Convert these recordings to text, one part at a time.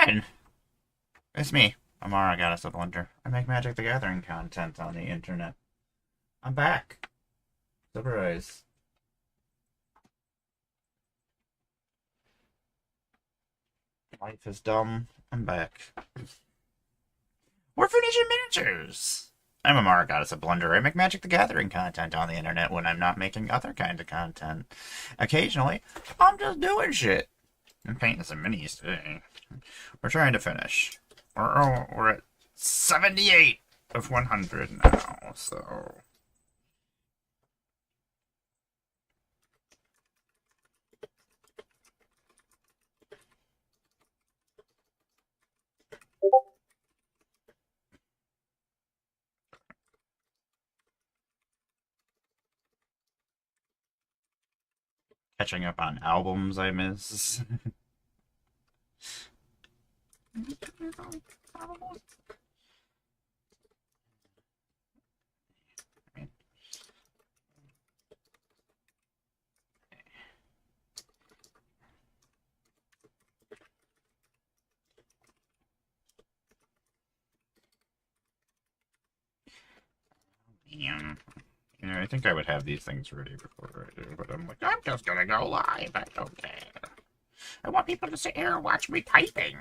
again! It's me, Amara, Goddess of Blunder. I make Magic the Gathering content on the internet. I'm back. Surprise. Life is dumb. I'm back. We're finishing miniatures! I'm Amara, Goddess of Blunder. I make Magic the Gathering content on the internet when I'm not making other kind of content. Occasionally, I'm just doing shit. I'm painting some minis today. We're trying to finish. We're at 78 of 100 now, so... Catching up on albums I miss. Yeah. You know, I think I would have these things ready before I do, but I'm like, I'm just gonna go live. I don't care. I want people to sit here and watch me typing.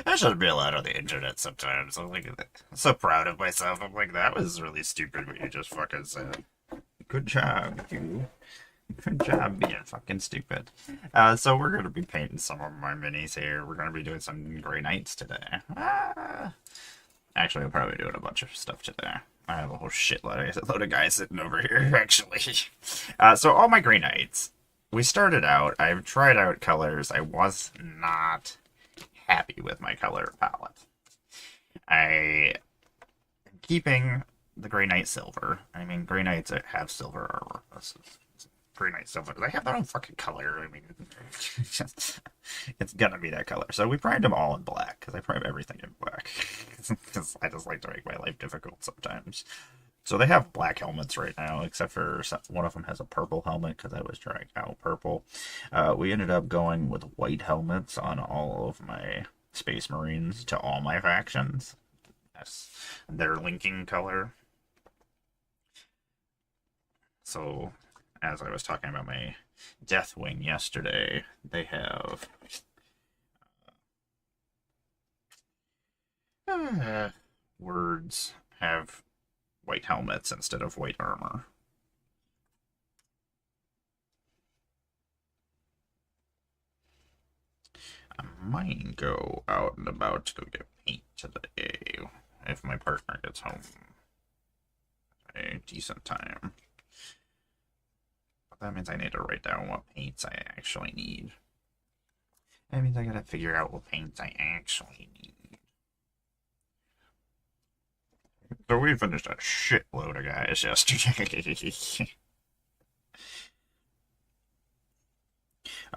I should be allowed on the internet sometimes. I'm like, so proud of myself. I'm like, that was really stupid what you just fucking said. Good job, you. Good job being fucking stupid. So we're gonna be painting some of my minis here. We're gonna be doing some Grey Knights today. Actually, I'll probably doing a bunch of stuff today. I have a whole load of guys sitting over here, actually. So all my Grey Knights. We started out, I've tried out colors. I was not happy with my color palette. I am keeping the Grey Knight Silver. I mean, Grey Knights have silver armor. Grey Knight Silver. They have their own fucking color. I mean, it's gonna be that color. So we primed them all in black, because I prime everything in black. Because I just like to make my life difficult sometimes. So they have black helmets right now, except for one of them has a purple helmet, because I was trying out purple. We ended up going with white helmets on all of my Space Marines to all my factions. That's their linking color. So, as I was talking about my Deathwing yesterday, they have words have white helmets instead of white armor. I might go out and about to go get paint today if my partner gets home at a decent time. But that means I need to write down what paints I actually need. That means I gotta figure out what paints I actually need. So we finished a shitload of guys yesterday.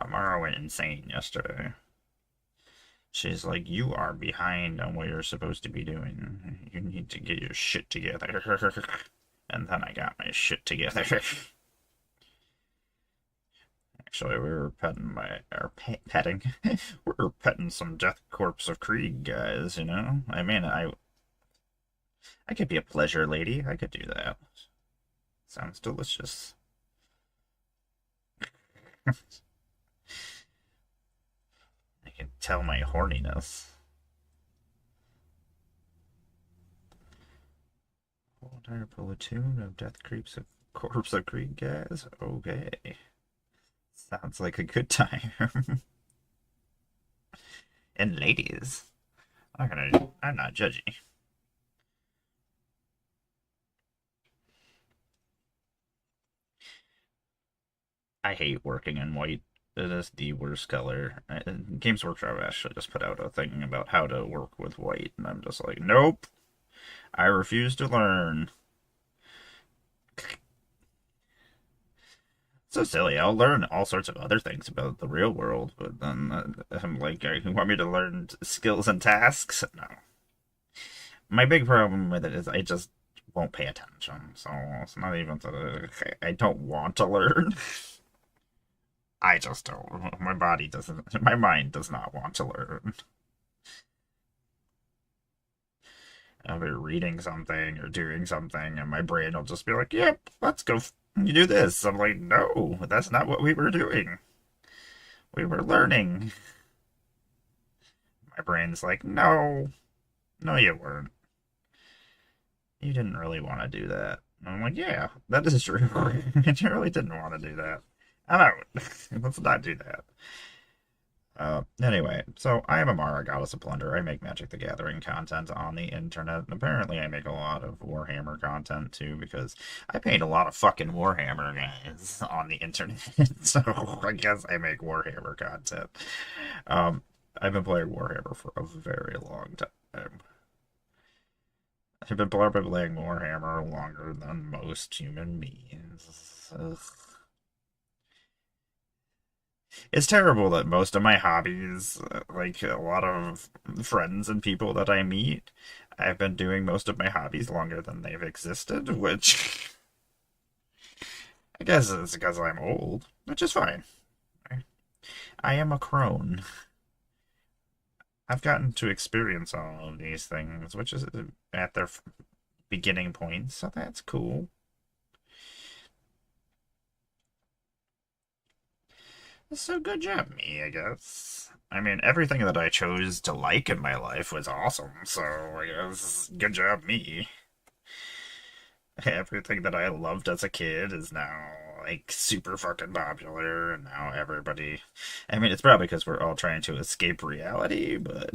Amara went insane yesterday. She's like, you are behind on what you're supposed to be doing. You need to get your shit together. And then I got my shit together. Actually, we were petting. We were petting some Death Corpse of Krieg guys, you know? I mean, I could be a pleasure lady. I could do that. Sounds delicious. I can tell my horniness. Whole entire platoon of Death Creeps of Corpse of Krieg guys? Okay. Sounds like a good time. And ladies. I'm not judgy. I hate working in white. It is the worst color. Games Workshop actually just put out a thing about how to work with white, and I'm just like, nope, I refuse to learn. So silly. I'll learn all sorts of other things about the real world, but then I'm like, you want me to learn skills and tasks? No. My big problem with it is I just won't pay attention. So it's not even that I don't want to learn. I just don't. My body doesn't. My mind does not want to learn. I'll be reading something or doing something, and my brain will just be like, "Yep, let's go. You do this." I'm like, "No, that's not what we were doing. We were learning." My brain's like, "No, no, you weren't. You didn't really want to do that." And I'm like, "Yeah, that is true. You really didn't want to do that. I'm out. Let's not do that." Anyway, so I am Amara, Goddess of Plunder. I make Magic the Gathering content on the internet. And apparently, I make a lot of Warhammer content too, because I paint a lot of fucking Warhammer guys on the internet. So I guess I make Warhammer content. Um, I've been playing Warhammer for a very long time. I've been playing Warhammer longer than most human beings. Ugh. It's terrible that most of my hobbies, like a lot of friends and people that I meet, I've been doing most of my hobbies longer than they've existed, which I guess is because I'm old, which is fine. I am a crone. I've gotten to experience all of these things, which is at their beginning points, so that's cool. So good job, me, I guess. I mean, everything that I chose to like in my life was awesome, so I guess good job, me. Everything that I loved as a kid is now, like, super fucking popular, and now everybody. I mean, it's probably because we're all trying to escape reality, but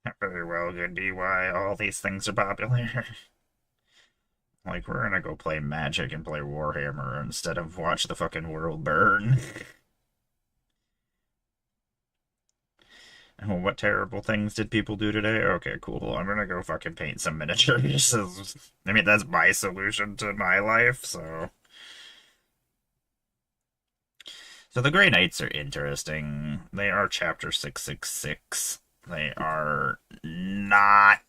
that very well could be why all these things are popular. Like, we're gonna go play Magic and play Warhammer instead of watch the fucking world burn. Oh, what terrible things did people do today? Okay, cool. I'm gonna go fucking paint some miniatures. I mean, that's my solution to my life, so. So the Grey Knights are interesting. They are Chapter 666. They are not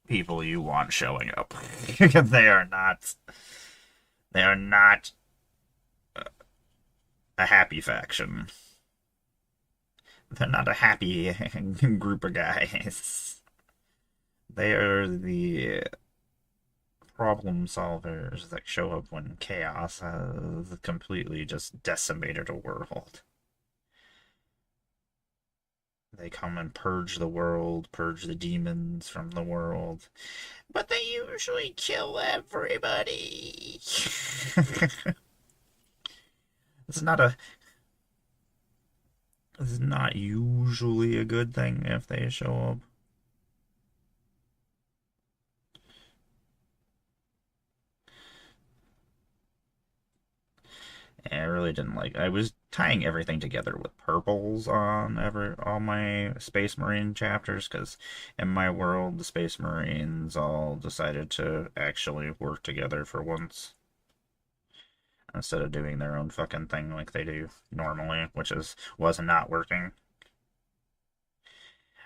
people you want showing up. They are not. They are not a happy faction. They're not a happy group of guys. They are the problem solvers that show up when chaos has completely just decimated a world. They come and purge the world, purge the demons from the world, but they usually kill everybody. it's not a it's not usually a good thing if they show up. I really didn't like. I was tying everything together with purples on all my Space Marine chapters because in my world the Space Marines all decided to actually work together for once instead of doing their own fucking thing like they do normally, which was not working.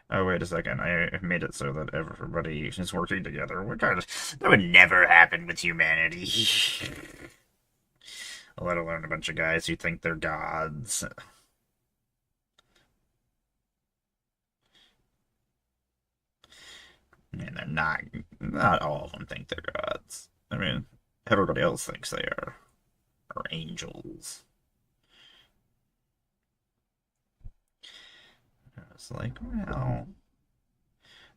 Oh wait a second! I made it so that everybody is working together. What kind of that would never happen with humanity. Let alone a bunch of guys who think they're gods. And they're not. Not all of them think they're gods. I mean, everybody else thinks they are angels. It's like, well,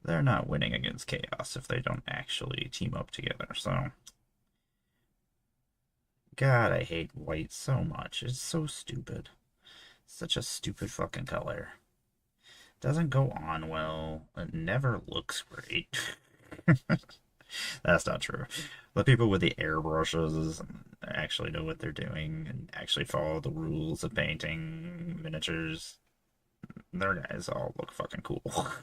they're not winning against chaos if they don't actually team up together. So, God, I hate white so much. It's so stupid. Such a stupid fucking color. Doesn't go on well. It never looks great. That's not true. The people with the airbrushes actually know what they're doing and actually follow the rules of painting miniatures. Their guys all look fucking cool.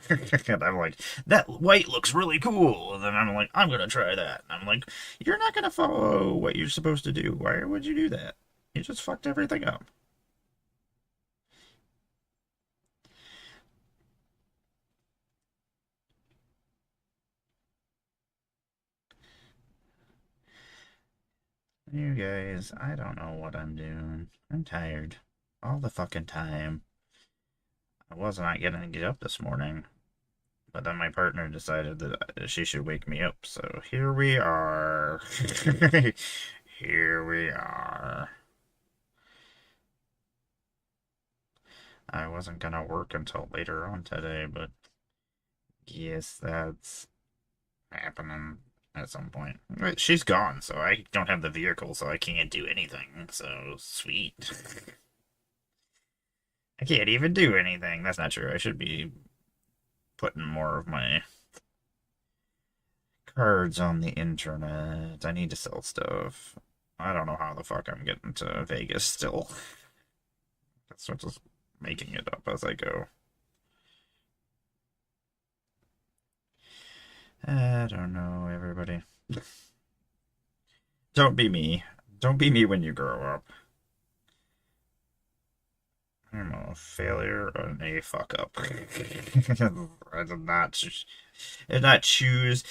And I'm like, that white looks really cool. And then I'm like, I'm gonna try that. And I'm like, you're not gonna follow what you're supposed to do. Why would you do that? You just fucked everything up. You guys, I don't know what I'm doing. I'm tired. All the fucking time. I was not gonna get up this morning, but then my partner decided that she should wake me up, so here we are. Here we are. I wasn't gonna work until later on today, but yes, that's happening at some point. She's gone, so I don't have the vehicle, so I can't do anything. So sweet. I can't even do anything. That's not true. I should be putting more of my cards on the internet. I need to sell stuff. I don't know how the fuck I'm getting to Vegas still. That's what just making it up as I go. I don't know, everybody. Don't be me. Don't be me when you grow up. I'm a failure and a fuck up. I did not choose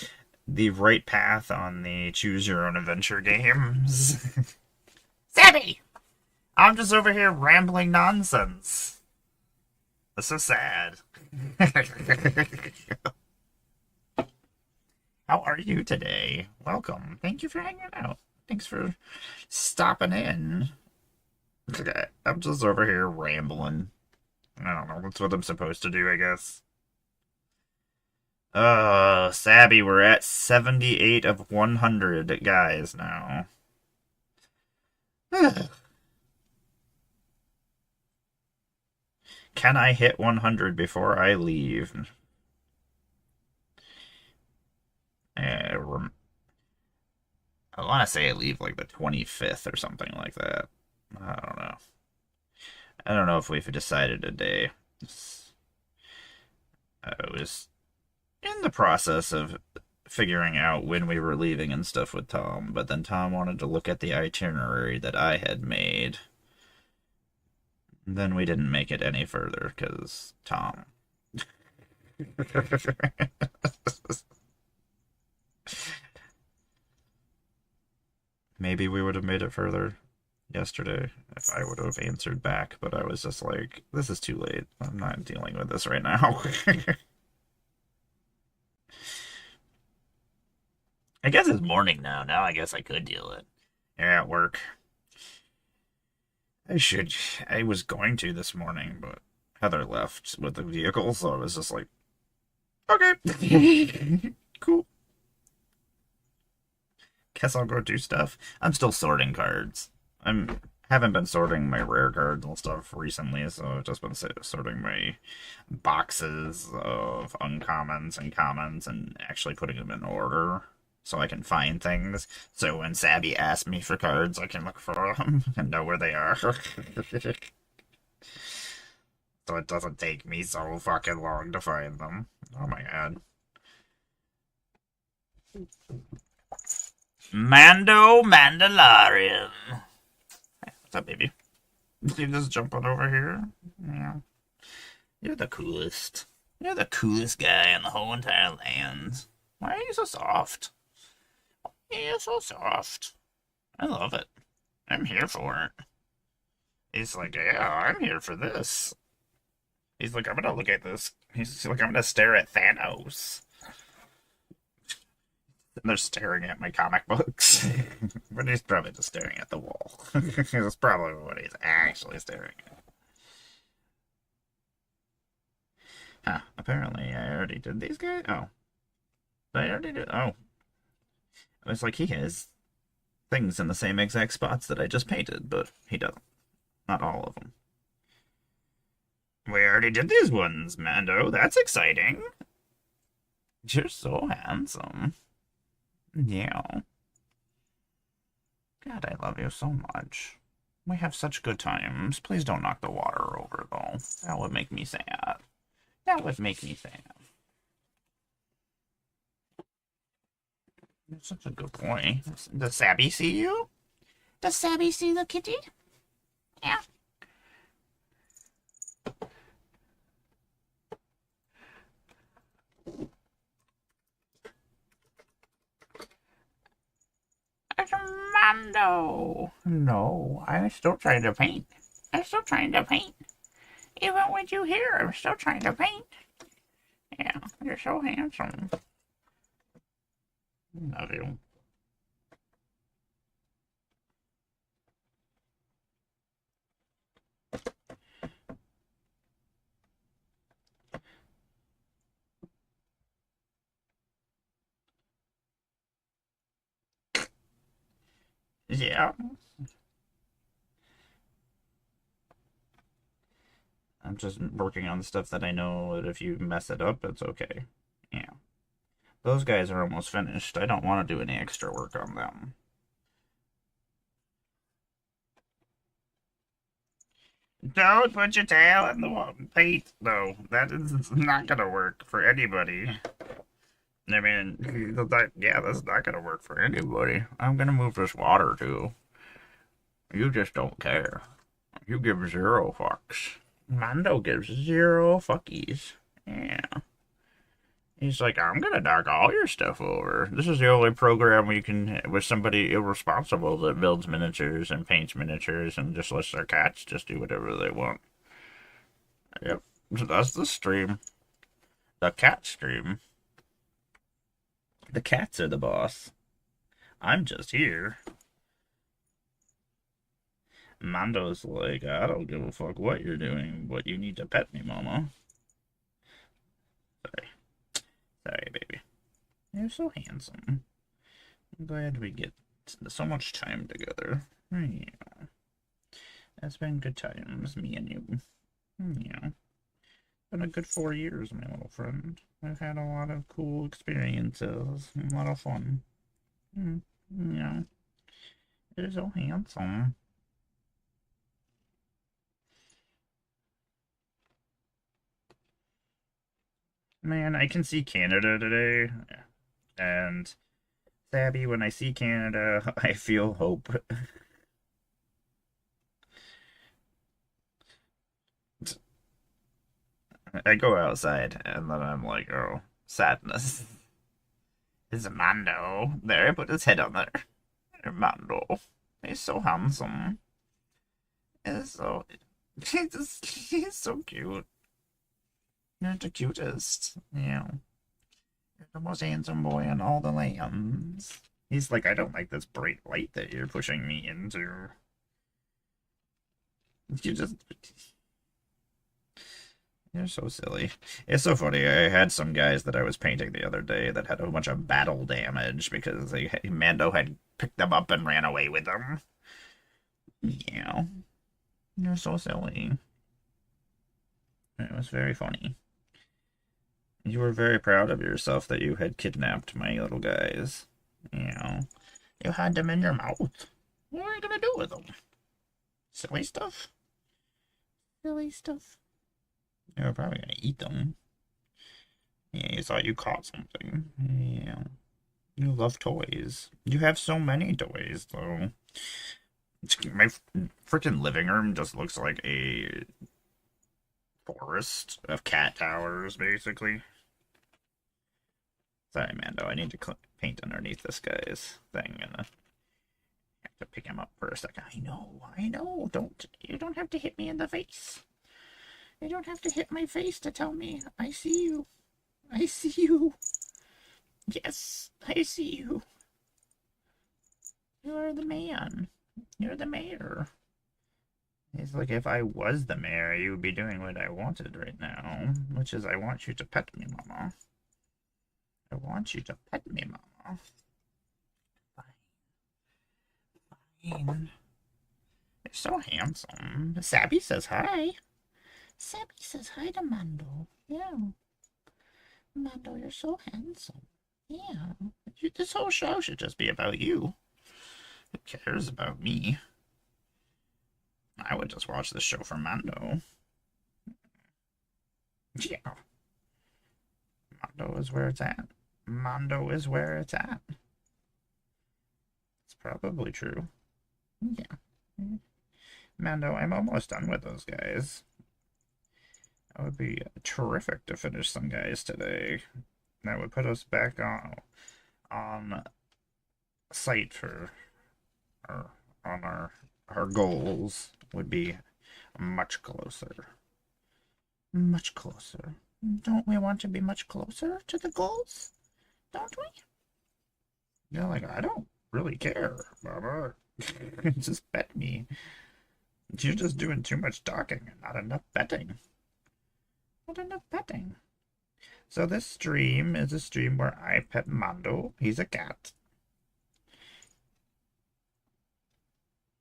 the right path on the choose your own adventure games. Sammy! I'm just over here rambling nonsense. This is sad. How are you today? Welcome. Thank you for hanging out. Thanks for stopping in. Okay, I'm just over here rambling. I don't know. That's what I'm supposed to do, I guess. Sabby, we're at 78 of 100 guys now. Can I hit 100 before I leave? I want to say I leave like the 25th or something like that. I don't know. I don't know if we've decided a day. I was in the process of figuring out when we were leaving and stuff with Tom, but then Tom wanted to look at the itinerary that I had made. Then we didn't make it any further because Tom. Maybe we would have made it further yesterday if I would have answered back, but I was just like, this is too late. I'm not dealing with this right now. I guess it's morning now. Now I guess I could deal it. You're at work. I was going to this morning, but Heather left with the vehicle, so I was just like, okay. Cool. Guess I'll go do stuff. I'm still sorting cards. Haven't been sorting my rare cards and stuff recently, so I've just been sorting my boxes of uncommons and commons and actually putting them in order so I can find things. So when Sabby asks me for cards, I can look for them and know where they are. So it doesn't take me so fucking long to find them. Oh my god. Mando Mandalorian. Hey, what's up, baby? You just jumping over here? Yeah. You're the coolest. You're the coolest guy in the whole entire land. Why are you so soft? You're so soft. I love it. I'm here for it. He's like, yeah, I'm here for this. He's like, I'm gonna look at this. He's like, I'm gonna stare at Thanos. And they're staring at my comic books. But he's probably just staring at the wall. That's probably what he's actually staring at. Huh, apparently I already did these guys? Oh. Did I already do? Oh. It's like he has things in the same exact spots that I just painted, but he doesn't. Not all of them. We already did these ones, Mando. That's exciting. You're so handsome. Yeah. God, I love you so much. We have such good times. Please don't knock the water over, though. That would make me sad. That would make me sad. You're such a good boy. Does Sabby see you? Does Sabby see the kitty? Yeah. Armando! No, I'm still trying to paint. I'm still trying to paint. Even with you here, I'm still trying to paint. Yeah, you're so handsome. Love you. Yeah. I'm just working on stuff that I know that if you mess it up, it's okay. Yeah. Those guys are almost finished. I don't want to do any extra work on them. Don't put your tail in the paint, though. That is not gonna work for anybody. I mean, yeah, that's not gonna work for anybody. I'm gonna move this water, too. You just don't care. You give zero fucks. Mando gives zero fuckies. Yeah. He's like, I'm gonna knock all your stuff over. This is the only program where you can, with somebody irresponsible that builds miniatures and paints miniatures and just lets their cats just do whatever they want. Yep. That's the stream. The cat stream. The cats are the boss. I'm just here. Mando's like, I don't give a fuck what you're doing, but you need to pet me, mama. Sorry. Sorry, baby. You're so handsome. I'm glad we get so much time together. Yeah. It's been good times, me and you. Yeah. Been a good 4 years, my little friend. I've had a lot of cool experiences. A lot of fun. Yeah. You're so handsome. Man, I can see Canada today. And Sabby, when I see Canada, I feel hope. I go outside and then I'm like, oh, sadness. It's Mando. There, I put his head on there. Mando. He's so handsome. He's so. He's so cute. You're the cutest. Yeah. You're the most handsome boy in all the lands. He's like, I don't like this bright light that you're pushing me into. You just. You're so silly. It's so funny. I had some guys that I was painting the other day that had a bunch of battle damage because Mando had picked them up and ran away with them. Yeah. You're so silly. It was very funny. You were very proud of yourself that you had kidnapped my little guys. You know, you had them in your mouth. What are you gonna do with them? Silly stuff? Silly stuff. You were probably gonna eat them. Yeah, you thought you caught something. Yeah. You love toys. You have so many toys, though. My freaking living room just looks like a forest of cat towers, basically. Sorry, Mando. I need to paint underneath this guy's thing, and I have to pick him up for a second. I know, I know. You don't have to hit me in the face. You don't have to hit my face to tell me I see you. I see you. Yes, I see you. You're the man. You're the mayor. It's like if I was the mayor, you would be doing what I wanted right now, which is I want you to pet me, mama. I want you to pet me, mama. Fine. Fine. You're so handsome. Sabby says hi. Sabby says hi to Mando. Yeah. Mando, you're so handsome. Yeah, this whole show should just be about you. Who cares about me? I would just watch this show for Mando. Yeah, Mando is where it's at. Mando is where it's at. It's probably true. Yeah. Mando, I'm almost done with those guys. That would be terrific to finish some guys today. That would put us back on site for our on our goals. Would be much closer. Much closer. Don't we want to be much closer to the goals? Don't we? You're like, I don't really care, Baba. Just bet me. You're just doing too much talking and not enough betting. Not enough betting. So this stream is a stream where I pet Mondo. He's a cat.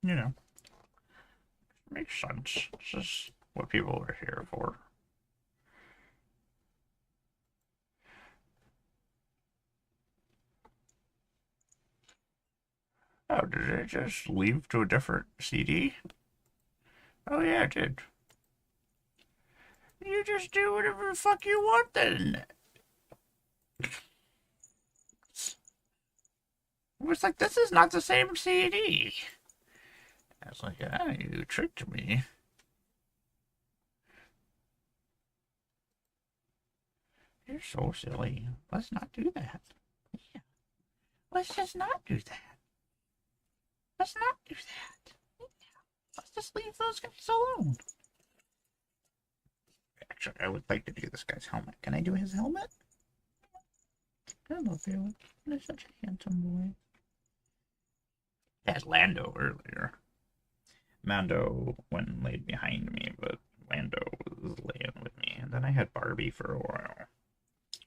You know, makes sense. This is what people are here for. Oh, did it just leave to a different CD? Oh yeah, it did. You just do whatever the fuck you want then. It was like, this is not the same CD. I was like, ah, you tricked me. You're so silly. Let's not do that. Yeah. Let's just not do that. Let's not do that. Yeah. Let's just leave those guys alone. Actually, I would like to do this guy's helmet. Can I do his helmet? Hello, Felix. You're such a handsome boy. I had Lando earlier. Mando went and laid behind me, but Lando was laying with me. And then I had Barbie for a while.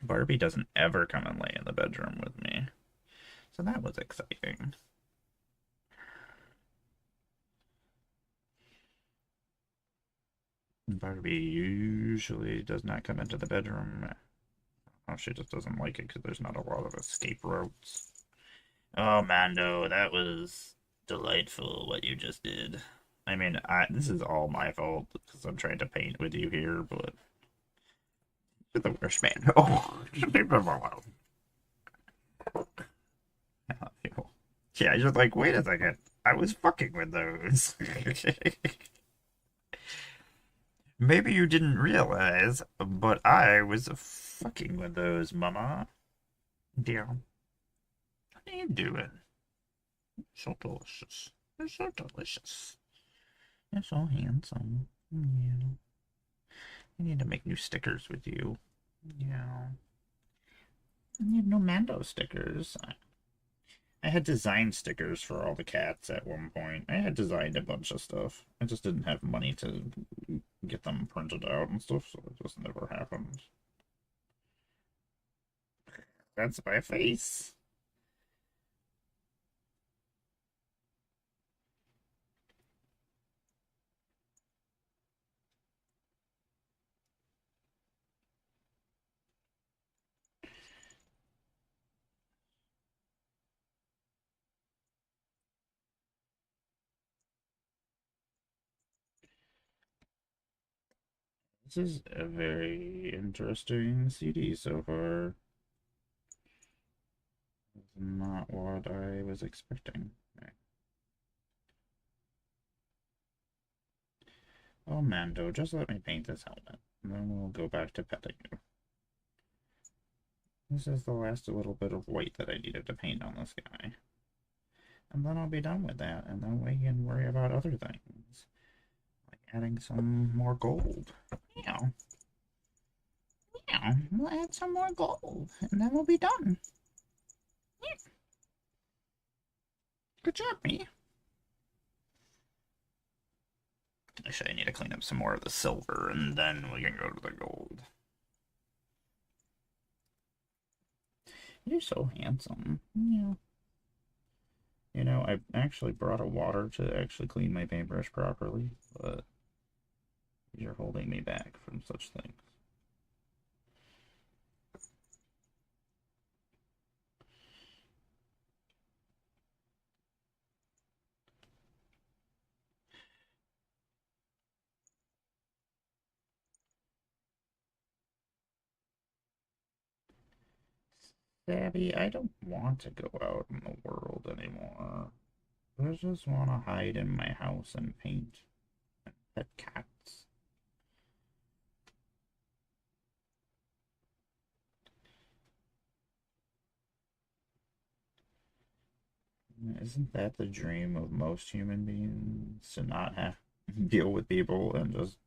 Barbie doesn't ever come and lay in the bedroom with me. So that was exciting. Barbie usually does not come into the bedroom. Oh, she just doesn't like it because there's not a lot of escape routes. Oh, Mando, that was delightful what you just did. I mean, this is all my fault because I'm trying to paint with you here, but you're the worst, Mando. Just leave him alone. Yeah, you're like, wait a second. I was fucking with those. Maybe you didn't realize, but I was fucking with those, mama. Yeah. What are you doing? So delicious. You're so delicious. You're so handsome. Yeah. I need to make new stickers with you. Yeah. I need no Mando stickers. I had designed stickers for all the cats at one point. I had designed a bunch of stuff. I just didn't have money to get them printed out and stuff, so it just never happened. That's my face. This is a very interesting CD so far. It's not what I was expecting. Oh, Mando, just let me paint this helmet, and then we'll go back to petting you. This is the last little bit of white that I needed to paint on this guy. And then I'll be done with that, and then we can worry about other things. Like adding some more gold. Yeah. Yeah, we'll add some more gold, and then we'll be done. Yeah. Good job, me. Actually, I need to clean up some more of the silver, and then we can go to the gold. You're so handsome. Yeah. You know, I actually brought a water to actually clean my paintbrush properly, but you're holding me back from such things. Abby, I don't want to go out in the world anymore. I just want to hide in my house and paint and pet cats. Isn't that the dream of most human beings? To not have to deal with people and just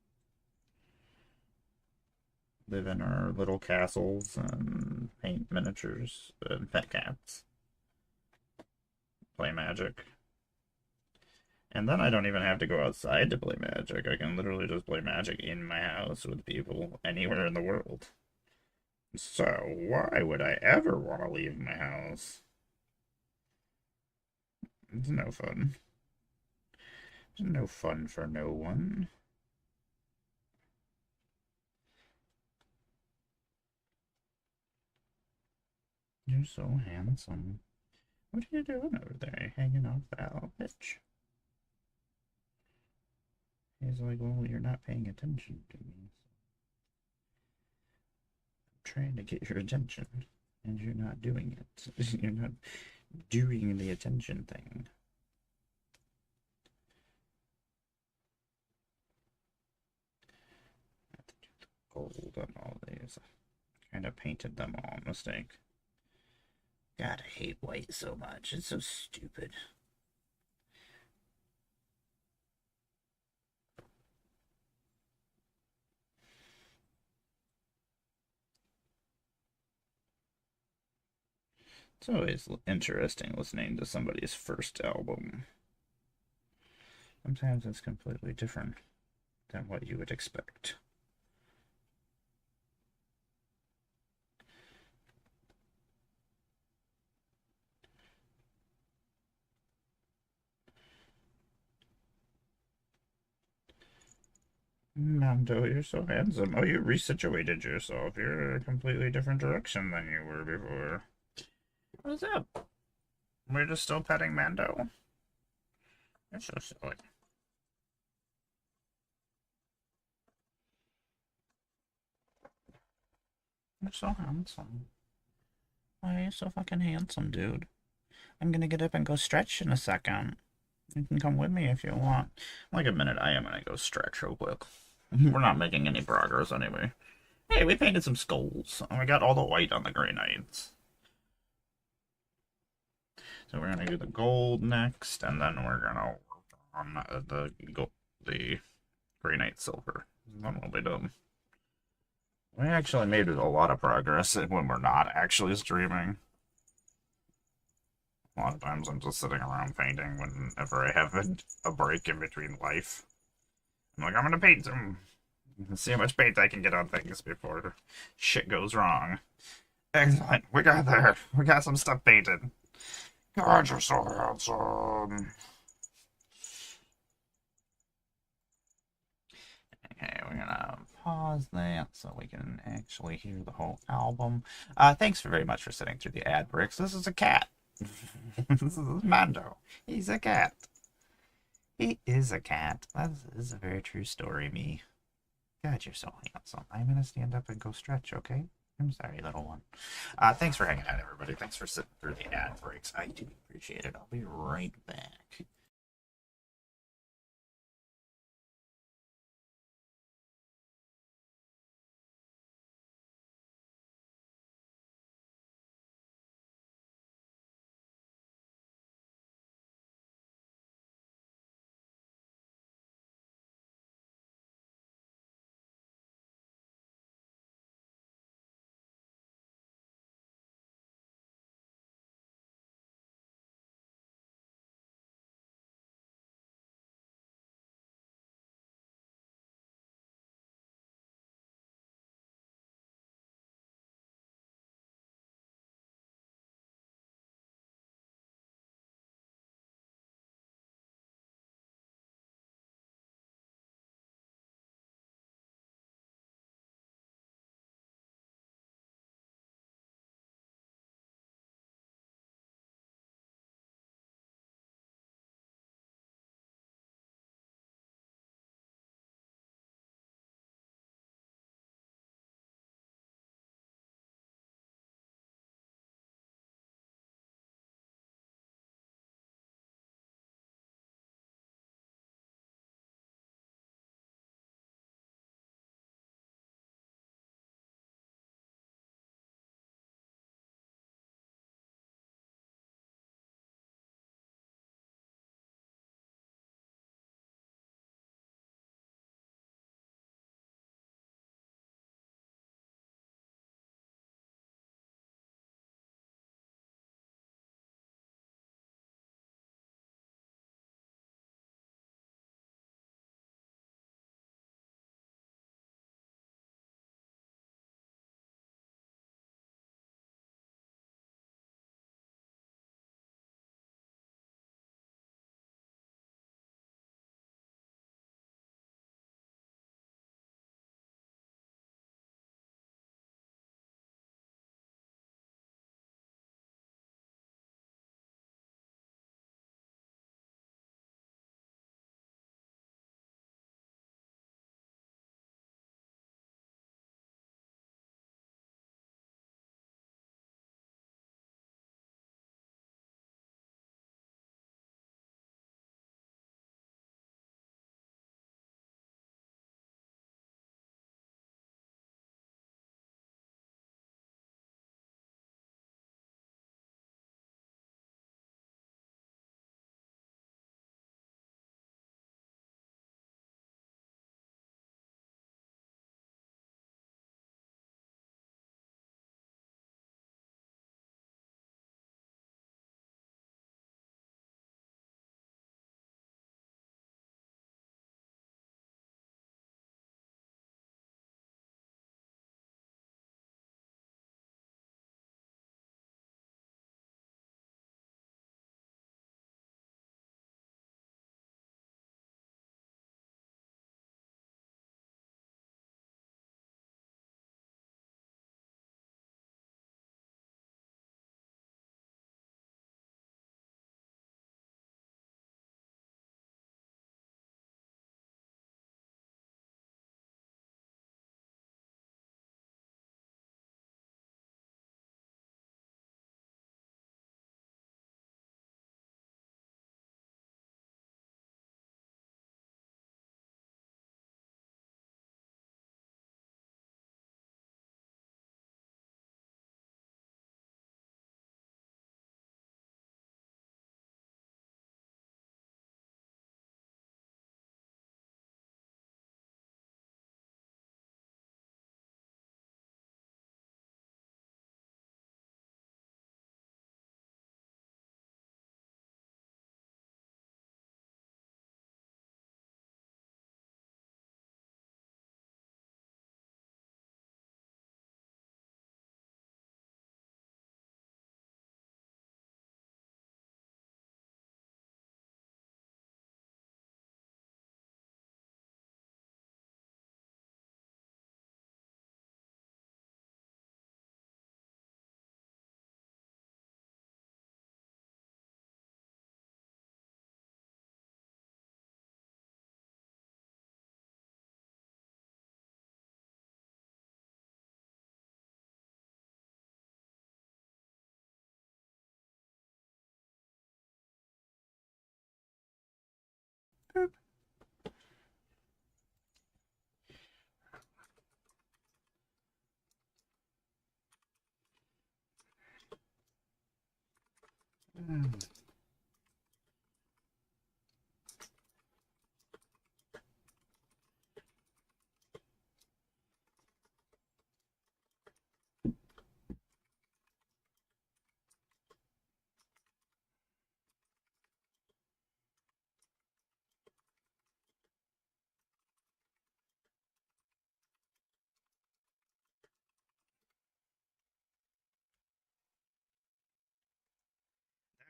live in our little castles and paint miniatures and pet cats. Play Magic. And then I don't even have to go outside to play Magic. I can literally just play Magic in my house with people anywhere in the world. So, why would I ever want to leave my house? It's no fun. It's no fun for no one. You're so handsome. What are you doing over there? Hanging off that little bitch? He's like, well, you're not paying attention to me. I'm trying to get your attention, and you're not doing it. You're not doing the attention thing. I have to do the gold on all these. Kind of painted them all. Mistake. God, I hate white so much. It's so stupid. It's always interesting listening to somebody's first album. Sometimes it's completely different than what you would expect. Mando, you're so handsome. Oh, you resituated yourself. You're a completely different direction than you were before. What is up? We're just still petting Mando? You're so silly. You're so handsome. Why are you so fucking handsome, dude? I'm gonna get up and go stretch in a second. You can come with me if you want. Like a minute, I am gonna go stretch real quick. We're not making any progress anyway. Hey, we painted some skulls. And we got all the white on the Grey Knights. So we're gonna do the gold next, and then we're gonna work on the Grey Knight silver. Then we'll be done. We actually made a lot of progress when we're not actually streaming. A lot of times I'm just sitting around painting whenever I have a break in between life. I'm like, I'm gonna paint some. See how much paint I can get on things before shit goes wrong. Excellent. We got there. We got some stuff painted. God, you're so handsome. Okay, we're gonna pause that so we can actually hear the whole album. Thanks very much for sitting through the ad breaks. This is a cat. This is Mando. He's a cat. He is a cat. That is a very true story, me. God, you're so handsome. I'm gonna stand up and go stretch, okay? I'm sorry, little one. Thanks for hanging out, everybody. Thanks for sitting through the ad breaks. I do appreciate it. I'll be right back.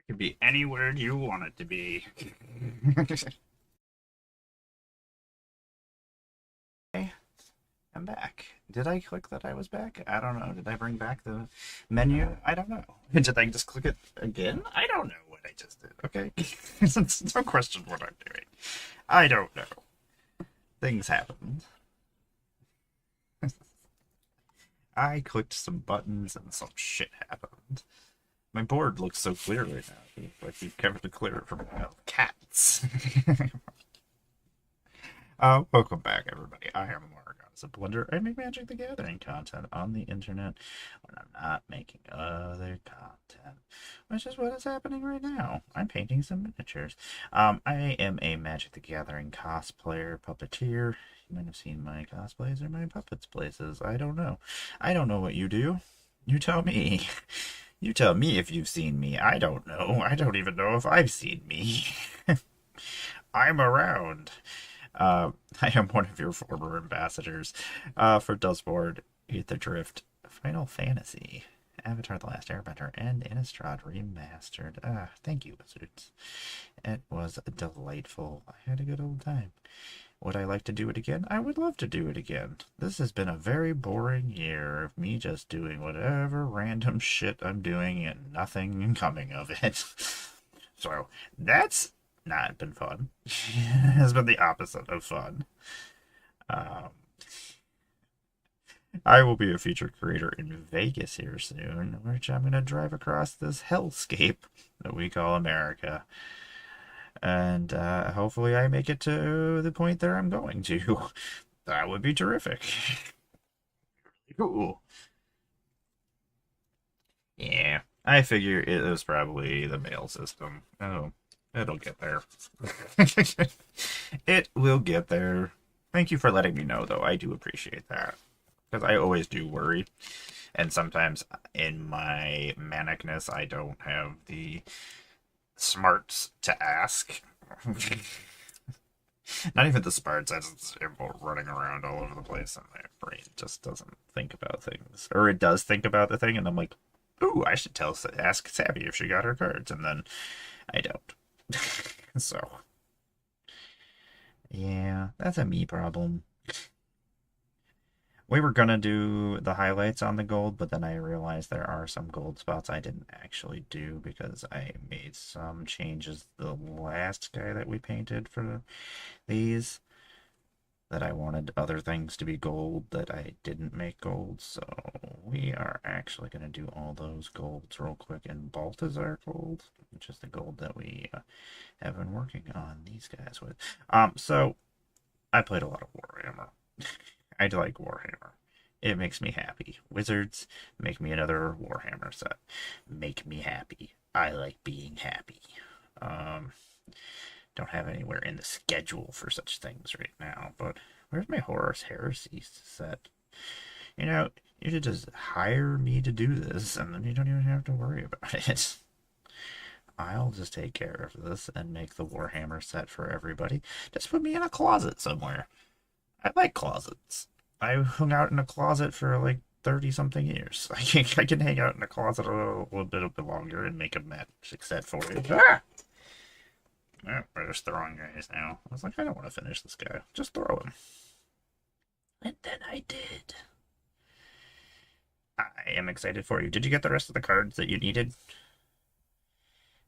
It could be anywhere you want it to be. Hey, I'm back. Did I click that I was back? I don't know. Did I bring back the menu? I don't know. Did I just click it again? I don't know what I just did. Okay. Don't question what I'm doing. I don't know. Things happen. I clicked some buttons and some shit happened. My board looks so clear right now. Like you've kept it clear from cats. Welcome back, everybody. I am Mark. It's a Blender. I make Magic the Gathering content on the internet when I'm not making other content, which is what is happening right now. I'm painting some miniatures. I am a Magic the Gathering cosplayer, puppeteer. You might have seen my cosplays or my puppets places. I don't know. I don't know what you do. You tell me. You tell me if you've seen me. I don't know. I don't even know if I've seen me. I'm around. I am one of your former ambassadors for Dustboard, Ether Drift, Final Fantasy, Avatar The Last Airbender, and Innistrad Remastered. Thank you, Wizards. It was delightful. I had a good old time. Would I like to do it again? I would love to do it again. This has been a very boring year of me just doing whatever random shit I'm doing and nothing coming of it. So, that's not been fun. It has been the opposite of fun. I will be a feature creator in Vegas here soon, which I'm going to drive across this hellscape that we call America. And hopefully I make it to the point that I'm going to. That would be terrific. Cool. Yeah, I figure it was probably the mail system. Oh, it'll get there. It will get there. Thank you for letting me know, though. I do appreciate that. Because I always do worry. And sometimes in my manicness, I don't have the smarts to ask. Not even the smarts, I just am running around all over the place, and my brain just doesn't think about things. Or it does think about the thing, and I'm like, ooh, I should ask Savvy if she got her cards, and then I don't. So, yeah, that's a me problem. We were gonna do the highlights on the gold, but then I realized there are some gold spots I didn't actually do because I made some changes the last guy that we painted for these that I wanted other things to be gold that I didn't make gold, so we are actually going to do all those golds real quick. And Baltazar gold, which is the gold that we have been working on these guys with. So I played a lot of Warhammer. I like Warhammer. It makes me happy. Wizards, make me another Warhammer set. Make me happy. I like being happy. Don't have anywhere in the schedule for such things right now, but where's my Horus Heresy set? You know, you should just hire me to do this, and then you don't even have to worry about it. I'll just take care of this and make the Warhammer set for everybody. Just put me in a closet somewhere. I like closets. I hung out in a closet for like 30 something years. I can hang out in a closet a little bit longer and make a magic set for it. Ah! Oh, we're just throwing guys now. I was like, I don't want to finish this guy. Just throw him. And then I did. I am excited for you. Did you get the rest of the cards that you needed?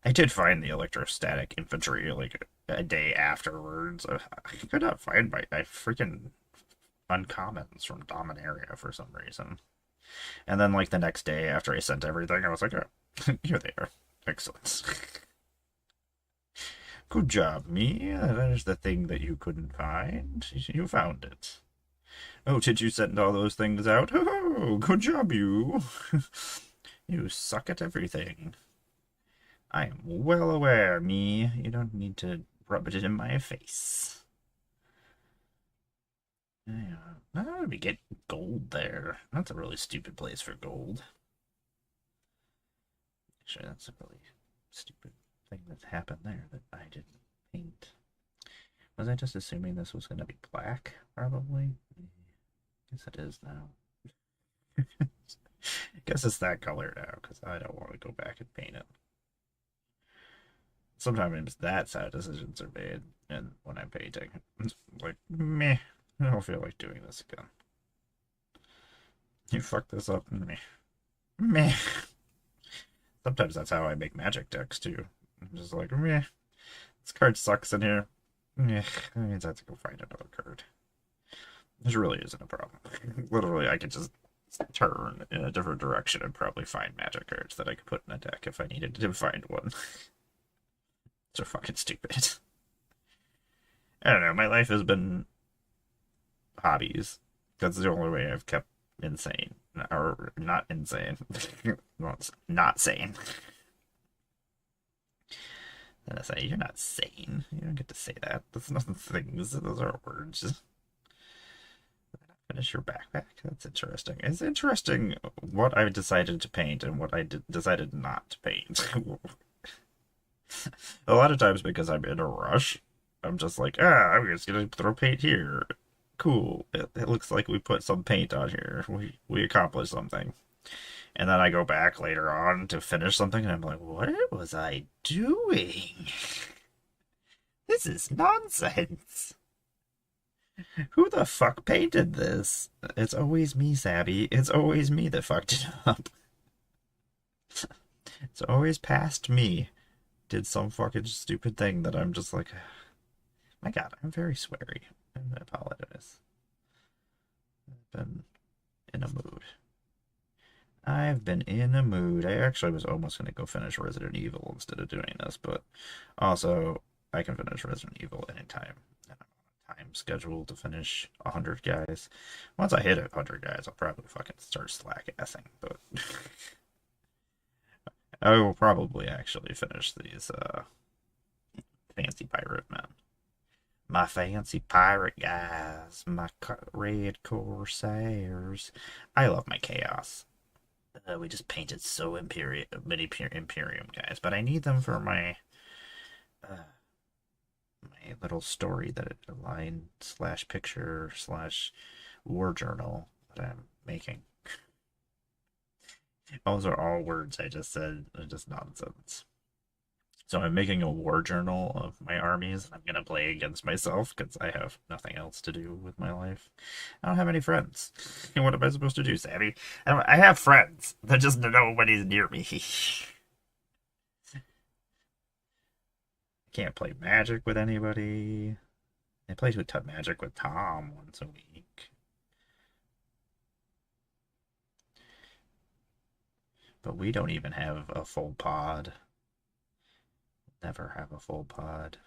I did find the electrostatic infantry like a day afterwards. I could not find my freaking uncommons from Dominaria for some reason. And then like the next day after I sent everything, I was like, oh, here they are. Excellent. Good job, me. There's the thing that you couldn't find. You found it. Oh, did you send all those things out? Oh, good job, you. You suck at everything. I am well aware, me. You don't need to rub it in my face. Yeah. How did we get gold there? That's a really stupid place for gold. Actually, that's a really stupid thing that happened there that I didn't paint. Was I just assuming this was going to be black, probably? Guess it is now. Guess it's that color now, because I don't want to go back and paint it. Sometimes that's how decisions are made, and when I'm painting, it's like, meh, I don't feel like doing this again. You fucked this up, meh. Meh. Sometimes that's how I make magic decks, too. I'm just like, meh, this card sucks in here. Meh, that means I have to go find another card. This really isn't a problem. Literally, I could just turn in a different direction and probably find magic cards that I could put in a deck if I needed to find one. So fucking stupid. I don't know, my life has been hobbies. That's the only way I've kept insane. Or not insane. Not sane. Then I say, you're not sane. You don't get to say that. That's not things. Those are words. Finish your backpack? That's interesting. It's interesting what I decided to paint and what I decided not to paint. A lot of times because I'm in a rush, I'm just like, I'm just gonna throw paint here. Cool. It looks like we put some paint on here. We accomplished something. And then I go back later on to finish something and I'm like, what was I doing? This is nonsense. Who the fuck painted this? It's always me, Sabby. It's always me that fucked it up. It's always past me. Did some fucking stupid thing that I'm just like, my god, I'm very sweary. I apologize. I've been in a mood. I've been in a mood. I actually was almost going to go finish Resident Evil instead of doing this, but also I can finish Resident Evil anytime. Time scheduled to finish 100 guys. Once I hit 100 guys, I'll probably fucking start slack-assing, but I will probably actually finish these fancy pirate men. My fancy pirate guys, my red corsairs. I love my chaos. We just painted so many Imperium guys, but I need them for my my little story that it line slash picture slash war journal that I'm making. Those are all words I just said, just nonsense. So I'm making a war journal of my armies, and I'm gonna play against myself because I have nothing else to do with my life. I don't have any friends. What am I supposed to do, Sammy? I have friends. They're just nobody's near me. Can't play Magic with anybody. I play with Magic with Tom once a week. But we don't even have a full pod. Never have a full pod.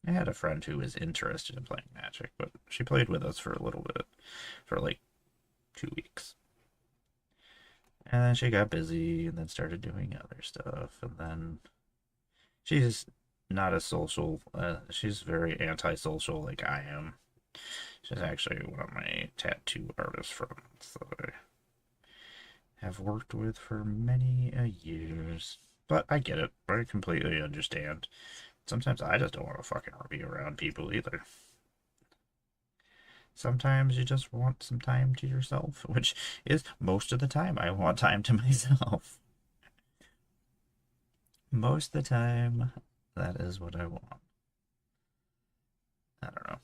I had a friend who was interested in playing Magic, but she played with us for a little bit, for like 2 weeks. And then she got busy and then started doing other stuff. And then she's not as social. She's very antisocial like I am. She's actually one of my tattoo artist friends that I have worked with for many years. But I get it. I completely understand. Sometimes I just don't want to fucking be around people either. Sometimes you just want some time to yourself, which is most of the time I want time to myself. Most of the time, that is what I want. I don't know.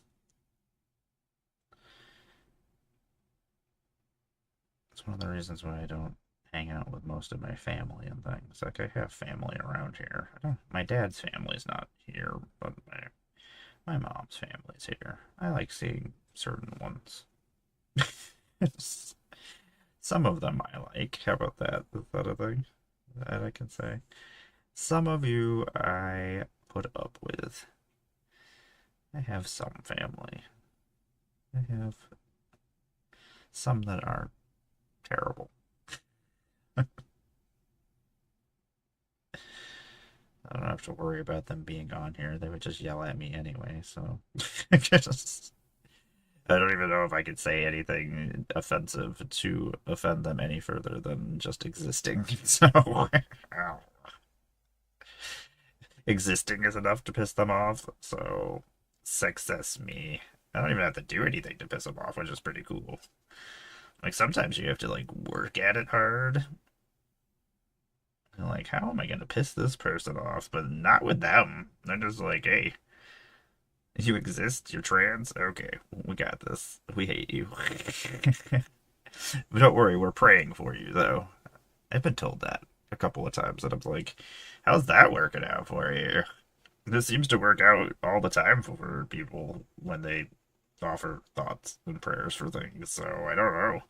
It's one of the reasons why I don't hang out with most of my family and things. Like, I have family around here. My dad's family's not here, but my mom's family's here. I like seeing certain ones. Some of them I like. How about that? Is that a thing that I can say? Some of you I put up with. I have some family. I have some that aren't terrible. I don't have to worry about them being on here. They would just yell at me anyway, so I don't even know if I could say anything offensive to offend them any further than just existing. So existing is enough to piss them off. So success me. I don't even have to do anything to piss them off, which is pretty cool. Like sometimes you have to like work at it hard. And like, how am I gonna piss this person off? But not with them. They're just like, hey, you exist, you're trans? Okay, we got this. We hate you. But don't worry, we're praying for you though. I've been told that a couple of times, and I'm like, how's that working out for you? This seems to work out all the time for people when they offer thoughts and prayers for things. So I don't know.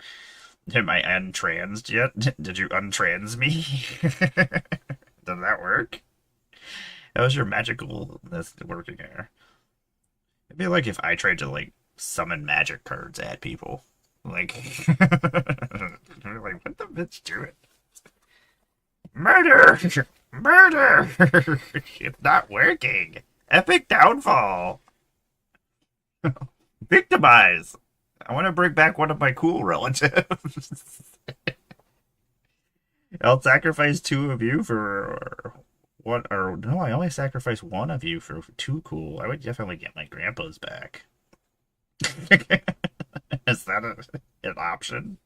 Am I untransed yet? Did you untrans me? Did that work? How's your magicalness working here? It'd be like if I tried to like summon magic cards at people. Like, like what the bitch doing? Murder! Murder! It's not working. Epic downfall. Victimize. I want to bring back one of my cool relatives. I'll sacrifice two of you for one, or no, I only sacrifice one of you for two cool. I would definitely get my grandpa's back. Is that an option?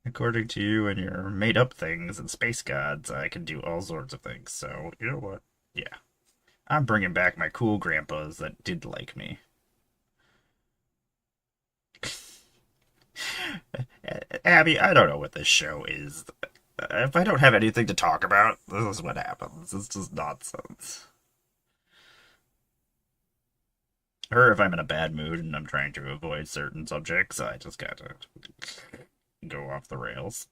According to you and your made up things and space gods, I can do all sorts of things. So, you know what? Yeah. I'm bringing back my cool grandpas that did like me. Abby, I don't know what this show is. If I don't have anything to talk about, this is what happens. It's just nonsense. Or if I'm in a bad mood and I'm trying to avoid certain subjects, I just gotta go off the rails.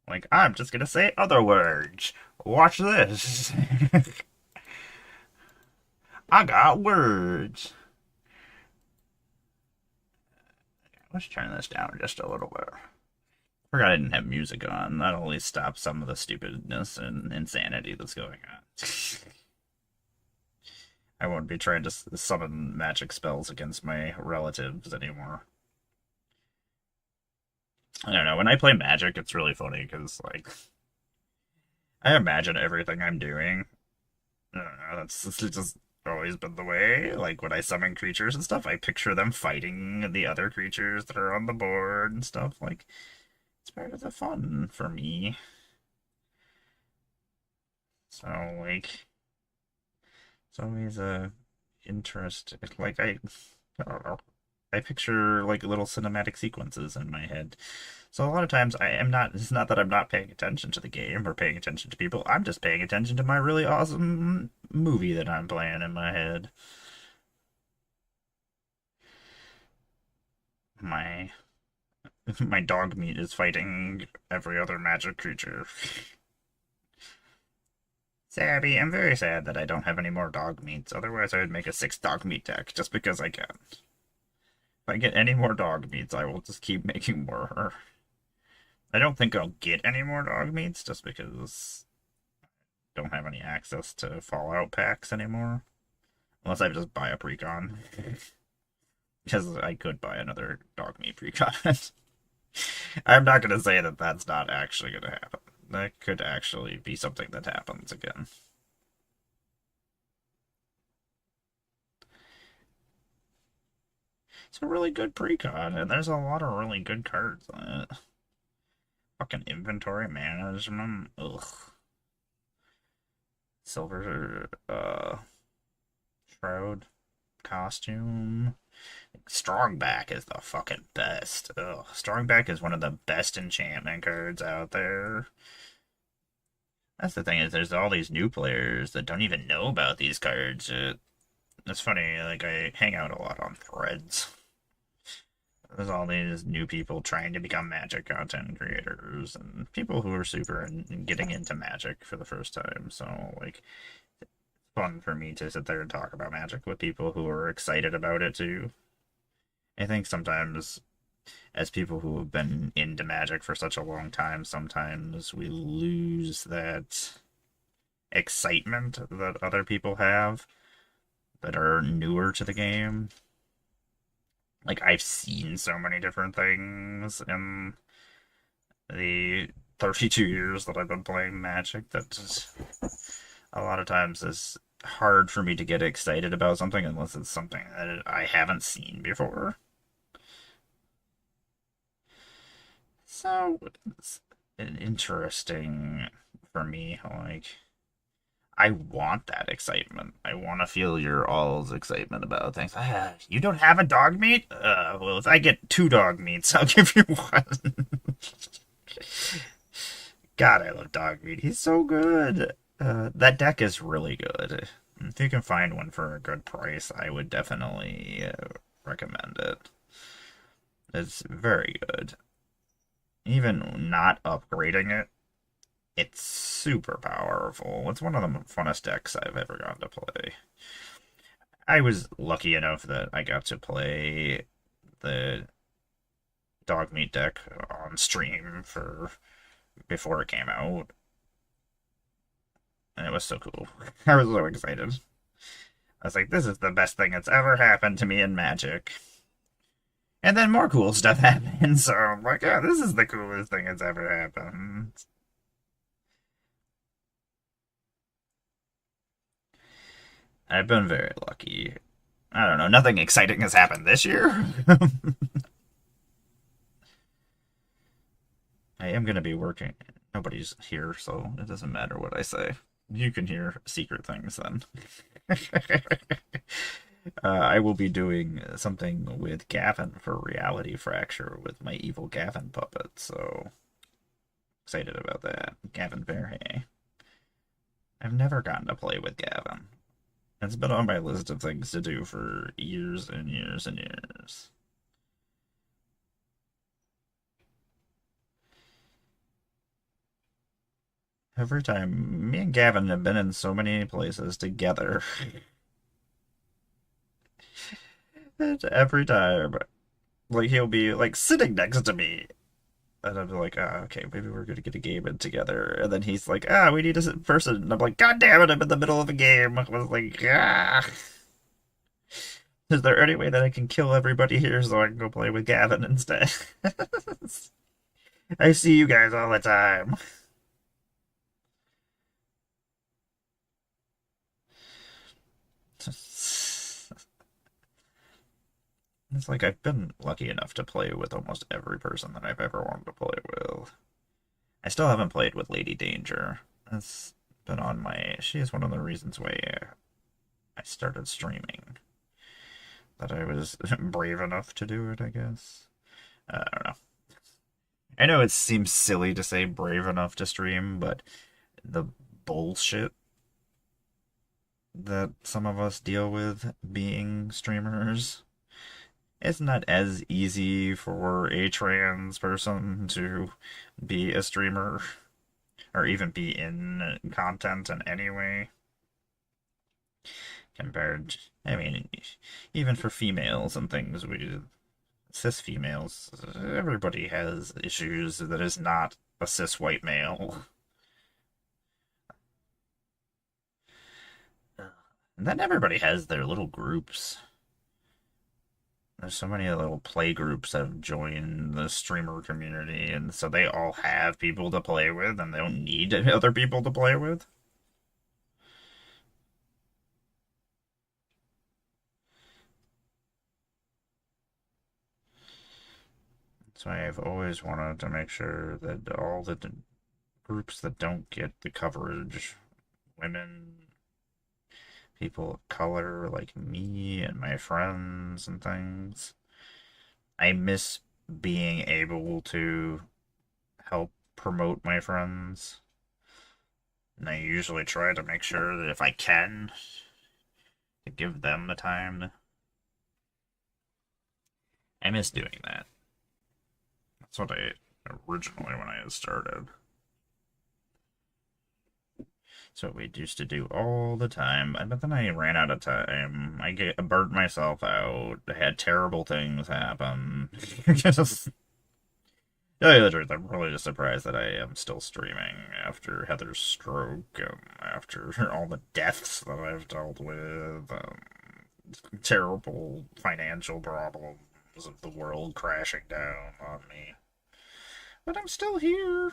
Like, I'm just gonna say other words. Watch this. I got words. Let's turn this down just a little bit. Forgot I didn't have music on. That'll at least stop some of the stupidness and insanity that's going on. I won't be trying to summon magic spells against my relatives anymore. I don't know. When I play Magic, it's really funny because, like, I imagine everything I'm doing. I don't know. That's just always been the way. Like, when I summon creatures and stuff, I picture them fighting the other creatures that are on the board and stuff. Like, it's part of the fun for me. So, like, it's always a interest. Like, I don't know. I picture like little cinematic sequences in my head. So a lot of times I am not, it's not that I'm not paying attention to the game or paying attention to people. I'm just paying attention to my really awesome movie that I'm playing in my head. My my dog meat is fighting every other magic creature. Sabby, I'm very sad that I don't have any more dog meats. Otherwise I would make a 6 dog meat deck just because I can. If I get any more dog meats, I will just keep making more. I don't think I'll get any more dog meats just because I don't have any access to Fallout packs anymore. Unless I just buy a precon. Because I could buy another dog meat precon. I'm not going to say that that's not actually going to happen. That could actually be something that happens again. It's a really good precon, and there's a lot of really good cards on it. Fucking inventory management. Ugh. Silver, Shroud costume. Strongback is the fucking best. Ugh. Strongback is one of the best enchantment cards out there. That's the thing, is there's all these new players that don't even know about these cards. It's funny, like, I hang out a lot on threads. There's all these new people trying to become Magic content creators and people who are super and getting into Magic for the first time. So, like, fun for me to sit there and talk about Magic with people who are excited about it too. I think sometimes, as people who have been into Magic for such a long time, sometimes we lose that excitement that other people have that are newer to the game. Like, I've seen so many different things in the 32 years that I've been playing Magic that just, a lot of times it's hard for me to get excited about something unless it's something that I haven't seen before. So it's interesting for me. Like, I want that excitement. I want to feel your all's excitement about things. Ah, you don't have a dog meat? Well, if I get two dog meats, I'll give you one. God, I love dog meat. He's so good. That deck is really good. If you can find one for a good price, I would definitely recommend it. It's very good. Even not upgrading it, it's super powerful. It's one of the funnest decks I've ever gotten to play. I was lucky enough that I got to play the dog meat deck on stream for before it came out, and it was so cool. I was so excited. I was like, this is the best thing that's ever happened to me in Magic. And then more cool stuff happened, so I'm like, yeah, this is the coolest thing that's ever happened. I've been very lucky. I don't know, nothing exciting has happened this year. I am going to be working. Nobody's here, so it doesn't matter what I say. You can hear secret things then. I will be doing something with Gavin for Reality Fracture with my evil Gavin puppet, so excited about that. Gavin Verhey. I've never gotten to play with Gavin. It's been on my list of things to do for years and years and years. Every time, me and Gavin have been in so many places together. And every time, like, he'll be, like, sitting next to me. And I'll be like, ah, okay, maybe we're gonna get a game in together. And then he's like, ah, we need a person. And I'm like, God damn it, I'm in the middle of a game. I was like, ah. Is there any way that I can kill everybody here so I can go play with Gavin instead? I see you guys all the time. It's like I've been lucky enough to play with almost every person that I've ever wanted to play with. I still haven't played with Lady Danger. That's been on my. She is one of the reasons why I started streaming. That I was brave enough to do it, I guess. I don't know. I know it seems silly to say brave enough to stream, but the bullshit that some of us deal with being streamers, it's not as easy for a trans person to be a streamer or even be in content in any way compared. I mean, even for females and things, we cis females, everybody has issues that is not a cis white male. And then everybody has their little groups. There's so many little play groups that have joined the streamer community, and so they all have people to play with, and they don't need other people to play with. So I've always wanted to make sure that all the groups that don't get the coverage, women, people of color like me and my friends and things, I miss being able to help promote my friends. And I usually try to make sure that if I can, to give them the time. I miss doing that. That's what I originally when I started. That's what we used to do all the time. But then I ran out of time. I burnt myself out. I had terrible things happen. Just, tell you the truth, I'm really just surprised that I am still streaming after Heather's stroke, after all the deaths that I've dealt with, terrible financial problems of the world crashing down on me. But I'm still here.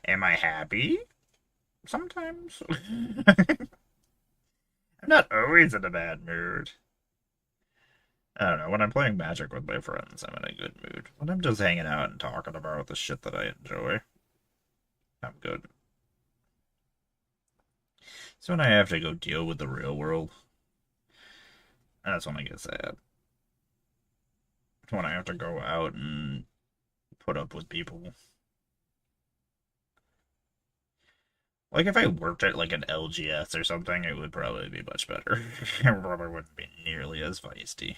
Am I happy? Sometimes. I'm not always in a bad mood. I don't know. When I'm playing Magic with my friends, I'm in a good mood. When I'm just hanging out and talking about the shit that I enjoy, I'm good. So when I have to go deal with the real world, that's when I get sad. When I have to go out and put up with people. Like if I worked at like an LGS or something, it would probably be much better. It probably wouldn't be nearly as feisty.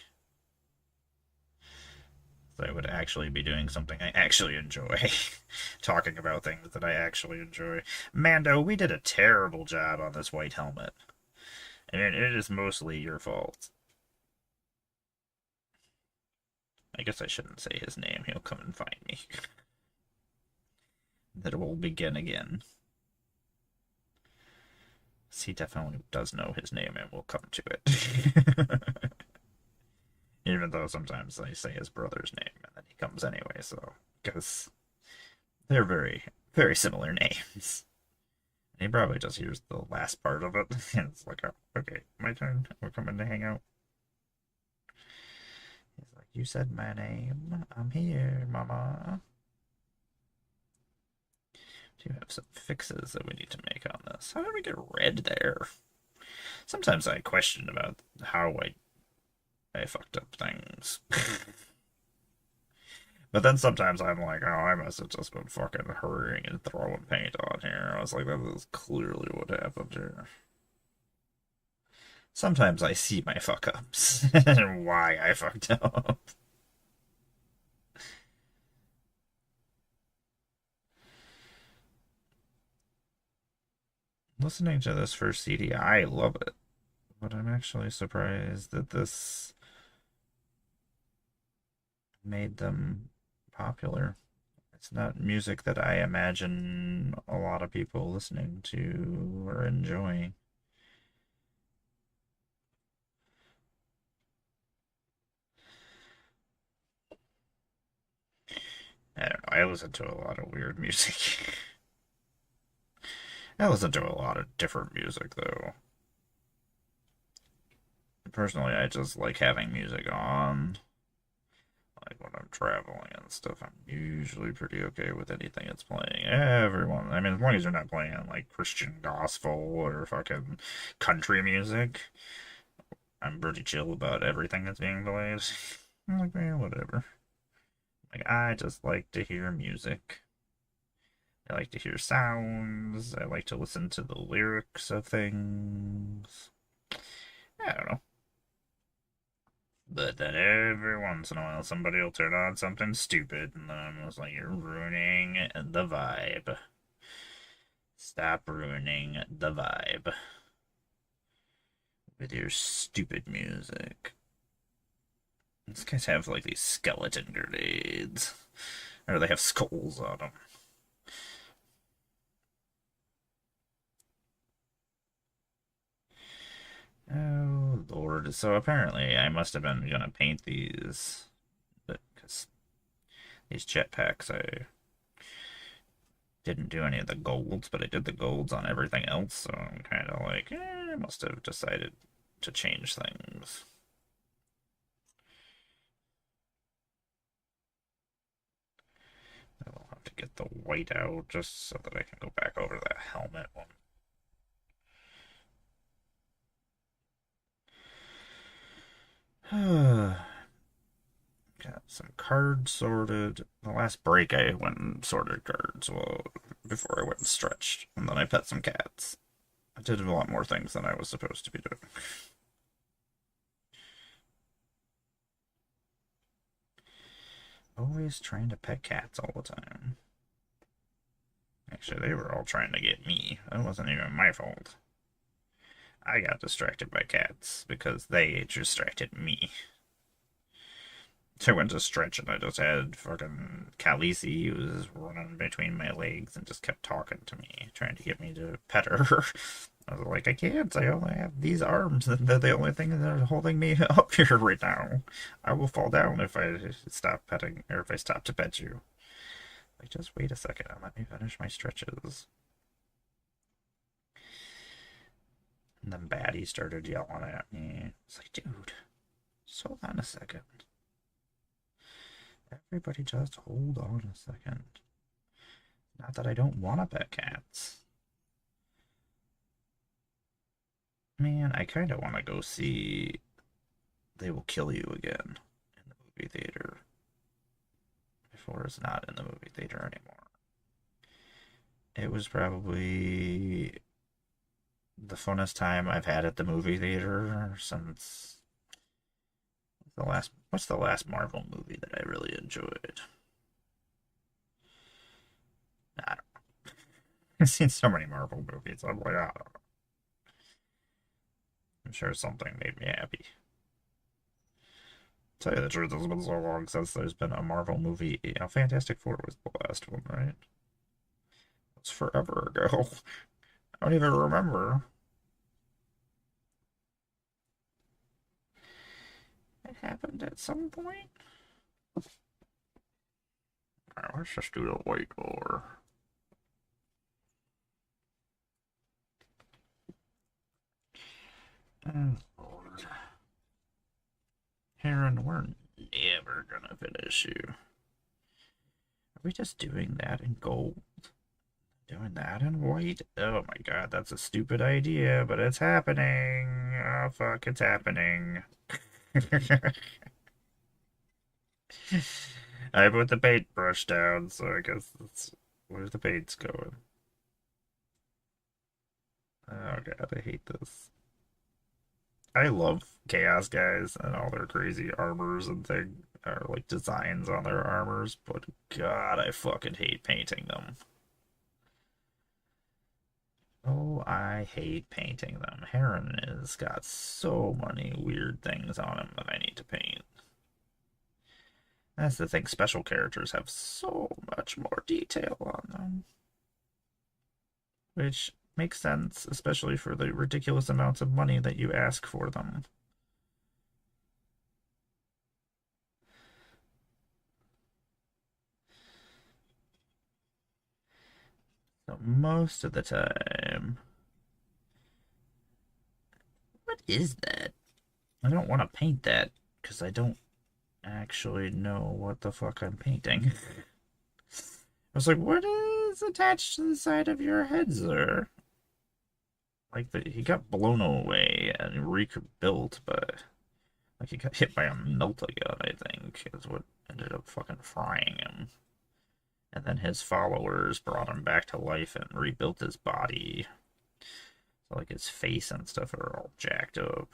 So I would actually be doing something I actually enjoy. Talking about things that I actually enjoy. Mando, we did a terrible job on this white helmet. And it is mostly your fault. I guess I shouldn't say his name. He'll come and find me. That will begin again. He definitely does know his name and will come to it. Even though sometimes I say his brother's name and then he comes anyway, so. Because they're very, very similar names. And he probably just hears the last part of it. And it's like, oh, okay, my turn. We're coming to hang out. He's like, you said my name. I'm here, mama. Do have some fixes that we need to make on this. How did we get red there? Sometimes I question about how I fucked up things. But then sometimes I'm like, oh, I must have just been fucking hurrying and throwing paint on here. I was like, that is clearly what happened here. Sometimes I see my fuck ups and why I fucked up. Listening to this first CD, I love it. But I'm actually surprised that this made them popular. It's not music that I imagine a lot of people listening to or enjoying. I don't know. I listen to a lot of weird music. I listen to a lot of different music, though. Personally, I just like having music on. Like when I'm traveling and stuff, I'm usually pretty okay with anything that's playing. Everyone, I mean, as long as you're not playing like Christian gospel or fucking country music, I'm pretty chill about everything that's being played. I'm like, man, whatever. Like, I just like to hear music. I like to hear sounds. I like to listen to the lyrics of things. I don't know. But then every once in a while, somebody will turn on something stupid, and then I'm just like, you're ruining the vibe. Stop ruining the vibe with your stupid music. These guys have like these skeleton grenades, or they have skulls on them. Oh Lord! So apparently, I must have been gonna paint these, but because these jetpacks, I didn't do any of the golds, but I did the golds on everything else. So I'm kind of like, I must have decided to change things. I'll have to get the white out just so that I can go back over that helmet one. Got some cards sorted. The last break I went and sorted cards well before I went and stretched. And then I pet some cats. I did a lot more things than I was supposed to be doing. Always trying to pet cats all the time. Actually, they were all trying to get me. That wasn't even my fault. I got distracted by cats because they distracted me. I went to stretch and I just had fucking Khaleesi who was running between my legs and just kept talking to me, trying to get me to pet her. I was like, I can't. I only have these arms. They're the only thing that are holding me up here right now. I will fall down if I stop petting, or if I stop to pet you. Like, just wait a second and let me finish my stretches. And then Batty started yelling at me. It's like, dude, just hold on a second. Everybody just hold on a second. Not that I don't want to pet cats. Man, I kind of want to go see They Will Kill You again in the movie theater. Before it's not in the movie theater anymore. It was probably the funnest time I've had at the movie theater since what's the last Marvel movie that I really enjoyed? I don't know. I've seen so many Marvel movies. I'm like, I don't know. I'm sure something made me happy. Tell you the truth, it's been so long since there's been a Marvel movie. You know, Fantastic Four was the last one, right? It's forever ago. I don't even remember. It happened at some point. Alright, let's just do the white door. Oh, Lord. Heron, we're never gonna finish you. Are we just doing that in gold? Doing that in white? Oh my god, that's a stupid idea, but it's happening. Oh fuck, it's happening. I put the paintbrush down, so I guess that's where the paint's going. Oh god, I hate this. I love Chaos guys and all their crazy armors and thing, or like designs on their armors, but god, I fucking hate painting them. Oh, I hate painting them. Heron has got so many weird things on him that I need to paint. That's the thing, special characters have so much more detail on them. Which makes sense, especially for the ridiculous amounts of money that you ask for them. So most of the time... What is that? I don't want to paint that, because I don't actually know what the fuck I'm painting. I was like, what is attached to the side of your head, sir? Like, he got blown away and rebuilt, but like he got hit by a melt-a-gun, I think, is what ended up fucking frying him. And then his followers brought him back to life and rebuilt his body. So, like, his face and stuff are all jacked up.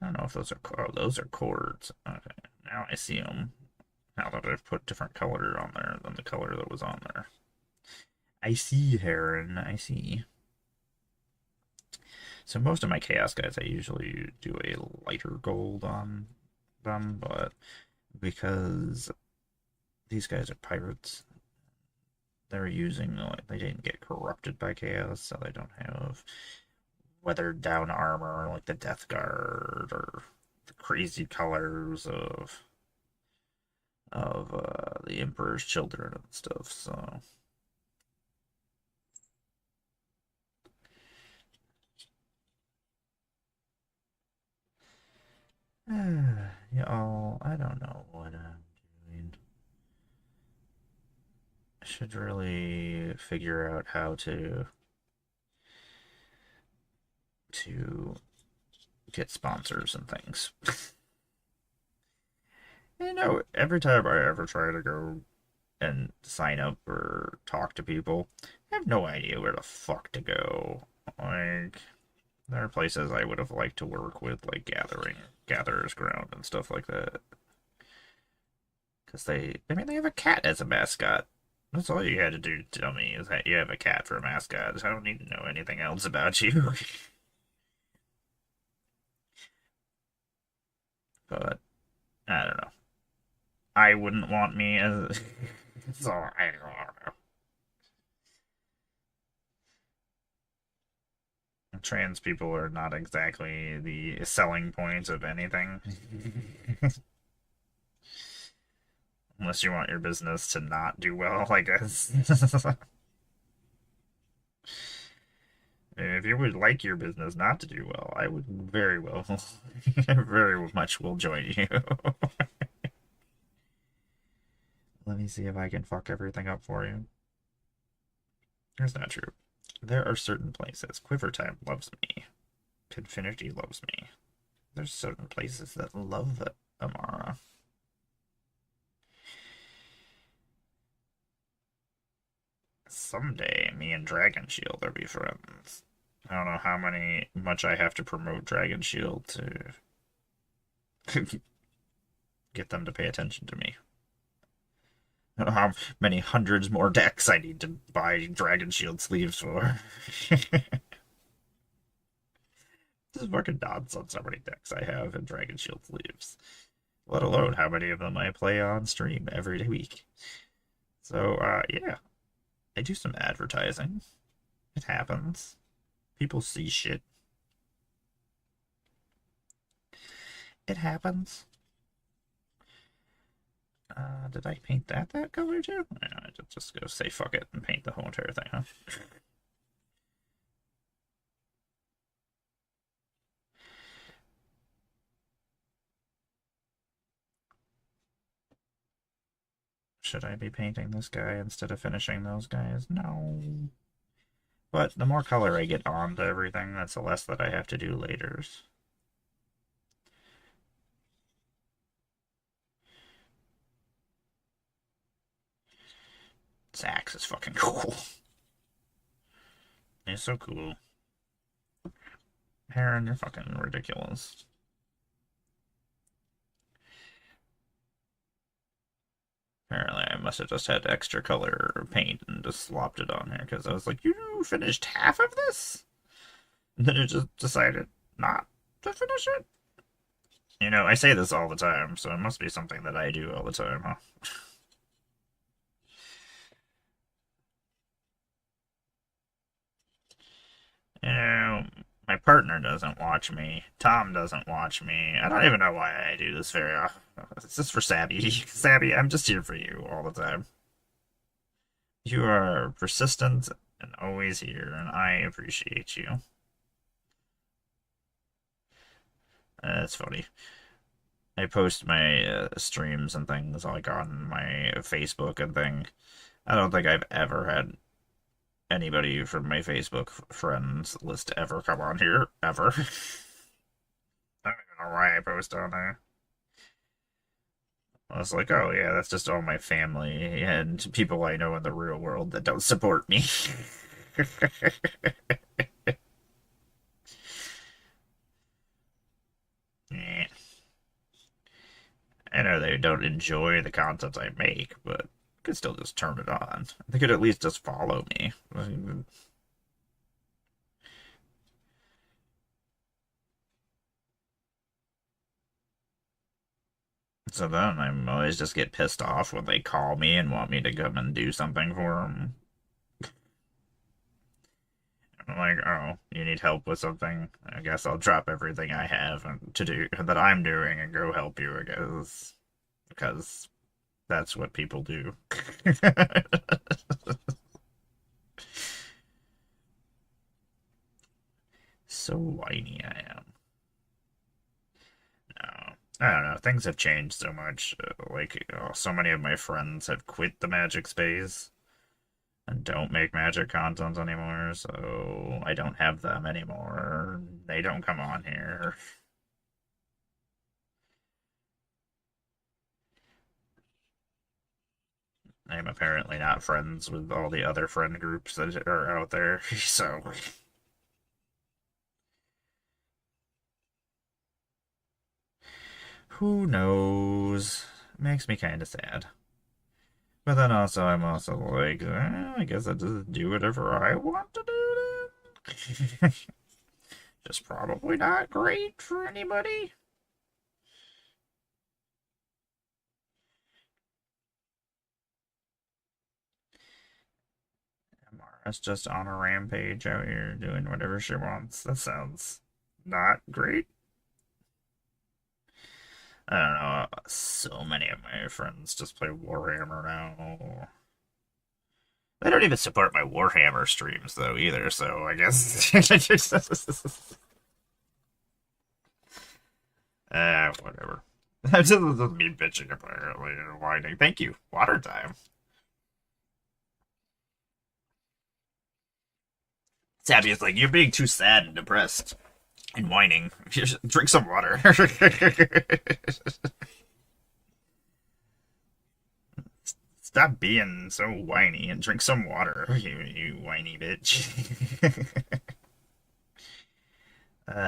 I don't know if those are... Oh, those are cords. Okay, now I see them. Now that I've put different color on there than the color that was on there. I see, Heron. I see. So most of my Chaos guys, I usually do a lighter gold on them, but because these guys are pirates, they're using, like, they didn't get corrupted by Chaos, so they don't have weathered down armor like the Death Guard or the crazy colors of the Emperor's Children and stuff, so... Y'all, I don't know what I'm doing. I should really figure out how to get sponsors and things. You know, every time I ever try to go and sign up or talk to people, I have no idea where the fuck to go. Like, there are places I would have liked to work with, like Gatherer's Ground and stuff like that. Because I mean, they have a cat as a mascot. That's all you had to do to tell me is that you have a cat for a mascot. I don't need to know anything else about you. But I don't know. I wouldn't want me as. So I don't know. Trans people are not exactly the selling point of anything. Unless you want your business to not do well, I guess. If you would like your business not to do well, I would very well, very much will join you. Let me see if I can fuck everything up for you. That's not true. There are certain places. Quivertime loves me. Pinfinity loves me. There's certain places that love Amara. Someday, me and Dragon Shield will be friends. I don't know how much I have to promote Dragon Shield to get them to pay attention to me. I don't know how many hundreds more decks I need to buy Dragon Shield sleeves for. This is fucking nonsense how many decks I have in Dragon Shield sleeves. Let alone how many of them I play on stream every week. So, yeah. I do some advertising. It happens. People see shit. It happens. Did I paint that color too? I just go say fuck it and paint the whole entire thing, huh? Should I be painting this guy instead of finishing those guys? No. But the more color I get onto everything, that's the less that I have to do later. This axe is fucking cool. It's so cool. Heron, you're fucking ridiculous. Apparently, I must have just had extra color paint and just slopped it on here because I was like, you finished half of this? And then it just decided not to finish it. You know, I say this all the time, so it must be something that I do all the time, huh? You know, my partner doesn't watch me. Tom doesn't watch me. I don't even know why I do this very often. It's just for Sabby. Sabby, I'm just here for you all the time. You are persistent and always here, and I appreciate you. That's funny. I post my streams and things like on my Facebook and thing. I don't think I've ever had anybody from my Facebook friends list ever come on here, ever. I don't even know why I post on there. I was like, oh yeah, that's just all my family and people I know in the real world that don't support me. Yeah. I know they don't enjoy the content I make, but could still just turn it on. They could at least just follow me. So then I'm always just get pissed off when they call me and want me to come and do something for them. I'm like, oh, you need help with something? I guess I'll drop everything I have to do that I'm doing and go help you, I guess. Because that's what people do. So whiny I am. No. I don't know. Things have changed so much. So many of my friends have quit the Magic space and don't make Magic content anymore, so I don't have them anymore. They don't come on here. I'm apparently not friends with all the other friend groups that are out there, so who knows? makes me kind of sad. But then also, I'm also like, I guess I just do whatever I want to do. Just probably not great for anybody. Mara's just on a rampage out here doing whatever she wants. That sounds not great. I don't know. So many of my friends just play Warhammer now. They don't even support my Warhammer streams though either, so I guess whatever. That's just me bitching apparently and whining. Thank you. Water time. Sabby is like, you're being too sad and depressed and whining. Drink some water. Stop being so whiny and drink some water, you whiny bitch.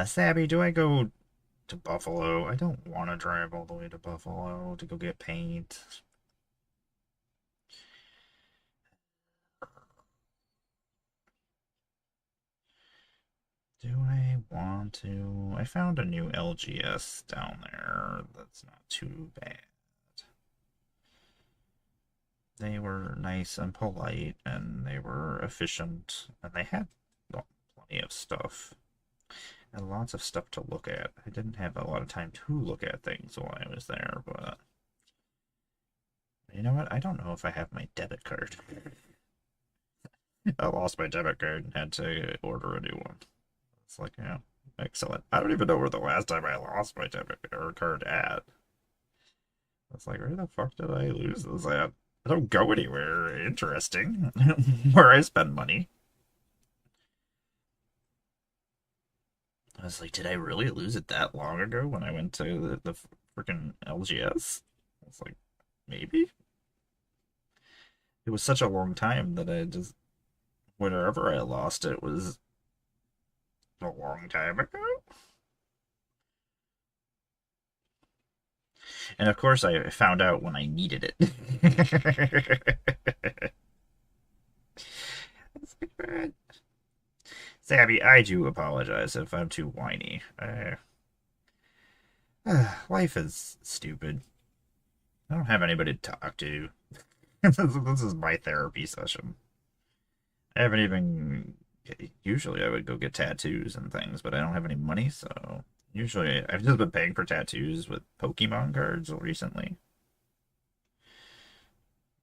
Sabby, do I go to Buffalo? I don't want to drive all the way to Buffalo to go get paint. Do I want to? I found a new LGS down there. That's not too bad. They were nice and polite, and they were efficient, and they had plenty of stuff. And lots of stuff to look at. I didn't have a lot of time to look at things while I was there, but you know what? I don't know if I have my debit card. I lost my debit card and had to order a new one. It's like, yeah, excellent. I don't even know where the last time I lost my debit card at. It's like, where the fuck did I lose this at? I don't go anywhere interesting where I spend money. I was like, did I really lose it that long ago when I went to the freaking LGS? I was like, maybe? It was such a long time that I just, whenever I lost it was a long time ago. And of course, I found out when I needed it. Sabby, I do apologize if I'm too whiny. Life is stupid. I don't have anybody to talk to. This is my therapy session. I haven't even. Usually, I would go get tattoos and things, but I don't have any money, so usually I've just been paying for tattoos with Pokemon cards recently.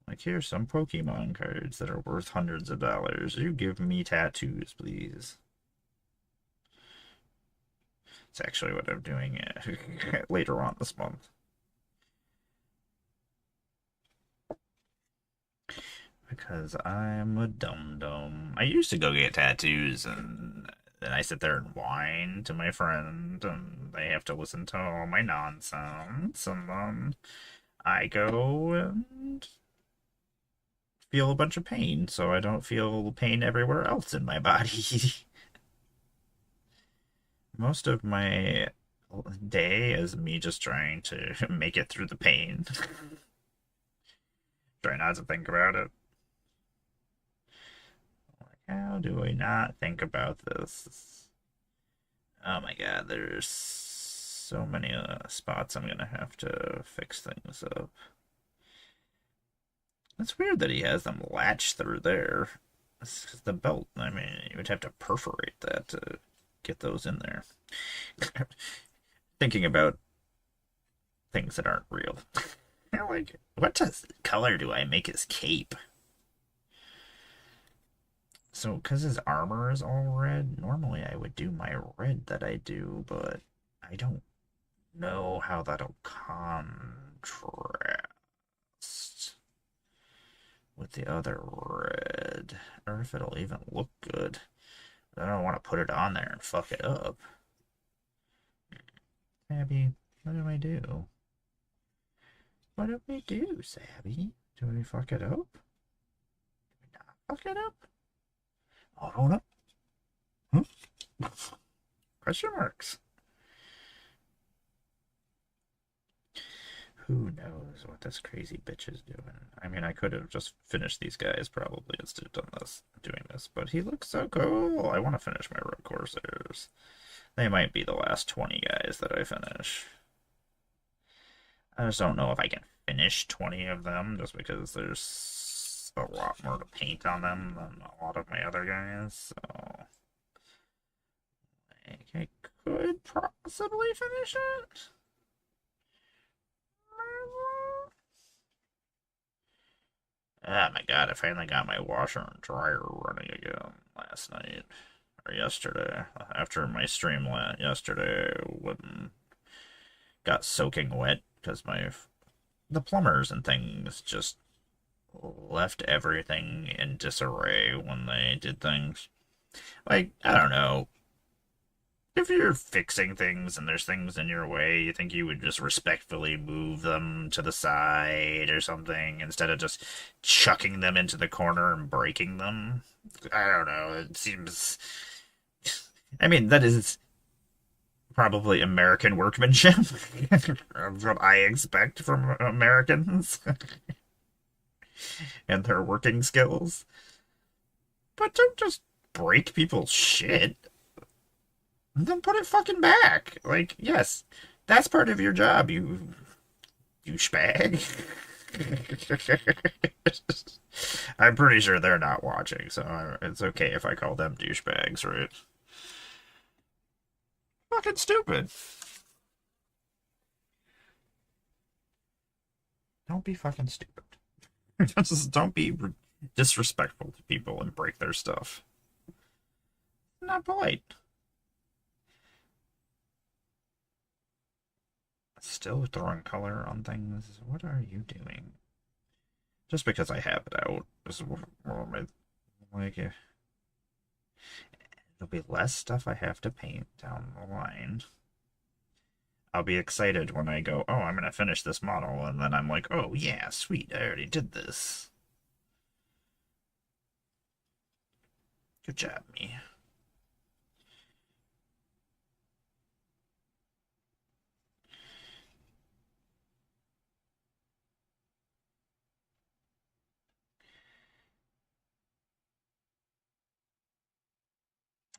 Like, here's some Pokemon cards that are worth hundreds of dollars. You give me tattoos, please. It's actually what I'm doing later on this month. Because I'm a dum-dum. I used to go get tattoos, and then I sit there and whine to my friend, and they have to listen to all my nonsense, and then I go and feel a bunch of pain, so I don't feel pain everywhere else in my body. Most of my day is me just trying to make it through the pain. Try not to think about it. How do I not think about this? Oh my god, there's so many spots I'm gonna have to fix things up. It's weird that he has them latched through there. It's the belt, I mean, you would have to perforate that to get those in there. Thinking about things that aren't real. Like, what color do I make his cape? So, because his armor is all red, normally I would do my red that I do, but I don't know how that'll contrast with the other red, or if it'll even look good. I don't want to put it on there and fuck it up. Sabby, what do I do? What do we do, Sabby? Do we fuck it up? Do we not fuck it up? I don't know. Huh? Question marks. who knows what this crazy bitch is doing? I mean, I could have just finished these guys probably instead of doing this, but he looks so cool. I want to finish my road coursers. They might be the last 20 guys that I finish. I just don't know if I can finish 20 of them just because there's a lot more to paint on them than a lot of my other guys, so I could possibly finish it. Oh my god, I finally got my washer and dryer running again last night. Or yesterday. After my stream yesterday, when got soaking wet because the plumbers and things just left everything in disarray when they did things. Like, I don't know. If you're fixing things and there's things in your way, you think you would just respectfully move them to the side or something instead of just chucking them into the corner and breaking them. I don't know. It seems. I mean, that is probably American workmanship. That's what I expect from Americans and their working skills. But don't just break people's shit. Then put it fucking back. Like, yes, that's part of your job, you douchebag. I'm pretty sure they're not watching, so it's okay if I call them douchebags, right? Fucking stupid. Don't be fucking stupid. Just don't be disrespectful to people and break their stuff. Not polite. Still throwing color on things. What are you doing? Just because I have it out. This is like if there'll be less stuff I have to paint down the line. I'll be excited when I go, oh, I'm gonna finish this model, and then I'm like, oh yeah, sweet, I already did this. Good job, me.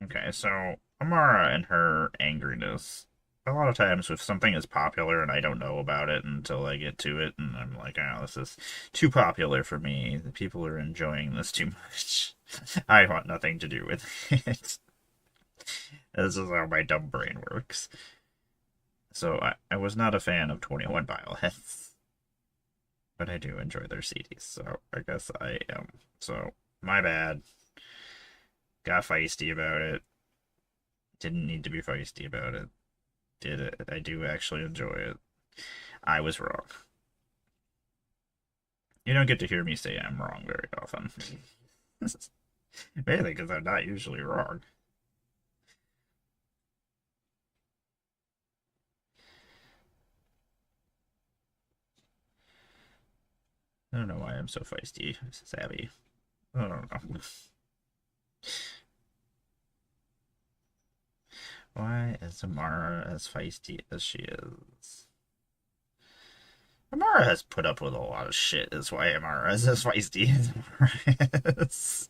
Okay, so Amara and her angriness. A lot of times, if something is popular and I don't know about it until I get to it, and I'm like, oh, this is too popular for me. The people are enjoying this too much. I want nothing to do with it. This is how my dumb brain works. So I was not a fan of 21 Bioheads, but I do enjoy their CDs, so I guess I am. So, my bad. Got feisty about it. Didn't need to be feisty about it. Did it. I do actually enjoy it. I was wrong. You don't get to hear me say I'm wrong very often. Mainly because I'm not usually wrong. I don't know why I'm so feisty, savvy. I don't know. Why is Amara as feisty as she is? Amara has put up with a lot of shit, is why Amara is as feisty as Amara is.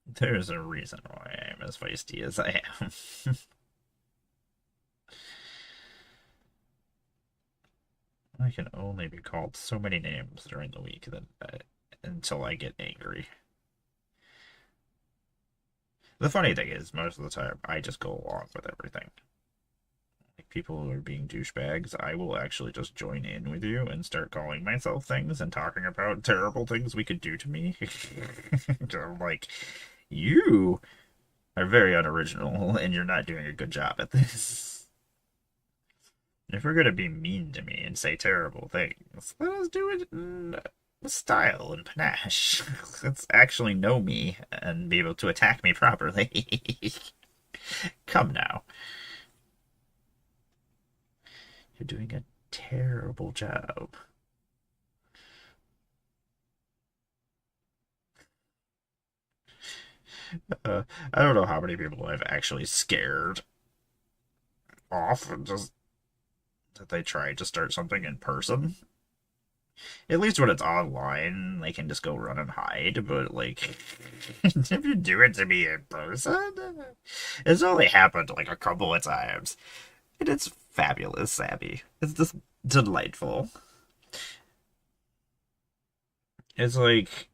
There's a reason why I'm as feisty as I am. I can only be called so many names during the week until I get angry. The funny thing is, most of the time, I just go along with everything. Like, people who are being douchebags, I will actually just join in with you and start calling myself things and talking about terrible things we could do to me. I'm like, you are very unoriginal and you're not doing a good job at this. If we're gonna be mean to me and say terrible things, let us do it in style and panache. Let's actually know me and be able to attack me properly. Come now. You're doing a terrible job. I don't know how many people I've actually scared off and just that they try to start something in person. At least when it's online, they can just go run and hide. But like, if you do it to me in person, it's only happened like a couple of times, and it's fabulous, Abby. It's just delightful. It's like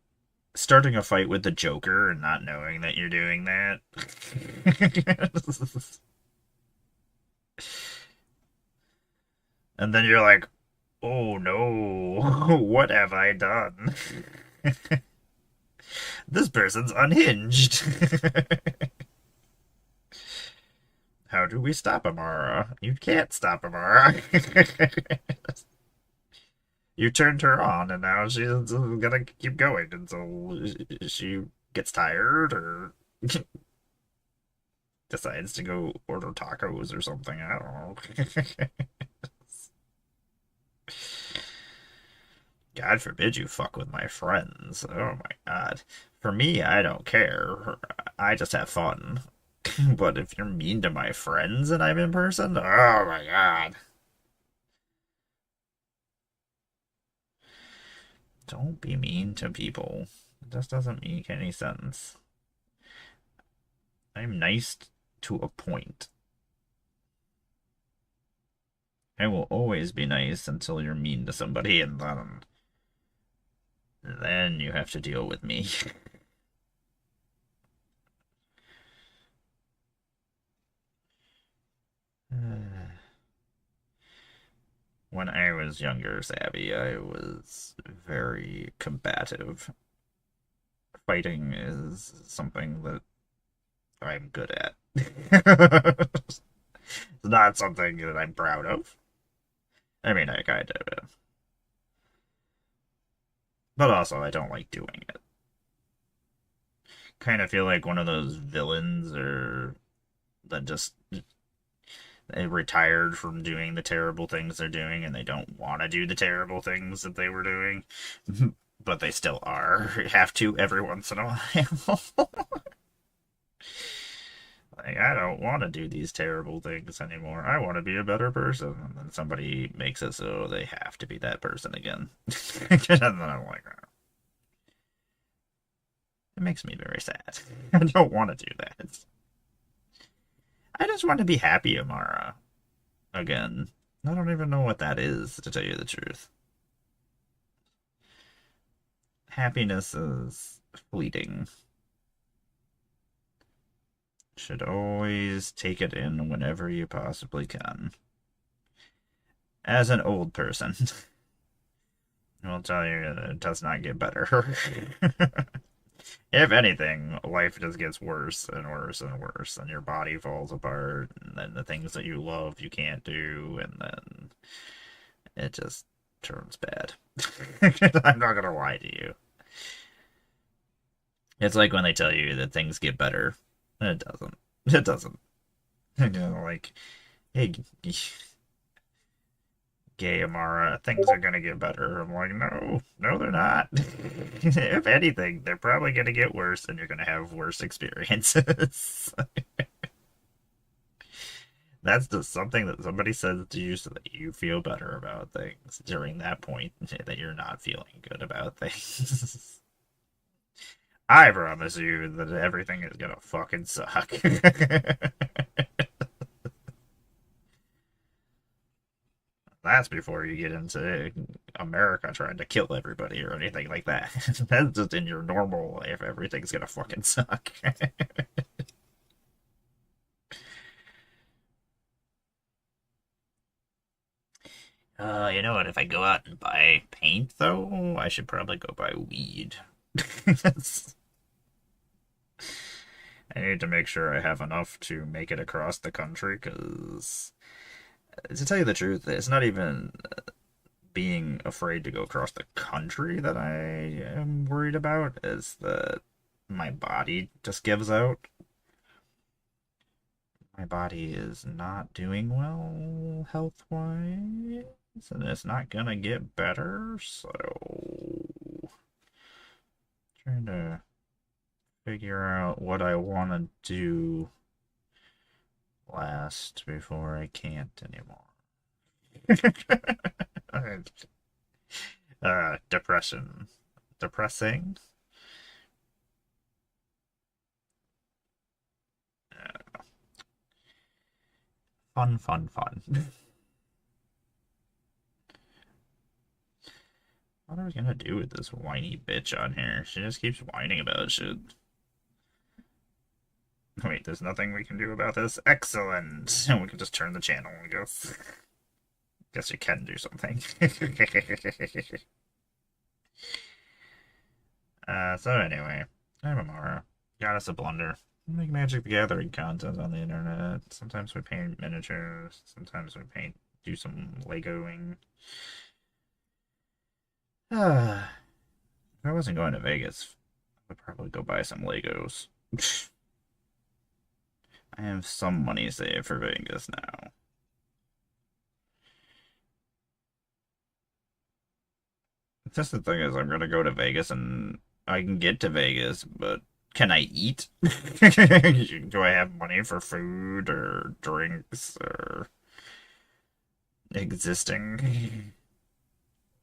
starting a fight with the Joker and not knowing that you're doing that. And then you're like, oh no, what have I done? This person's unhinged. How do we stop Amara? You can't stop Amara. You turned her on, and now she's gonna keep going until she gets tired or decides to go order tacos or something. I don't know. God forbid you fuck with my friends. Oh my god. For me, I don't care. I just have fun. But if you're mean to my friends and I'm in person, oh my god. Don't be mean to people. It just doesn't make any sense. I'm nice to a point. I will always be nice until you're mean to somebody, and then you have to deal with me. When I was younger, Sabby, I was very combative. Fighting is something that I'm good at. It's not something that I'm proud of. I mean, I kind of am. But also, I don't like doing it. Kind of feel like one of those villains or that just they retired from doing the terrible things they're doing and they don't want to do the terrible things that they were doing. But they still are. Have to every once in a while. Like, I don't want to do these terrible things anymore. I want to be a better person. And then somebody makes it so they have to be that person again. And then I'm like, oh. It makes me very sad. I don't want to do that. I just want to be happy, Amara. Again. I don't even know what that is, to tell you the truth. Happiness is fleeting. Should always take it in whenever you possibly can. As an old person, I'll tell you, it does not get better. If anything, life just gets worse and worse and worse, and your body falls apart, and then the things that you love you can't do, and then it just turns bad. I'm not gonna lie to you. It's like when they tell you that things get better. It doesn't. It doesn't. You know, like, hey, gay Amara, things are gonna get better. I'm like, no, no, they're not. If anything, they're probably gonna get worse, and you're gonna have worse experiences. That's just something that somebody says to you so that you feel better about things during that point that you're not feeling good about things. I promise you that everything is gonna fucking suck. That's before you get into America trying to kill everybody or anything like that. That's just in your normal life. Everything's gonna fucking suck. You know what? If I go out and buy paint, though, I should probably go buy weed. I need to make sure I have enough to make it across the country, because, to tell you the truth, it's not even being afraid to go across the country that I am worried about, is that my body just gives out. My body is not doing well health-wise, and it's not gonna get better, so trying to figure out what I want to do last before I can't anymore. Depression. Depressing? Fun, fun, fun. What are we gonna do with this whiny bitch on here? She just keeps whining about shit. Wait, there's nothing we can do about this? Excellent! We can just turn the channel, I guess. Guess you can do something. So anyway, MMR. Got us a blunder. We make Magic the Gathering content on the internet. Sometimes we paint miniatures. Sometimes we do some Legoing. If I wasn't going to Vegas, I would probably go buy some Legos. I have some money saved for Vegas now. Just the thing is, I'm gonna go to Vegas and I can get to Vegas, but can I eat? Do I have money for food or drinks or existing?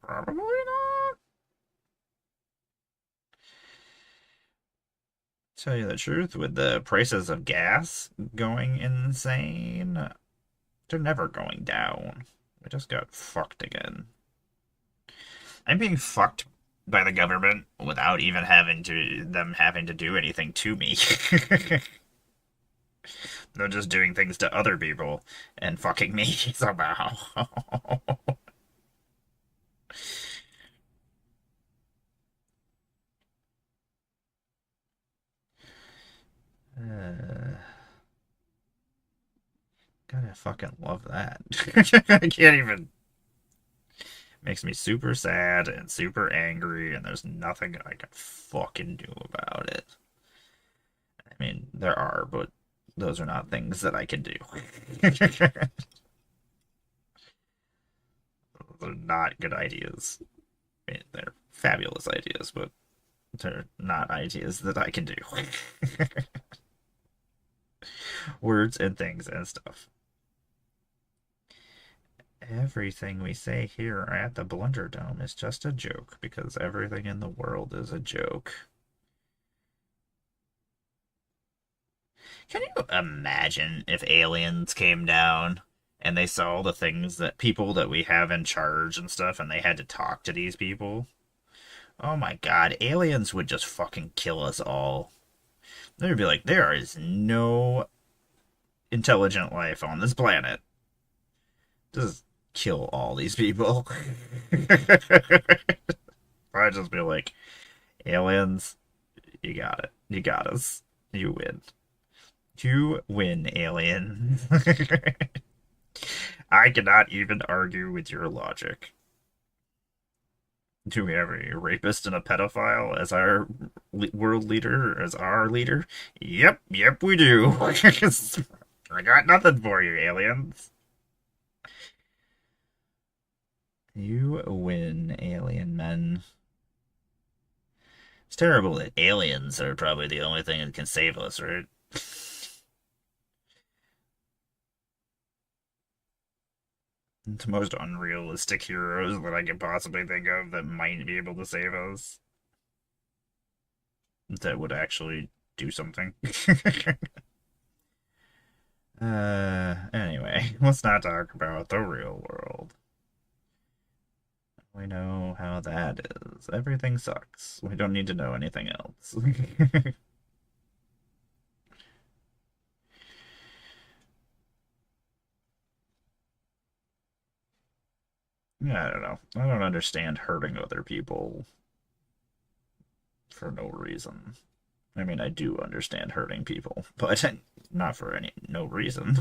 Probably not. Tell you the truth, with the prices of gas going insane, they're never going down. We just got fucked again. I'm being fucked by the government without even having to do anything to me. They're just doing things to other people and fucking me somehow. Gotta fucking love that. I can't even. Makes me super sad and super angry, and there's nothing I can fucking do about it. I mean, there are, but those are not things that I can do. They're not good ideas. I mean, they're fabulous ideas, but they're not ideas that I can do. Words and things and stuff. Everything we say here at the BlunderDome is just a joke, because everything in the world is a joke. Can you imagine if aliens came down and they saw the things that people that we have in charge and stuff, and they had to talk to these people? Oh my god, aliens would just fucking kill us all. They would be like, there is no intelligent life on this planet. Just kill all these people. I'd just be like, aliens, you got it. You got us. You win. You win, alien. I cannot even argue with your logic. Do we have a rapist and a pedophile as our world leader, as our leader? Yep, we do. I got nothing for you, aliens. You win, alien men. It's terrible that aliens are probably the only thing that can save us, right? The most unrealistic heroes that I could possibly think of that might be able to save us. That would actually do something. Anyway, let's not talk about the real world. We know how that is. Everything sucks. We don't need to know anything else. Yeah, I don't know. I don't understand hurting other people for no reason. I mean, I do understand hurting people, but not for no reason.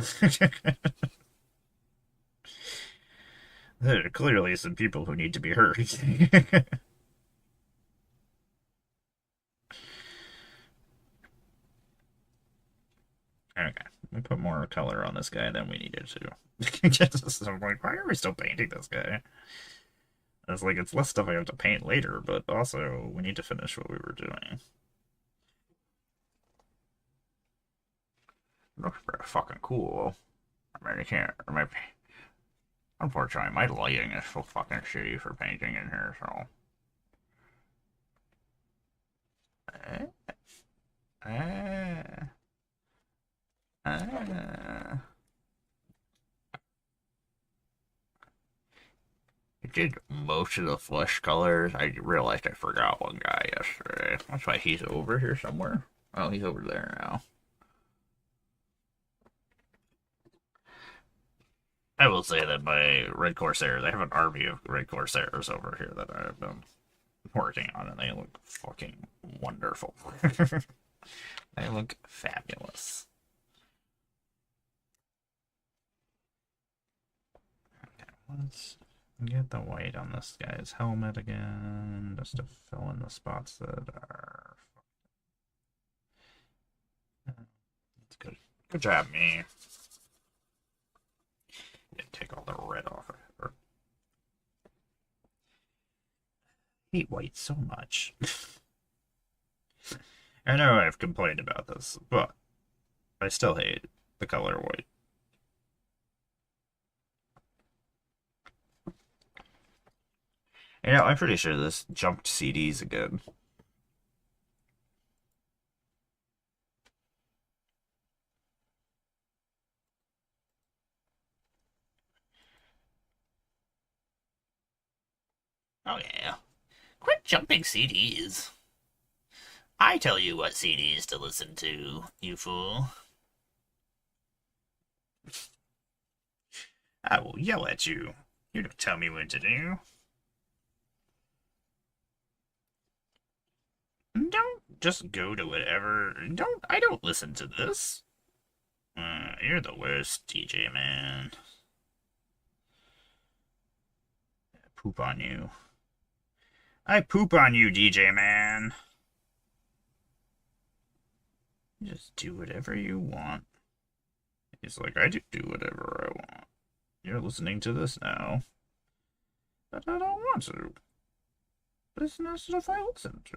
There are clearly some people who need to be hurt. Okay, we put more color on this guy than we needed to. So I'm like, why are we still painting this guy? It's like, it's less stuff I have to paint later, but also we need to finish what we were doing. looks pretty fucking cool. I mean, I can't. Unfortunately, my lighting is so fucking shitty for painting in here, so. Eh, eh, eh. I did most of the flesh colors. I realized I forgot one guy yesterday. That's why he's over here somewhere. Oh, he's over there now. I will say that my Red Corsairs, I have an army of Red Corsairs over here that I've been working on, and they look fucking wonderful. They look fabulous. Okay, let's get the white on this guy's helmet again, just to fill in the spots that are. That's good. Good job, me. Yeah, take all the red off of it. I hate white so much. I know I've complained about this, but I still hate the color white. You know, I'm pretty sure this jumped CDs again. Oh yeah. Quit jumping CDs. I tell you what CDs to listen to, you fool. I will yell at you. You don't tell me what to do. Don't just go to whatever. I don't listen to this. You're the worst, DJ man. Poop on you. I poop on you, DJ man. Just do whatever you want. He's like, I do whatever I want. You're listening to this now. But I don't want to. But it's not stuff I listen to.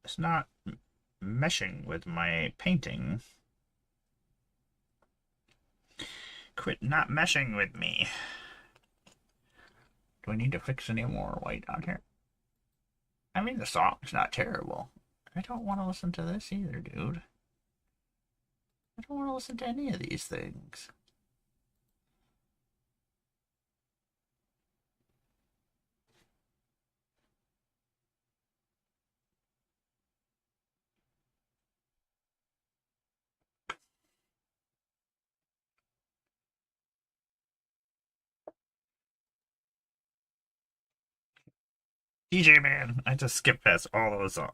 It's not meshing with my painting. Quit not meshing with me. Do I need to fix any more white on here? I mean, the song's not terrible. I don't want to listen to this either, dude. I don't want to listen to any of these things. DJ man, I just skipped past all those songs.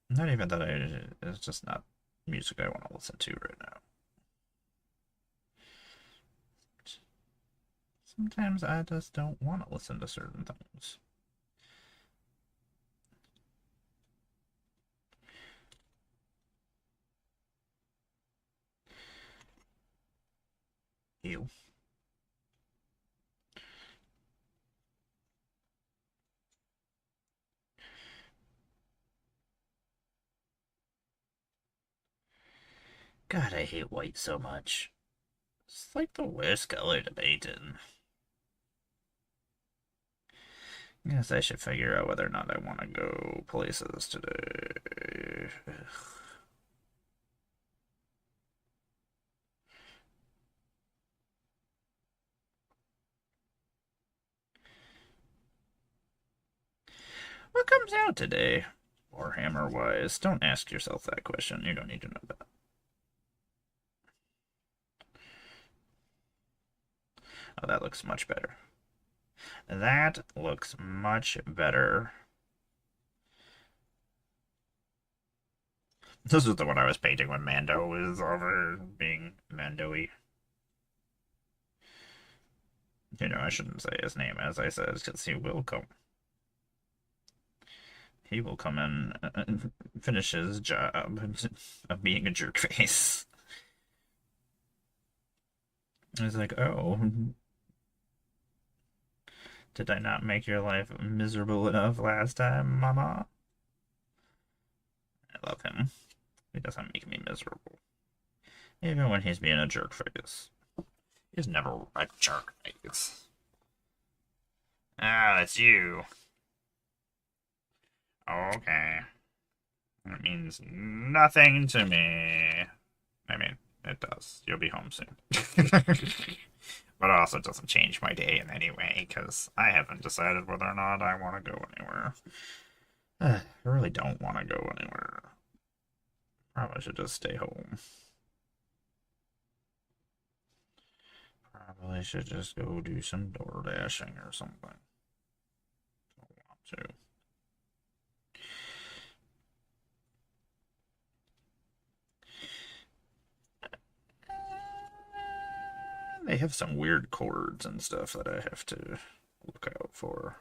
Not even that it's just not music I want to listen to right now. Sometimes I just don't want to listen to certain things. Ew. God, I hate white so much. It's like the worst color to paint in. Guess I should figure out whether or not I want to go places today. What comes out today? Warhammer wise? Don't ask yourself that question. You don't need to know that. Oh, that looks much better. That looks much better. This is the one I was painting when Mando was over being Mando-y. You know, I shouldn't say his name as I said, because he will come. He will come in and finish his job of being a jerk face. It's like, oh, Did I not make your life miserable enough last time, Mama? I love him. He doesn't make me miserable. Even when he's being a jerk face. He's never a jerk face. Ah, that's you. Okay. It means nothing to me. I mean, it does. You'll be home soon. But it also doesn't change my day in any way, because I haven't decided whether or not I want to go anywhere. I really don't want to go anywhere. Probably should just stay home. Probably should just go do some door dashing or something. Don't want to. They have some weird chords and stuff that I have to look out for.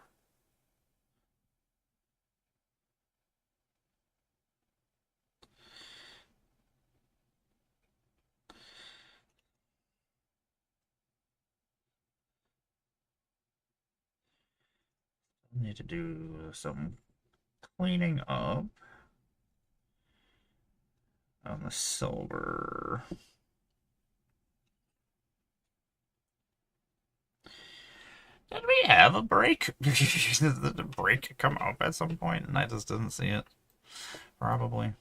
Need to do some cleaning up on the silver. Did we have a break? Did the break come up at some point and I just didn't see it? Probably.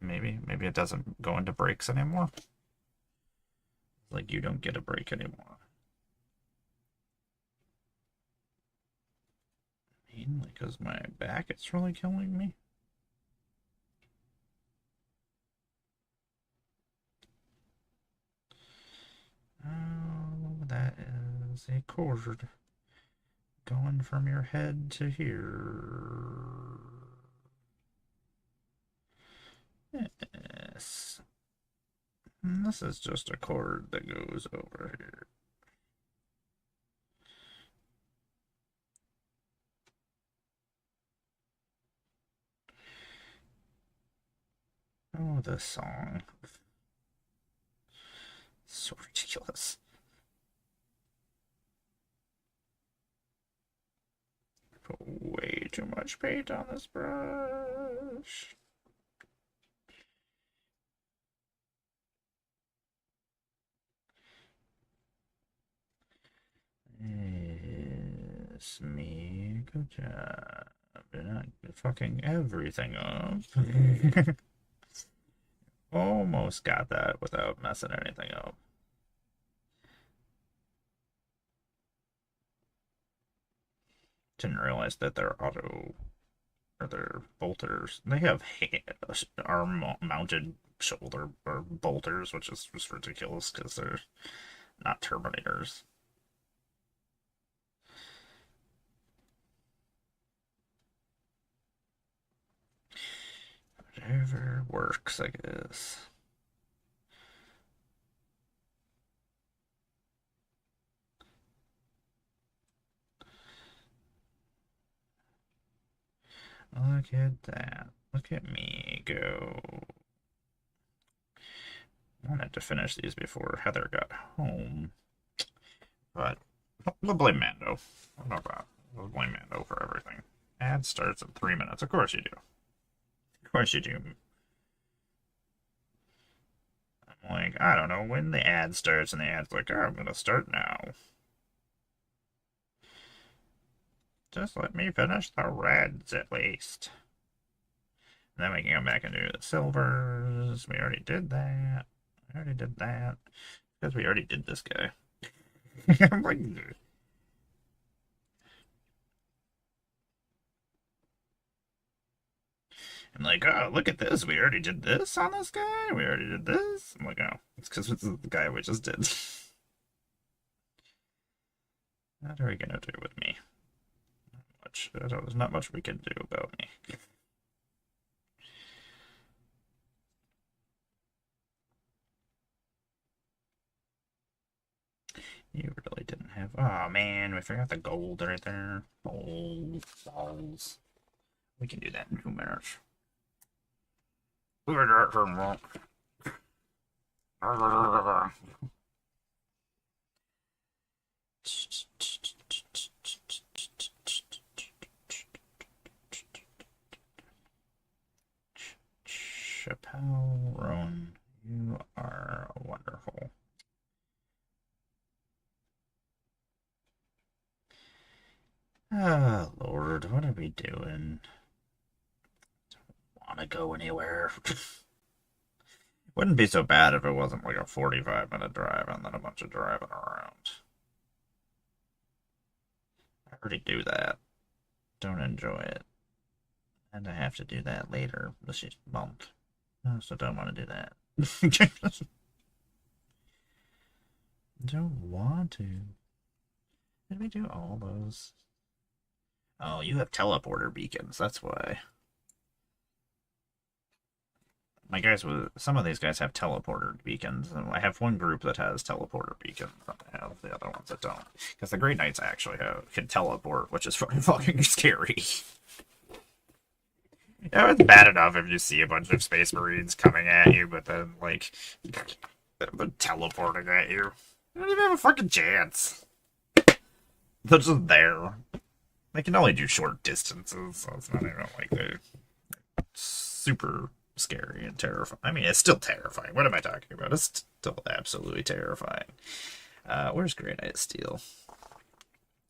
Maybe it doesn't go into breaks anymore. Like you don't get a break anymore. Mainly because my back is really killing me. Oh, that is a cord going from your head to here. Yes. And this is just a cord that goes over here. Oh, this song. So ridiculous. Put way too much paint on this brush. It's me. Good job. You're not fucking everything up. Almost got that without messing anything up. Didn't realize that they're auto or they're bolters. They have arm mounted shoulder or bolters, which is just ridiculous because they're not Terminators. Whatever works, I guess. Look at that. Look at me go. I wanted to finish these before Heather got home. But we'll blame Mando. What about that? We'll blame Mando for everything. Ad starts in 3 minutes. Of course you do. Of course you do. I'm like, I don't know when the ad starts, and the ad's like, oh, I'm gonna start now. Just let me finish the reds at least. And then we can come back and do the silvers. We already did that. Because we already did this guy. I'm like, oh, look at this. We already did this on this guy. We already did this. I'm like, oh, it's because this is the guy we just did. What are we gonna do with me? Not much. There's not much we can do about me. You really didn't have. Oh man, we forgot the gold right there. Gold balls. We can do that in 2 minutes. Look at that. Oh, Lord, what are we doing? Don't want to go anywhere. Wouldn't be so bad if it wasn't like a 45-minute drive and then a bunch of driving around. I already do that. Don't enjoy it. And I have to do that later this month. So don't want to do that. Don't want to. Did we do all those? Oh, you have teleporter beacons. That's why. My guys, some of these guys have teleporter beacons. And I have one group that has teleporter beacons. I have the other ones that don't. Because the Grey Knights actually can teleport, which is fucking scary. Yeah, it's bad enough if you see a bunch of Space Marines coming at you, but then, like, teleporting at you. You don't even have a fucking chance. They're just there. They can only do short distances, so it's not even like they're super scary and terrifying. I mean, it's still terrifying. What am I talking about? It's still absolutely terrifying. Where's Grey Knight Steel?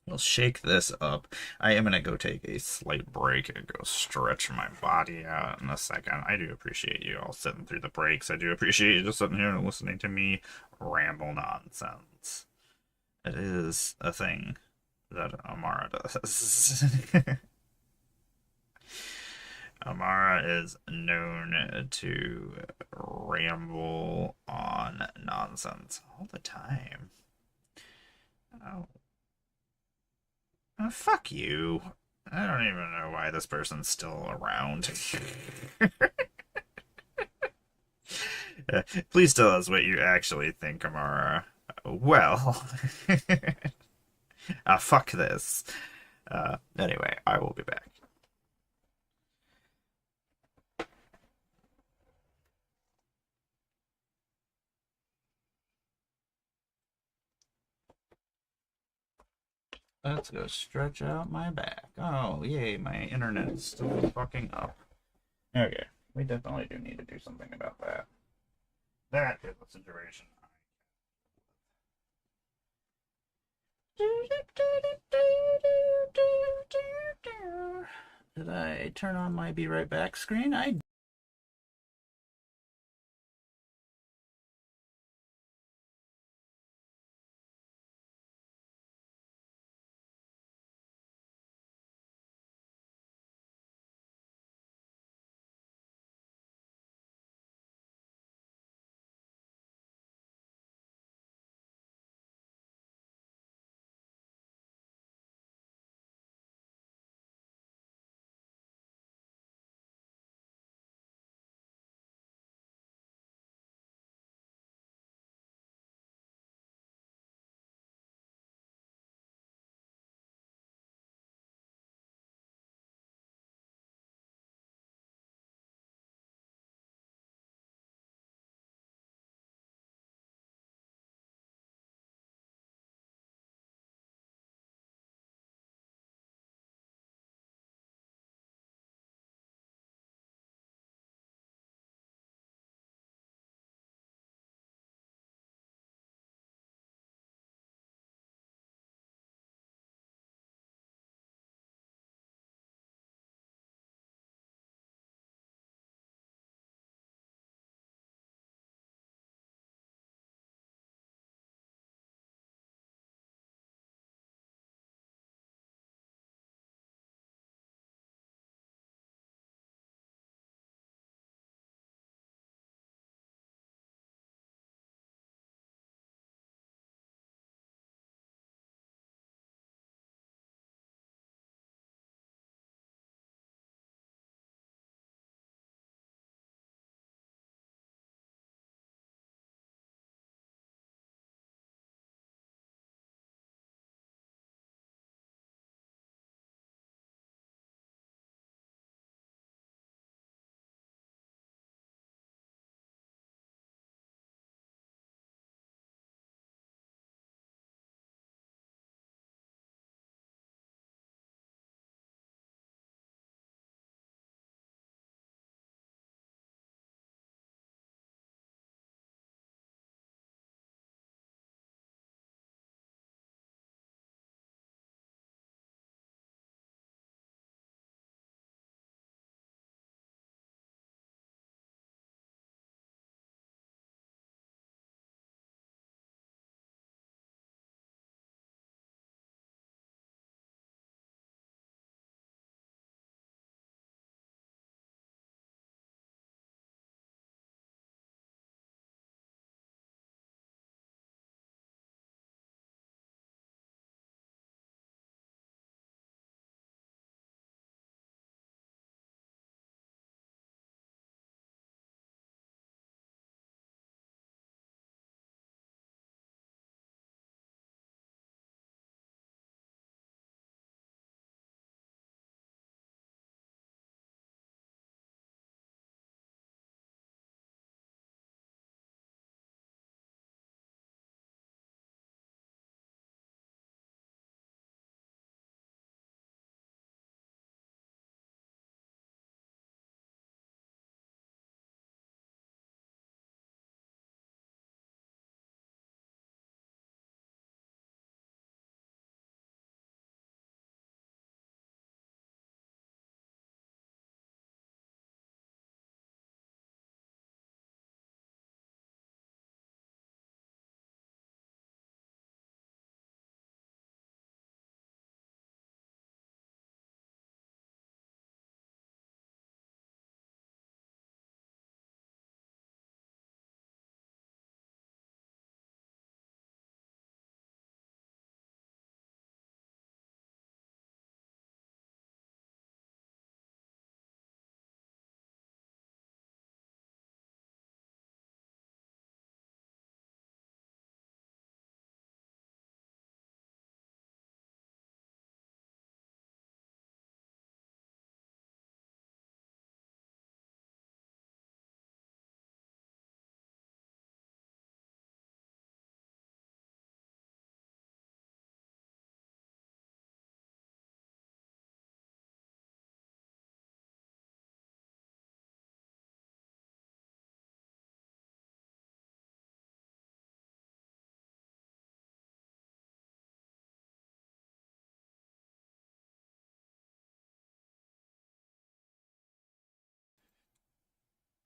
We'll shake this up. I am going to go take a slight break and go stretch my body out in a second. I do appreciate you all sitting through the breaks. I do appreciate you just sitting here and listening to me ramble nonsense. It is a thing that Amara does. Amara is known to ramble on nonsense all the time. Oh. Fuck you. I don't even know why this person's still around. Please tell us what you actually think, Amara. Well, fuck this. Anyway, I will be back. Let's go stretch out my back. Oh, yay, my internet is still fucking up. Okay, we definitely do need to do something about that. That is the situation. Did I turn on my be right back screen? I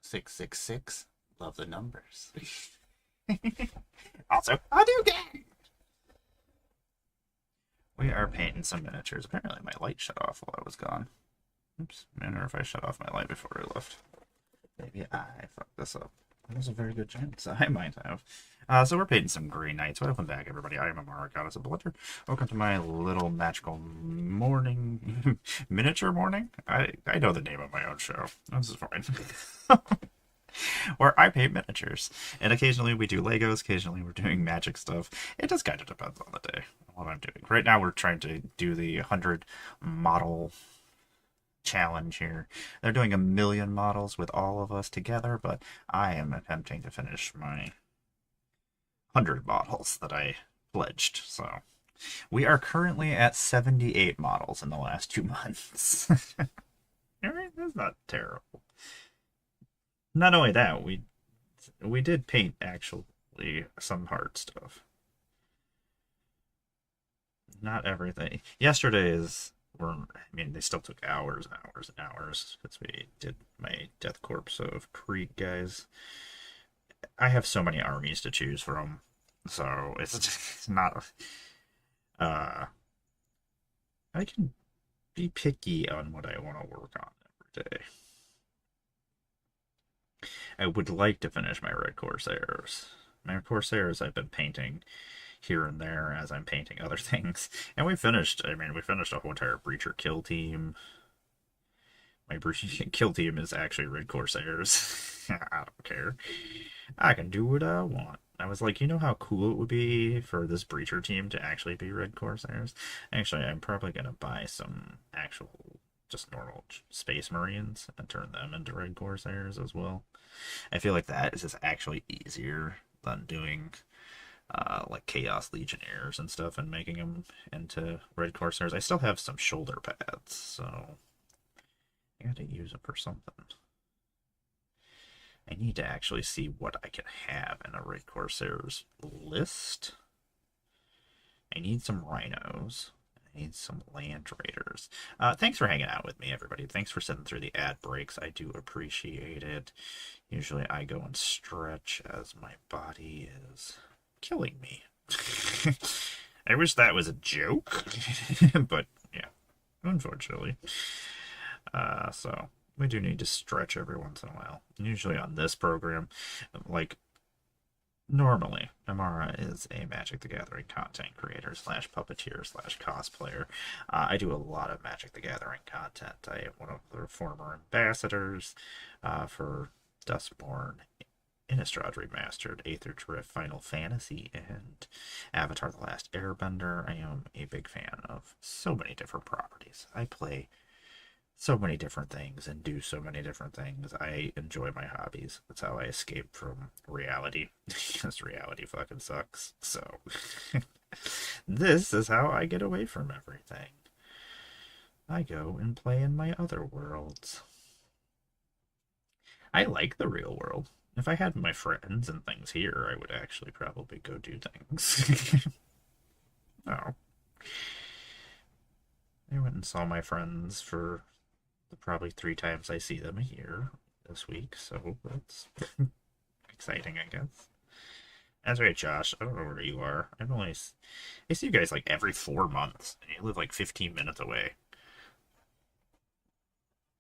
666. Love the numbers. Also, I do game. We are painting some miniatures. Apparently my light shut off while I was gone. Oops. I wonder if I shut off my light before I left. Maybe I fucked this up. That was a very good chance. I might have. So we're painting some Green Knights. Welcome back, everybody. I am Amara, Goddess of Blunder. Welcome to my little magical morning... miniature morning? I know the name of my own show. This is fine. Where I paint miniatures. And occasionally we do Legos, occasionally we're doing magic stuff. It just kind of depends on the day, what I'm doing. Right now we're trying to do the 100 model challenge here. They're doing 1,000,000 models with all of us together, but I am attempting to finish my 100 models that I pledged. So we are currently at 78 models in the last 2 months. That's not terrible. Not only that, we did paint actually some hard stuff. Not everything. Yesterday's were, I mean, they still took hours and hours and hours because we did my Death Corps of Krieg guys. I have so many armies to choose from, so it's not. I can be picky on what I want to work on every day. I would like to finish my Red Corsairs. My Corsairs I've been painting here and there as I'm painting other things. And we finished, I mean, we finished a whole entire Breacher kill team. My Breacher kill team is actually Red Corsairs. I don't care. I can do what I want. I was like, you know how cool it would be for this Breacher team to actually be Red Corsairs? Actually, I'm probably going to buy some actual, just normal Space Marines and turn them into Red Corsairs as well. I feel like that is just actually easier than doing like Chaos Legionnaires and stuff and making them into Red Corsairs. I still have some shoulder pads, so I gotta use them for something. I need to actually see what I can have in a Red Corsairs list. I need some rhinos. I need some land raiders. Thanks for hanging out with me, everybody. Thanks for sitting through the ad breaks. I do appreciate it. Usually I go and stretch as my body is killing me. I wish that was a joke, but yeah, unfortunately. So we do need to stretch every once in a while. Usually on this program, like normally, Amara is a Magic the Gathering content creator slash puppeteer slash cosplayer. I do a lot of Magic the Gathering content. I am one of the former ambassadors for Dustborn, Innistrad Remastered, Aether Drift, Final Fantasy, and Avatar The Last Airbender. I am a big fan of so many different properties. I play so many different things and do so many different things. I enjoy my hobbies. That's how I escape from reality. Because reality fucking sucks. So, this is how I get away from everything. I go and play in my other worlds. I like the real world. If I had my friends and things here, I would actually probably go do things. Oh. I went and saw my friends for probably 3 times I see them a year this week, so that's exciting, I guess. That's right, Josh. I don't know where you are. I see you guys like every 4 months, and you live like 15 minutes away.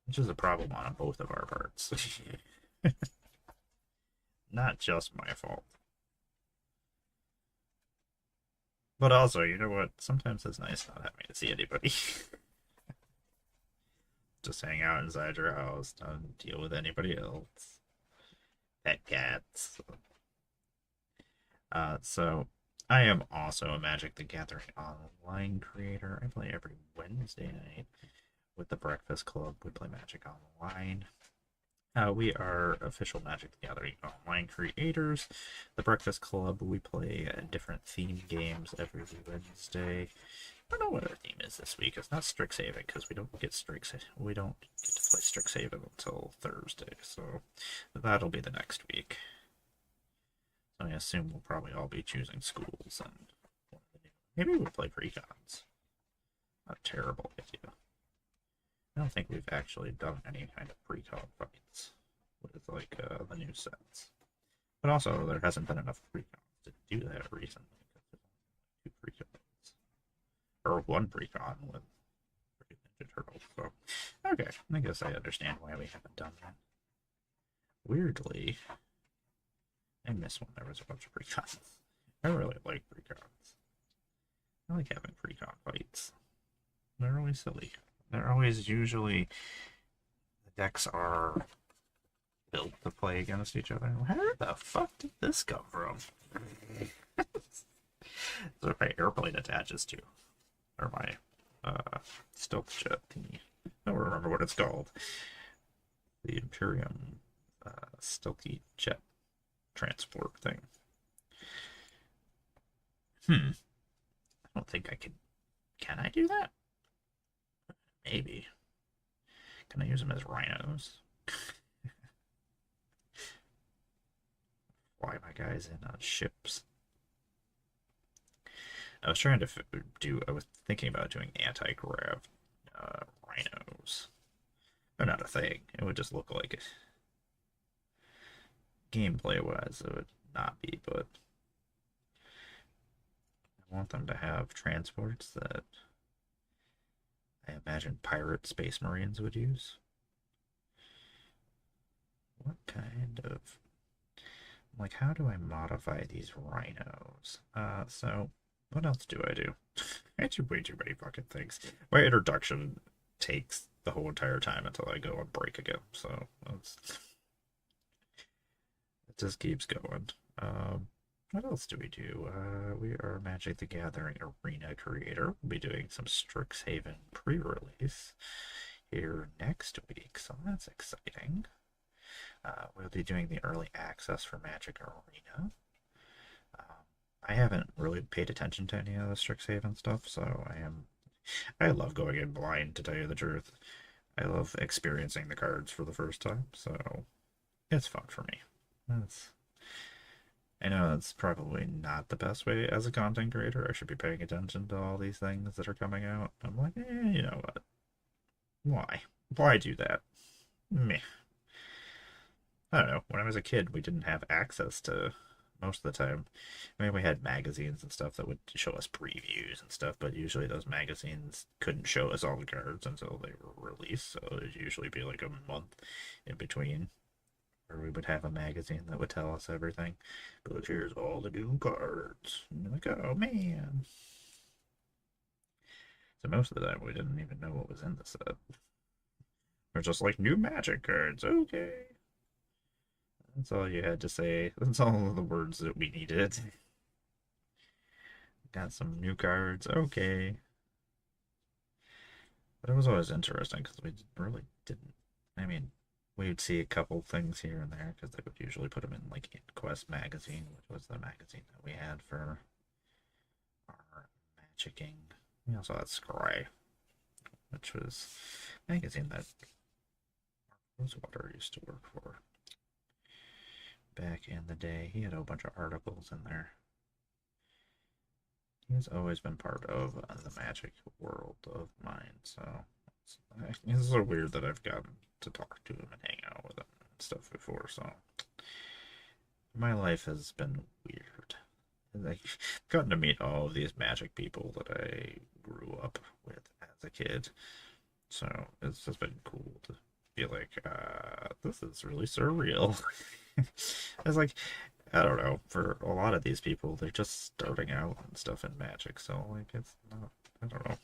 Which is a problem on both of our parts. Not just my fault. But also, you know what? Sometimes it's nice not having to see anybody. Just hang out inside your house, don't deal with anybody else. Pet cats. So, I am also a Magic the Gathering online creator. I play every Wednesday night with the Breakfast Club. We play Magic Online. We are official Magic the Gathering online creators. The Breakfast Club, we play different themed games every Wednesday. I don't know what our theme is this week. It's not Strixhaven because we don't get to play Strixhaven until Thursday, so that'll be the next week. So I assume we'll probably all be choosing schools and maybe we'll play precons. Not a terrible idea. I don't think we've actually done any kind of precon fights with like the new sets. But also, there hasn't been enough precons to do that recently. Two precons, or one precon with Ninja Turtles. So, okay, I guess I understand why we haven't done that. Weirdly, I missed when there was a bunch of precons. I really like precons. I like having precon fights. They're always silly. They're always usually the decks are built to play against each other. Where the fuck did this come from? That's what my airplane attaches to. Or my stealth jet thingy. I don't remember what it's called. The Imperium stealthy jet transport thing. I don't think I can. Can I do that? Maybe. Can I use them as rhinos? Fly my guys in on ships. I was trying to do. I was thinking about doing anti-grav rhinos. They're not a thing. It would just look like it. Gameplay-wise, it would not be, but I want them to have transports that I imagine pirate space marines would use. What kind of... Like, how do I modify these rhinos? So, what else do I do? I do way too many fucking things. My introduction takes the whole entire time until I go on break again, so it just keeps going. What else do we do? We are Magic the Gathering Arena Creator. We'll be doing some Strixhaven pre-release here next week, so that's exciting. We'll be doing the early access for Magic Arena. I haven't really paid attention to any of the Strixhaven stuff, so I love going in blind, to tell you the truth. I love experiencing the cards for the first time, so it's fun for me. I know that's probably not the best way as a content creator. I should be paying attention to all these things that are coming out. I'm like, you know what? Why? Why do that? Meh. I don't know. When I was a kid, we didn't have access to most of the time. I mean, we had magazines and stuff that would show us previews and stuff, but usually those magazines couldn't show us all the cards until they were released, so it'd usually be like a month in between where we would have a magazine that would tell us everything. But here's all the new cards. And you're like, oh man. So most of the time we didn't even know what was in the set. We're just like, new Magic cards, okay. That's all you had to say. That's all the words that we needed. Got some new cards, okay. But it was always interesting because we really didn't. I mean, we would see a couple things here and there because they would usually put them in like InQuest magazine, which was the magazine that we had for our magicking. We also had Scry, which was a magazine that Rosewater used to work for back in the day. He had a bunch of articles in there. He's always been part of the magic world of mine, so it's so weird that I've gotten to talk to him and hang out with him and stuff before, so my life has been weird. I've gotten to meet all of these magic people that I grew up with as a kid, so it's just been cool to be like, this is really surreal. It's like, I don't know, for a lot of these people, they're just starting out and stuff in Magic, so, like, it's not, I don't know.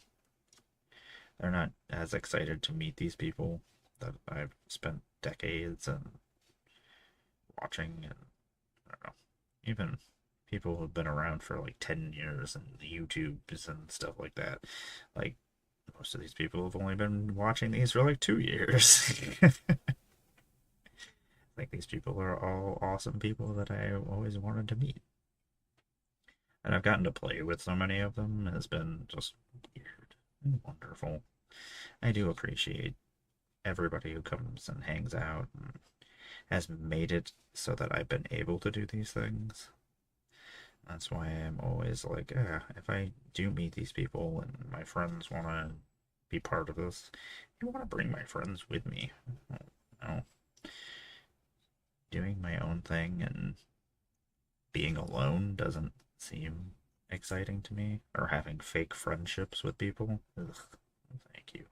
They're not as excited to meet these people that I've spent decades and watching, and, I don't know, even people who've been around for, like, 10 years and YouTubes and stuff like that, like, most of these people have only been watching these for, like, 2 years. Like, these people are all awesome people that I always wanted to meet. And I've gotten to play with so many of them, and it's been just weird and wonderful. I do appreciate everybody who comes and hangs out and has made it so that I've been able to do these things. That's why I'm always like, if I do meet these people and my friends want to be part of this, I want to bring my friends with me. No. doing my own thing and being alone doesn't seem exciting to me, or having fake friendships with people. Ugh, thank you.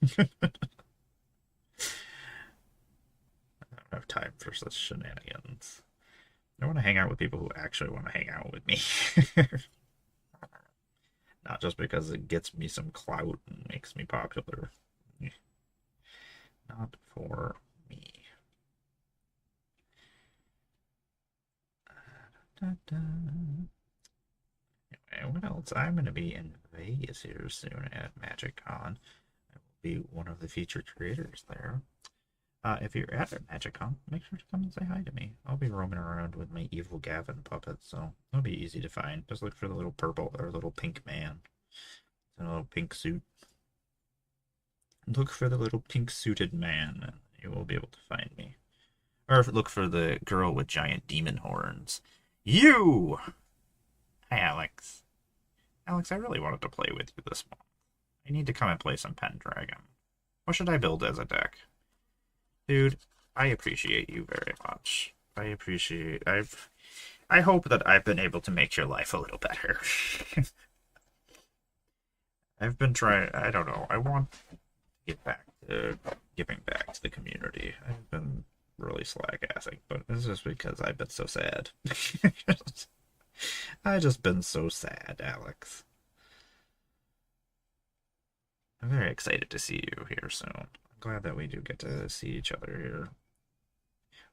I don't have time for such shenanigans. I want to hang out with people who actually want to hang out with me. Not just because it gets me some clout and makes me popular. Not for me. Da, da. Anyway, what else? I'm going to be in Vegas here soon at MagicCon. I will be one of the featured creators there. If you're at MagicCon, make sure to come and say hi to me. I'll be roaming around with my evil Gavin puppet, so it'll be easy to find. Just look for the little purple or little pink man in a little pink suit. Look for the little pink suited man, and you will be able to find me. Or look for the girl with giant demon horns. You! Hi, Alex. Alex, I really wanted to play with you this month. I need to come and play some Pendragon. What should I build as a deck? Dude, I appreciate you very much. I hope that I've been able to make your life a little better. I've been trying, I don't know, I want to get back to giving back to the community. I've been really slack-assing, but it's just because I've been so sad. I've just been so sad, Alex. I'm very excited to see you here soon. I'm glad that we do get to see each other here.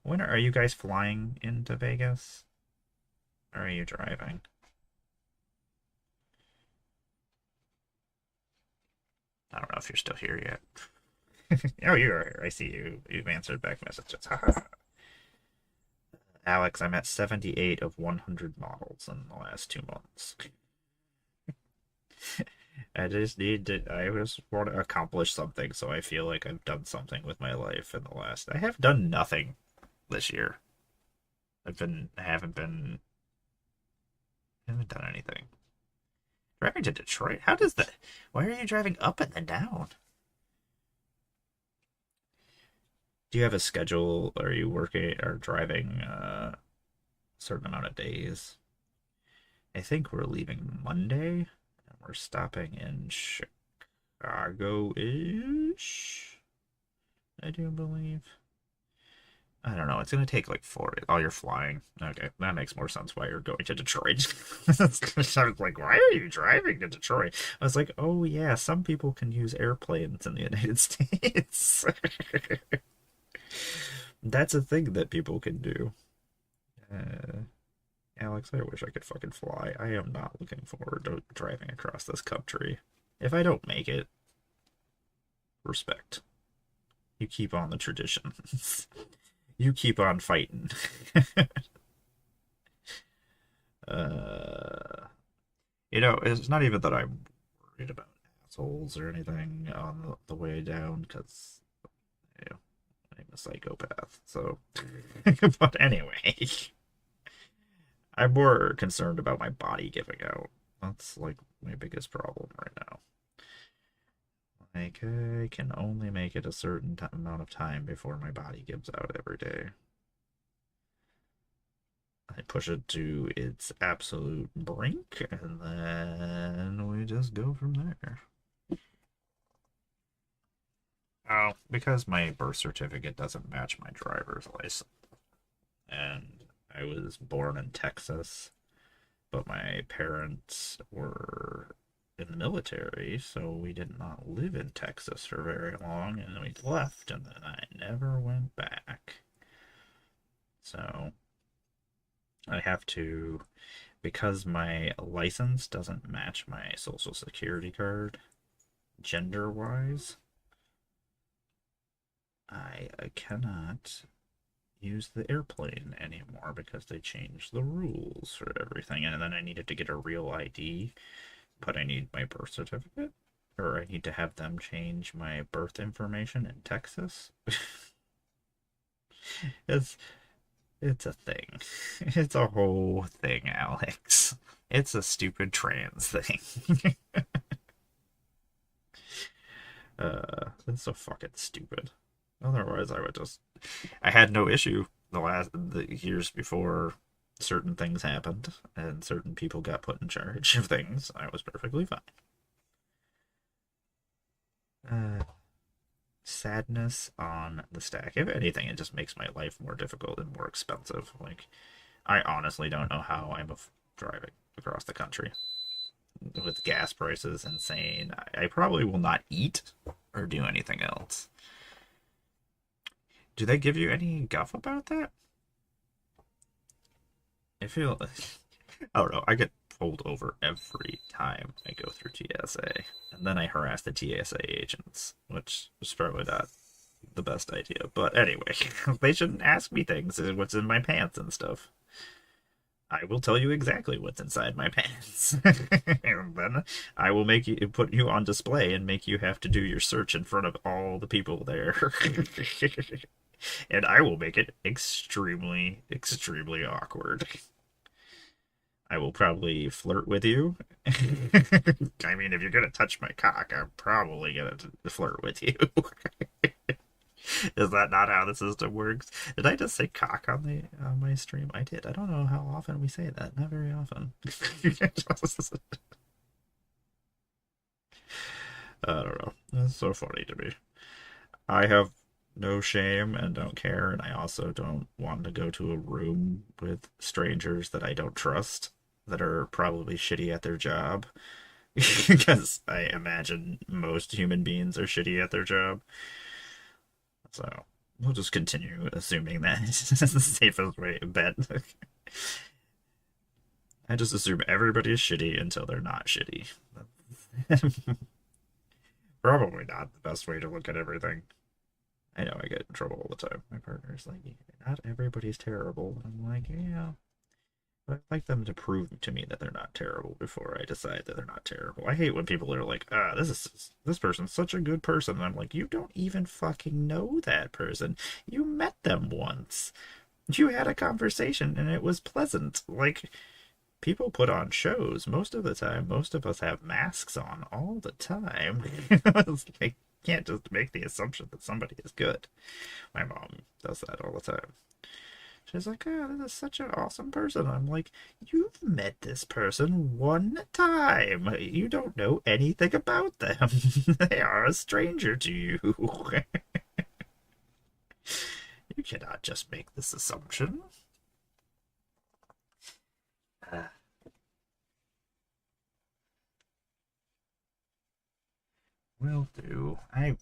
When are you guys flying into Vegas? Or are you driving? I don't know if you're still here yet. Oh, you are here. I see you. You've answered back messages. Alex, I'm at 78 of 100 models in the last 2 months. I just need to. I just want to accomplish something, so I feel like I've done something with my life in the last. I have done nothing this year. I haven't done anything. Driving to Detroit? How does that? Why are you driving up and then down? Do you have a schedule? Are you working or driving a certain amount of days? I think we're leaving Monday, and we're stopping in Chicago-ish, I do believe. I don't know. It's going to take like 4 days. Oh, you're flying. Okay, that makes more sense why you're going to Detroit. I was like, why are you driving to Detroit? I was like, oh, yeah, some people can use airplanes in the United States. That's a thing that people can do. Alex, I wish I could fucking fly. I am not looking forward to driving across this country. If I don't make it, respect. You keep on the traditions. You keep on fighting. It's not even that I'm worried about assholes or anything on the way down, because I'm a psychopath. So, but anyway, I'm more concerned about my body giving out. That's like my biggest problem right now. Like, I can only make it a certain amount of time before my body gives out every day. I push it to its absolute brink, and then we just go from there. Oh, because my birth certificate doesn't match my driver's license. And I was born in Texas, but my parents were in the military, so we did not live in Texas for very long, and then we left, and then I never went back. So I have to, because my license doesn't match my social security card gender-wise, I cannot use the airplane anymore because they changed the rules for everything. And then I needed to get a real ID, but I need my birth certificate, or I need to have them change my birth information in Texas. It's a thing. It's a whole thing, Alex. It's a stupid trans thing. It's so fucking stupid. Otherwise, I had no issue the years before certain things happened and certain people got put in charge of things, I was perfectly fine. Uh, Sadness on the stack. If anything, it just makes my life more difficult and more expensive. Like, I honestly don't know how driving across the country with gas prices insane. I probably will not eat or do anything else. Do they give you any guff about that? I feel I don't know. I get pulled over every time I go through TSA, and then I harass the TSA agents, which is probably not the best idea. But anyway, they shouldn't ask me things, what's in my pants and stuff. I will tell you exactly what's inside my pants. And then I will make you put you on display and make you have to do your search in front of all the people there. And I will make it extremely, extremely awkward. I will probably flirt with you. I mean, if you're gonna touch my cock, I'm probably gonna flirt with you. Is that not how the system works? Did I just say cock on the on my stream? I did. I don't know how often we say that. Not very often. I don't know. That's so funny to me. I have no shame and don't care, and I also don't want to go to a room with strangers that I don't trust, that are probably shitty at their job. Because I imagine most human beings are shitty at their job. So we'll just continue assuming that it's the safest way to bet. I just assume everybody is shitty until they're not shitty. Probably not the best way to look at everything. I know I get in trouble all the time. My partner's like, not everybody's terrible. I'm like, yeah. But I'd like them to prove to me that they're not terrible before I decide that they're not terrible. I hate when people are like, this person's such a good person. And I'm like, you don't even fucking know that person. You met them once. You had a conversation and it was pleasant. Like, people put on shows most of the time. Most of us have masks on all the time. I can't just make the assumption that somebody is good. My mom does that all the time. She's like, oh, this is such an awesome person. I'm like, you've met this person one time. You don't know anything about them. They are a stranger to you. You cannot just make this assumption. Uh, Will do. I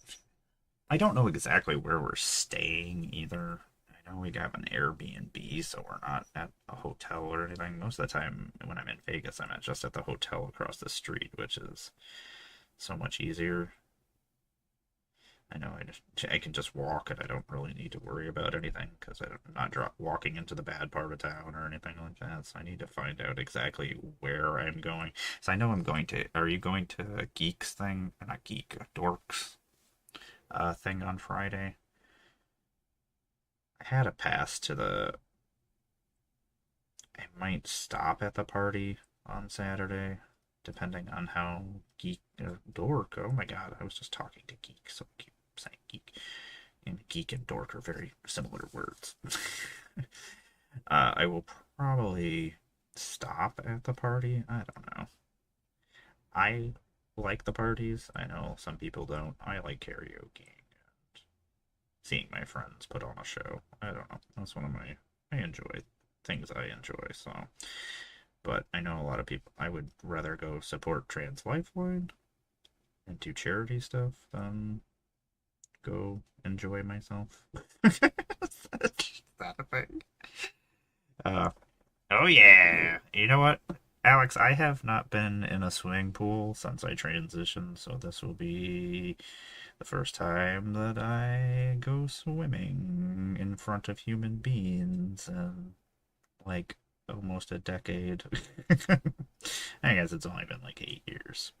don't know exactly where we're staying either. I know we got an Airbnb, so we're not at a hotel or anything. Most of the time when I'm in Vegas, I'm just at the hotel across the street, which is so much easier. I know I can just walk and I don't really need to worry about anything because I'm not walking into the bad part of town or anything like that. So I need to find out exactly where I'm going. So I know I'm going to. Are you going to a Geeks thing? Not Geek, Dorks thing on Friday? I had a pass to the. I might stop at the party on Saturday, depending on how geek dork. Oh my god, I was just talking to geek, so I keep saying geek. And geek and dork are very similar words. I will probably stop at the party. I don't know. I like the parties. I know some people don't. I like karaoke and seeing my friends put on a show. I don't know. That's one of my I enjoy things I enjoy. So, but I know a lot of people. I would rather go support Trans Lifeline and do charity stuff than go enjoy myself. Is that a thing? Uh, oh yeah. You know what, Alex? I have not been in a swimming pool since I transitioned, so this will be the first time that I go swimming in front of human beings in like almost a decade. I guess it's only been like 8 years.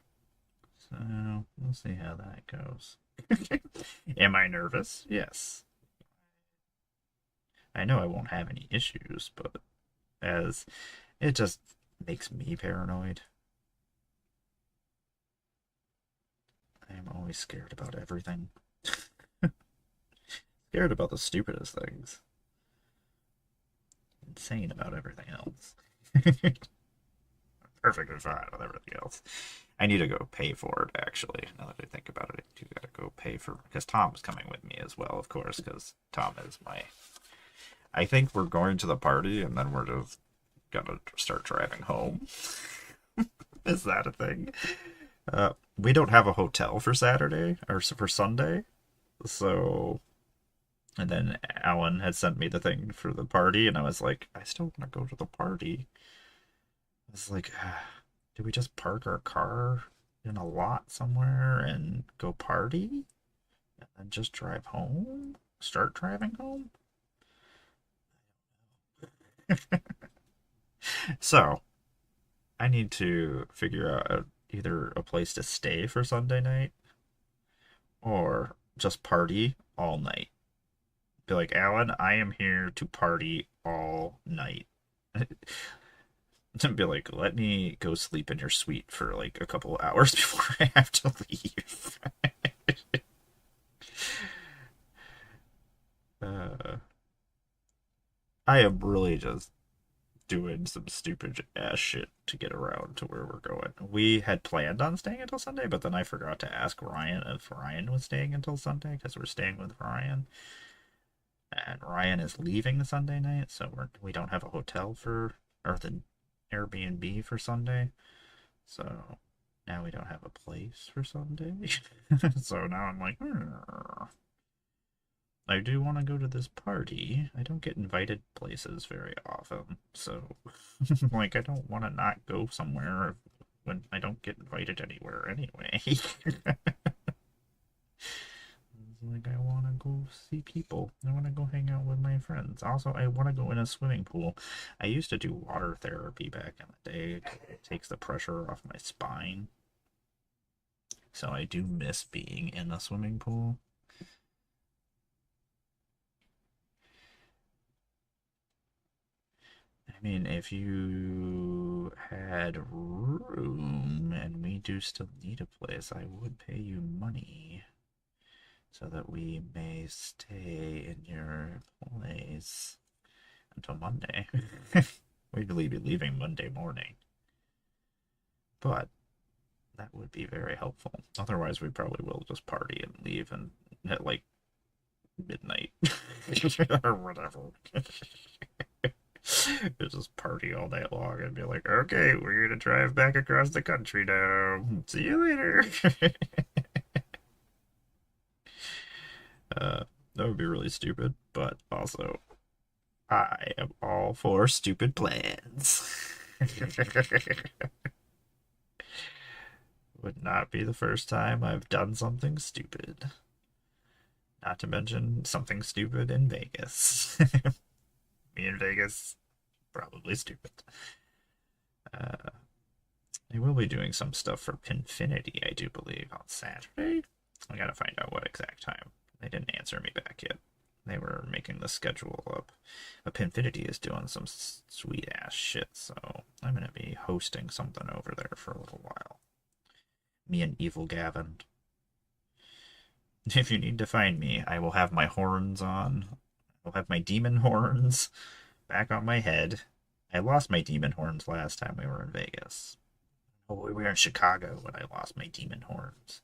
So we'll see how that goes. Am I nervous? Yes. I know I won't have any issues, but as it just makes me paranoid. I am always scared about everything. Scared about the stupidest things. insane about everything else. Perfectly fine with everything else. I need to go pay for it, actually. Now that I think about it, I do gotta go pay for because Tom's coming with me as well, of course, because Tom is my. I think we're going to the party and then we're just gonna start driving home. Is that a thing? We don't have a hotel for Saturday or for Sunday, so. And then Alan had sent me the thing for the party, and I was like, I still want to go to the party. I was like, do we just park our car in a lot somewhere and go party? And then just drive home? Start driving home? So, I need to figure out either a place to stay for Sunday night or just party all night. Be like, Alan, I am here to party all night. To be like, let me go sleep in your suite for like a couple of hours before I have to leave. uh, I am really just doing some stupid ass shit to get around to where we're going. We had planned on staying until Sunday, but then I forgot to ask Ryan if Ryan was staying until Sunday because we're staying with Ryan. And Ryan is leaving Sunday night, so we don't have a hotel for or the Airbnb for Sunday. So now we don't have a place for Sunday. So now I'm like, I do want to go to this party. I don't get invited places very often, so like I don't want to not go somewhere when I don't get invited anywhere anyway. Like I want to go see people. I want to go hang out with my friends. Also, I want to go in a swimming pool. I used to do water therapy back in the day. It takes the pressure off my spine. So I do miss being in a swimming pool. I mean, if you had room and we do still need a place, I would pay you money so that we may stay in your place until Monday. We'd be leaving Monday morning. But that would be very helpful. Otherwise, we probably will just party and leave and at like midnight or whatever. Just party all night long and be like, okay, we're gonna drive back across the country now. See you later. That would be really stupid, but also I am all for stupid plans. Would not be the first time I've done something stupid. Not to mention something stupid in Vegas. Me in Vegas, probably stupid. They will be doing some stuff for Pinfinity, I do believe, on Saturday. I gotta find out what exact time. They didn't answer me back yet. They were making the schedule up. But Pinfinity is doing some sweet ass shit, so I'm gonna be hosting something over there for a little while. Me and Evil Gavin. If you need to find me, I will have my horns on. I'll have my demon horns back on my head. I lost my demon horns last time we were in Vegas. Oh, we were in Chicago when I lost my demon horns.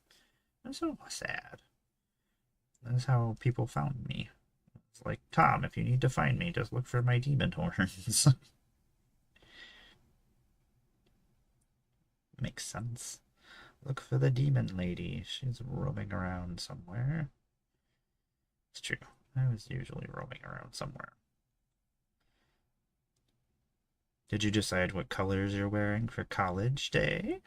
I'm so sad. That's how people found me. It's like, Tom, if you need to find me, just look for my demon horns. Makes sense. Look for the demon lady. She's roaming around somewhere. It's true. I was usually roaming around somewhere. Did you decide what colors you're wearing for college day?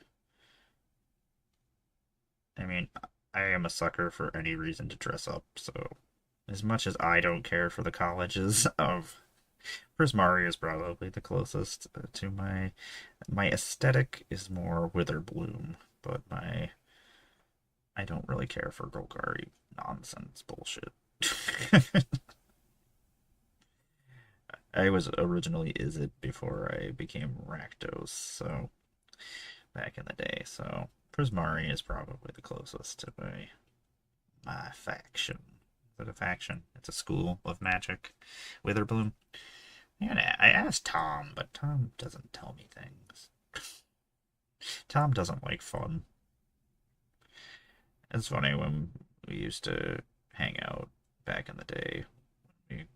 I mean, I am a sucker for any reason to dress up, so as much as I don't care for the colleges of Prismari is probably the closest to my aesthetic is more Witherbloom, but I don't really care for Golgari nonsense bullshit. I was originally Izzet before I became Rakdos, so back in the day, so Prismari is probably the closest to my faction. Is it a faction? It's a school of magic. Witherbloom? I asked Tom, but Tom doesn't tell me things. Tom doesn't like fun. It's funny when we used to hang out back in the day.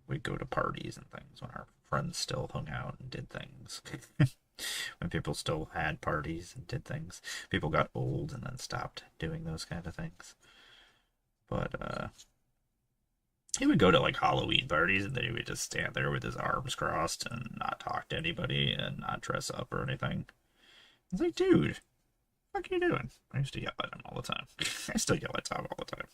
We'd go to parties and things when our friends still hung out and did things. When people still had parties and did things. People got old and then stopped doing those kind of things. But he would go to like Halloween parties and then he would just stand there with his arms crossed and not talk to anybody and not dress up or anything. It's like, dude, what are you doing? I used to yell at him all the time. I still yell at Tom all the time.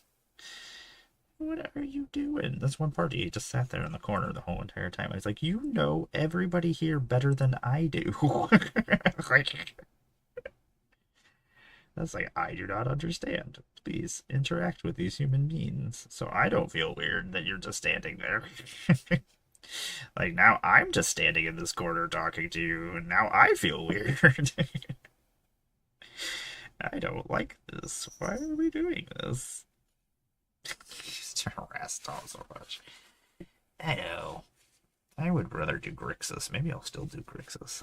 What are you doing? This one party, he just sat there in the corner the whole entire time. I was like, you know everybody here better than I do. Like, that's like, I do not understand. Please interact with these human beings so I don't feel weird that you're just standing there. Like, now I'm just standing in this corner talking to you, and now I feel weird. I don't like this. Why are we doing this? Just harass Tom so much. I know. I would rather do Grixis. Maybe I'll still do Grixis.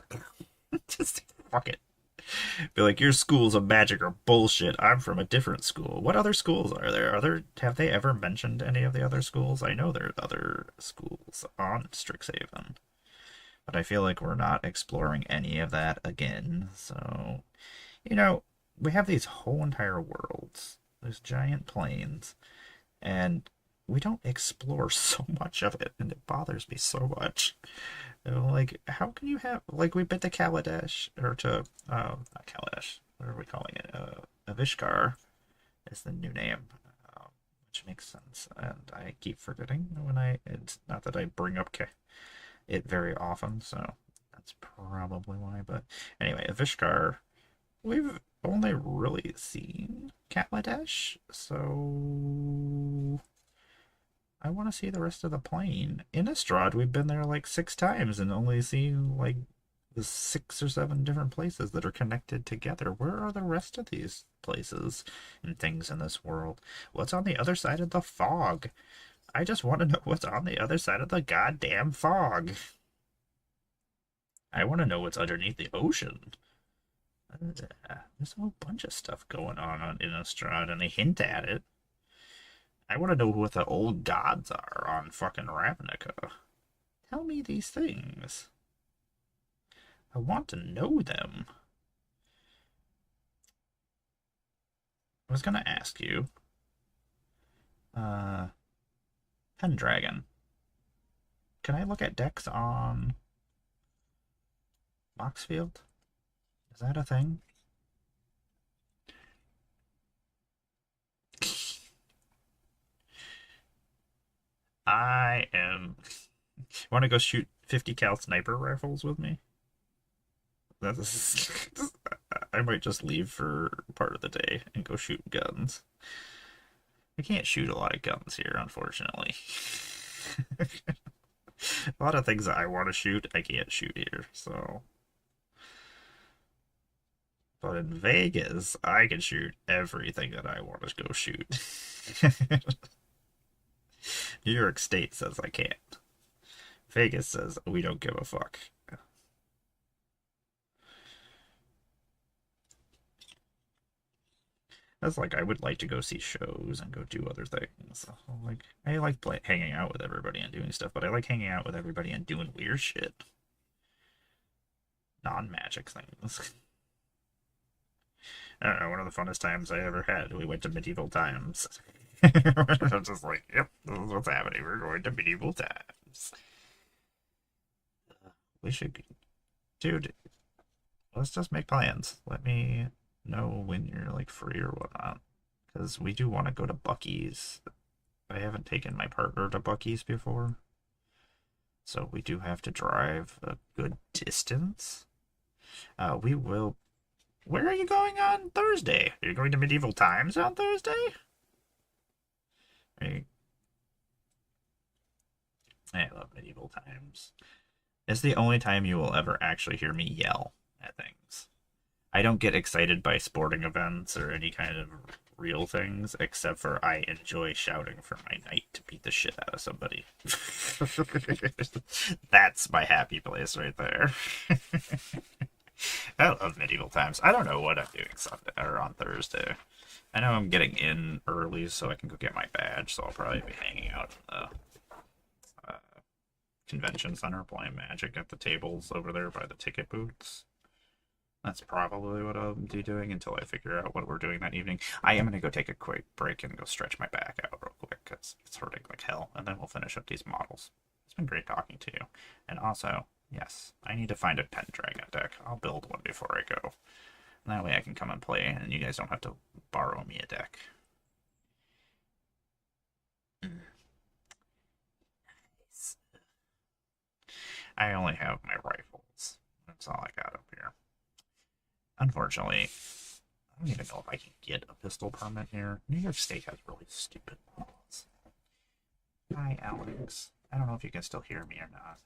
Just fuck it. Be like, your schools of magic are bullshit. I'm from a different school. What other schools are there? Have they ever mentioned any of the other schools? I know there are other schools on Strixhaven, but I feel like we're not exploring any of that again. So, we have these whole entire worlds, these giant plains, and we don't explore so much of it, and it bothers me so much. Like, how can you have, like, we've been to Kaladesh, or to, not Kaladesh, what are we calling it? Avishkar is the new name, which makes sense, and I keep forgetting it's not that I bring up it very often, so that's probably why, but anyway, Avishkar, we've only really seen Kaladesh, so I want to see the rest of the plane. Innistrad, we've been there like 6 times and only seen like the 6 or 7 different places that are connected together. Where are the rest of these places and things in this world? What's on the other side of the fog? I just want to know what's on the other side of the goddamn fog. I want to know what's underneath the ocean. There's a whole bunch of stuff going on Innistrad, and they hint at it. I want to know what the old gods are on fucking Ravnica. Tell me these things. I want to know them. I was gonna ask you. Pendragon. Can I look at decks on Moxfield? Is that a thing? I am. Want to go shoot 50 cal sniper rifles with me? I might just leave for part of the day and go shoot guns. I can't shoot a lot of guns here, unfortunately. A lot of things that I want to shoot, I can't shoot here, so. But in Vegas, I can shoot everything that I want to go shoot. New York State says I can't. Vegas says we don't give a fuck. That's like I would like to go see shows and go do other things. Like I like hanging out with everybody and doing stuff, but I like hanging out with everybody and doing weird shit, non-magic things. I don't know. One of the funnest times I ever had. We went to medieval times. I'm just like, yep, this is what's happening. We're going to medieval times. We should, dude. Let's just make plans. Let me know when you're like free or whatnot, because we do want to go to Buc-ee's. I haven't taken my partner to Buc-ee's before, so we do have to drive a good distance. We will. Where are you going on Thursday? Are you going to medieval times on Thursday? I love medieval times. It's the only time you will ever actually hear me yell at things. I don't get excited by sporting events or any kind of real things, except for I enjoy shouting for my knight to beat the shit out of somebody. That's my happy place right there. I love medieval times. I don't know what I'm doing Sunday or on Thursday. I know I'm getting in early so I can go get my badge, so I'll probably be hanging out in the convention center playing Magic at the tables over there by the ticket booths. That's probably what I'll be doing until I figure out what we're doing that evening. I am going to go take a quick break and go stretch my back out real quick because it's hurting like hell, and then we'll finish up these models. It's been great talking to you. And also, yes, I need to find a Pendragon deck. I'll build one before I go. And that way I can come and play, and you guys don't have to borrow me a deck. I only have my rifles. That's all I got up here. Unfortunately, I don't even know if I can get a pistol permit here. New York State has really stupid laws. Hi, Alex. I don't know if you can still hear me or not.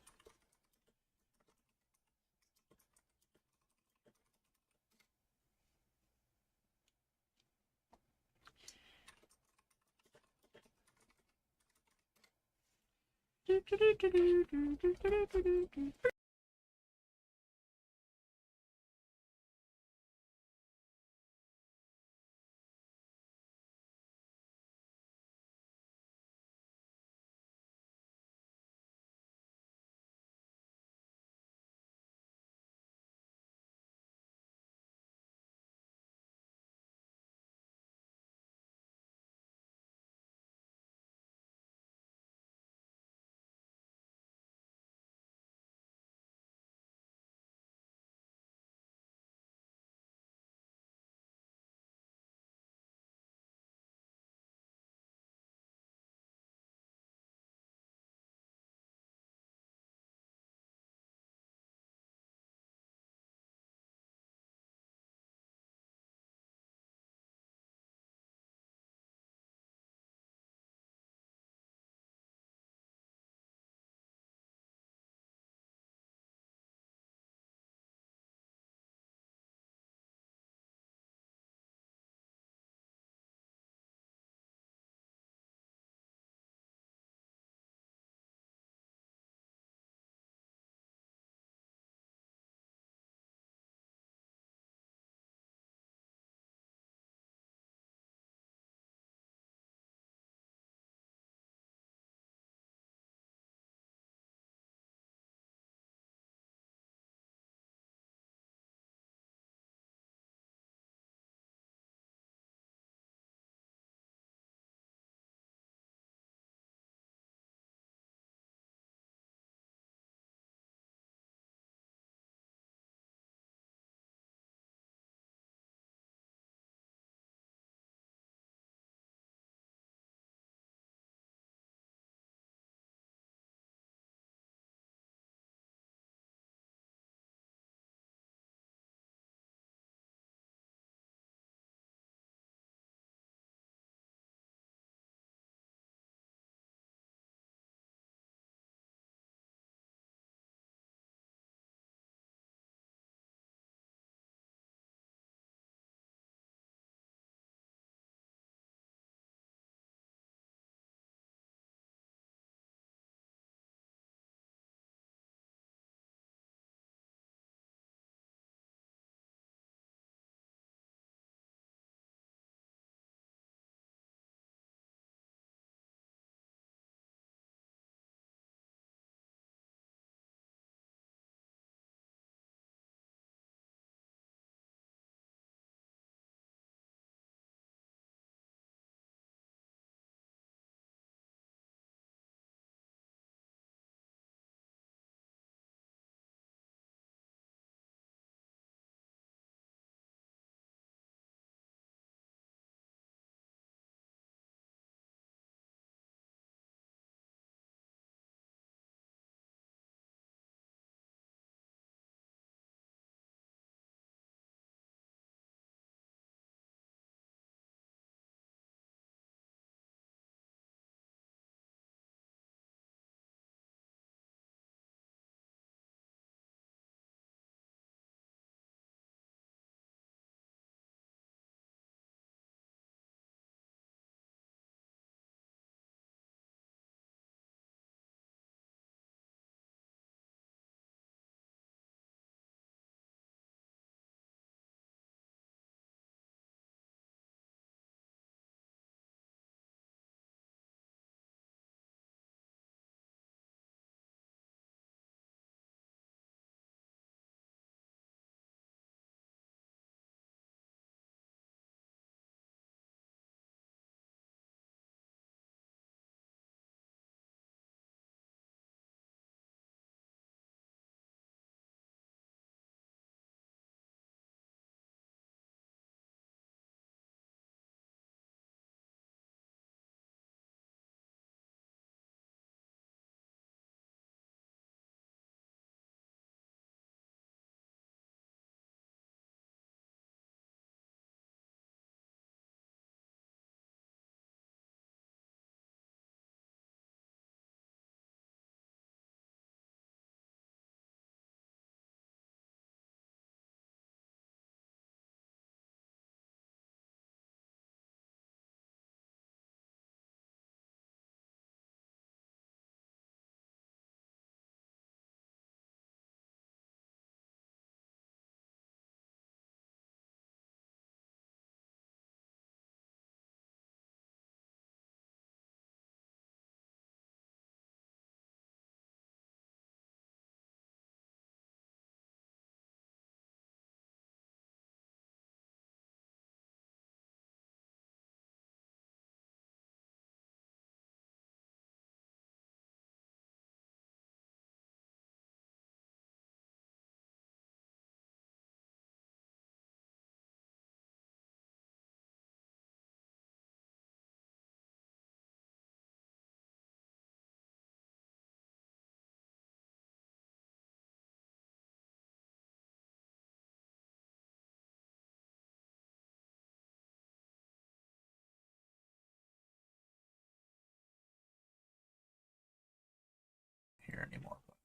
anymore. But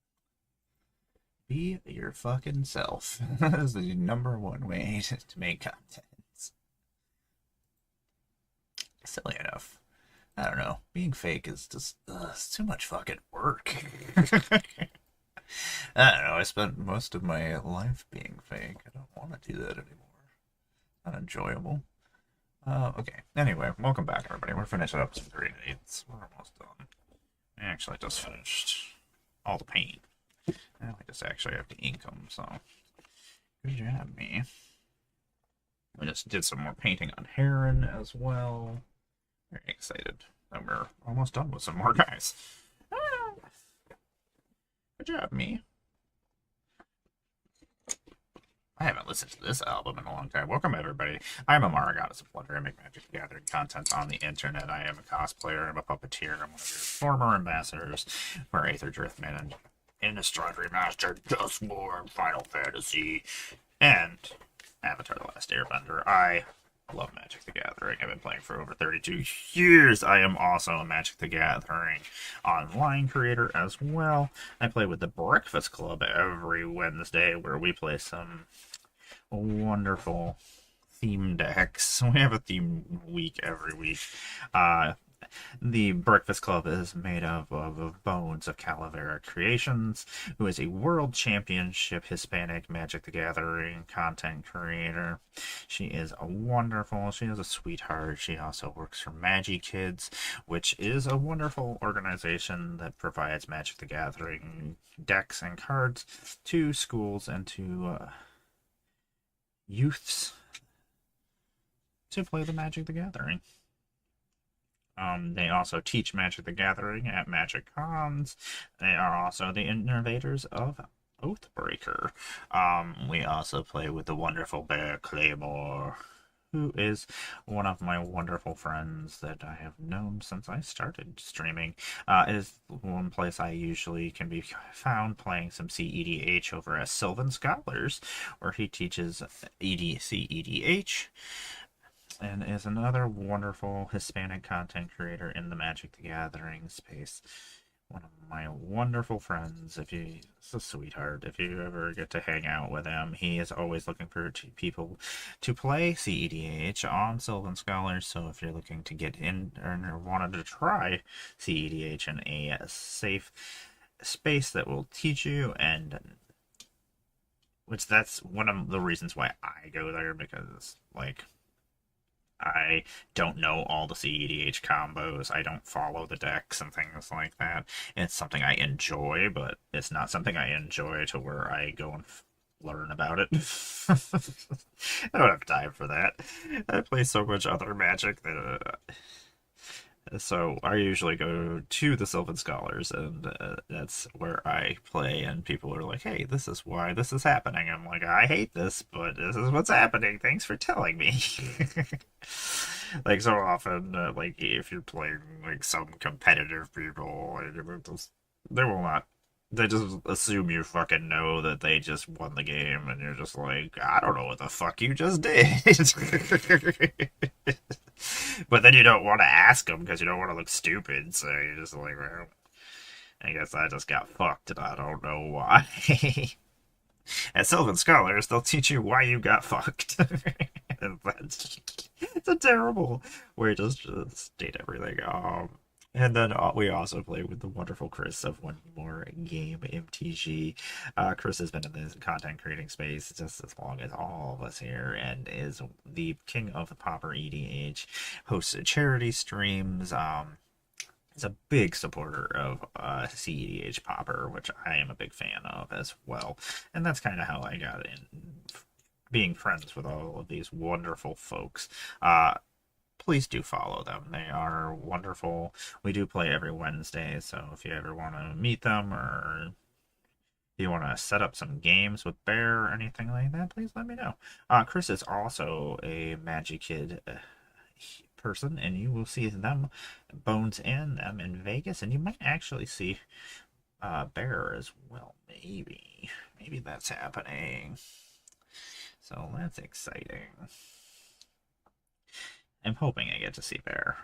be your fucking self. That is the #1 way to make content. Silly enough. I don't know. Being fake is just it's too much fucking work. I don't know. I spent most of my life being fake. I don't want to do that anymore. Not enjoyable. Okay. Anyway, welcome back, everybody. We're finishing up some 3 8s. We're almost done. I actually just finished all the paint. Now I just actually have to ink them, so good job, me. We just did some more painting on Heron as well. Very excited that we're almost done with some more guys. Good job, me. I haven't listened to this album in a long time. Welcome, everybody. I'm Amara, Goddess of Plunder. I make Magic the Gathering content on the internet. I am a cosplayer. I'm a puppeteer. I'm one of your former ambassadors for Aether Driftman and Innistrad Remastered, Just War, Final Fantasy, and Avatar The Last Airbender. I love Magic the Gathering. I've been playing for over 32 years. I am also a Magic the Gathering online creator as well. I play with the Breakfast Club every Wednesday, where we play some wonderful theme decks. We have a theme week every week. The Breakfast Club is made up of Bones of Calavera Creations, who is a World Championship Hispanic Magic the Gathering content creator. She is wonderful. She is a sweetheart. She also works for Magi Kids, which is a wonderful organization that provides Magic the Gathering decks and cards to schools and to youths to play the Magic the Gathering. They also teach Magic the Gathering at Magic Cons. They are also the innovators of Oathbreaker. We also play with the wonderful Bear Claymore, who is one of my wonderful friends that I have known since I started streaming. It is one place I usually can be found playing some CEDH over at Sylvan Scholars, where he teaches CEDH. And is another wonderful Hispanic content creator in the Magic the Gathering space. One of my wonderful friends. He's a sweetheart. If you ever get to hang out with him, he is always looking for people to play CEDH on Sylvan Scholars. So if you're looking to get in or wanted to try CEDH in a safe space that will teach you, and which that's one of the reasons why I go there, because I don't know all the CEDH combos. I don't follow the decks and things like that. It's something I enjoy, but it's not something I enjoy to where I go and learn about it. I don't have time for that. I play so much other Magic that so I usually go to the Sylvan Scholars, and that's where I play, and people are like, hey, this is why this is happening. I'm like, I hate this, but this is what's happening. Thanks for telling me. Like, so often, like, if you're playing, like, some competitive people, they will not, they just assume you fucking know that they just won the game, and you're just like, I don't know what the fuck you just did. But then you don't want to ask them because you don't want to look stupid, so you're just like, well, I guess I just got fucked and I don't know why. At Sylvan Scholars, they'll teach you why you got fucked. It's a terrible way to just state everything. And then we also play with the wonderful Chris of One More Game MTG. Chris has been in the content creating space just as long as all of us here, and is the king of the Pauper EDH, hosts charity streams, is a big supporter of CEDH Pauper, which I am a big fan of as well. And that's kind of how I got in, being friends with all of these wonderful folks. Please do follow them. They are wonderful. We do play every Wednesday, so if you ever want to meet them, or you want to set up some games with Bear or anything like that, please let me know. Chris is also a Magic Kid person, and you will see them, Bones and them, in Vegas, and you might actually see Bear as well. Maybe that's happening. So that's exciting. I'm hoping I get to see Bear.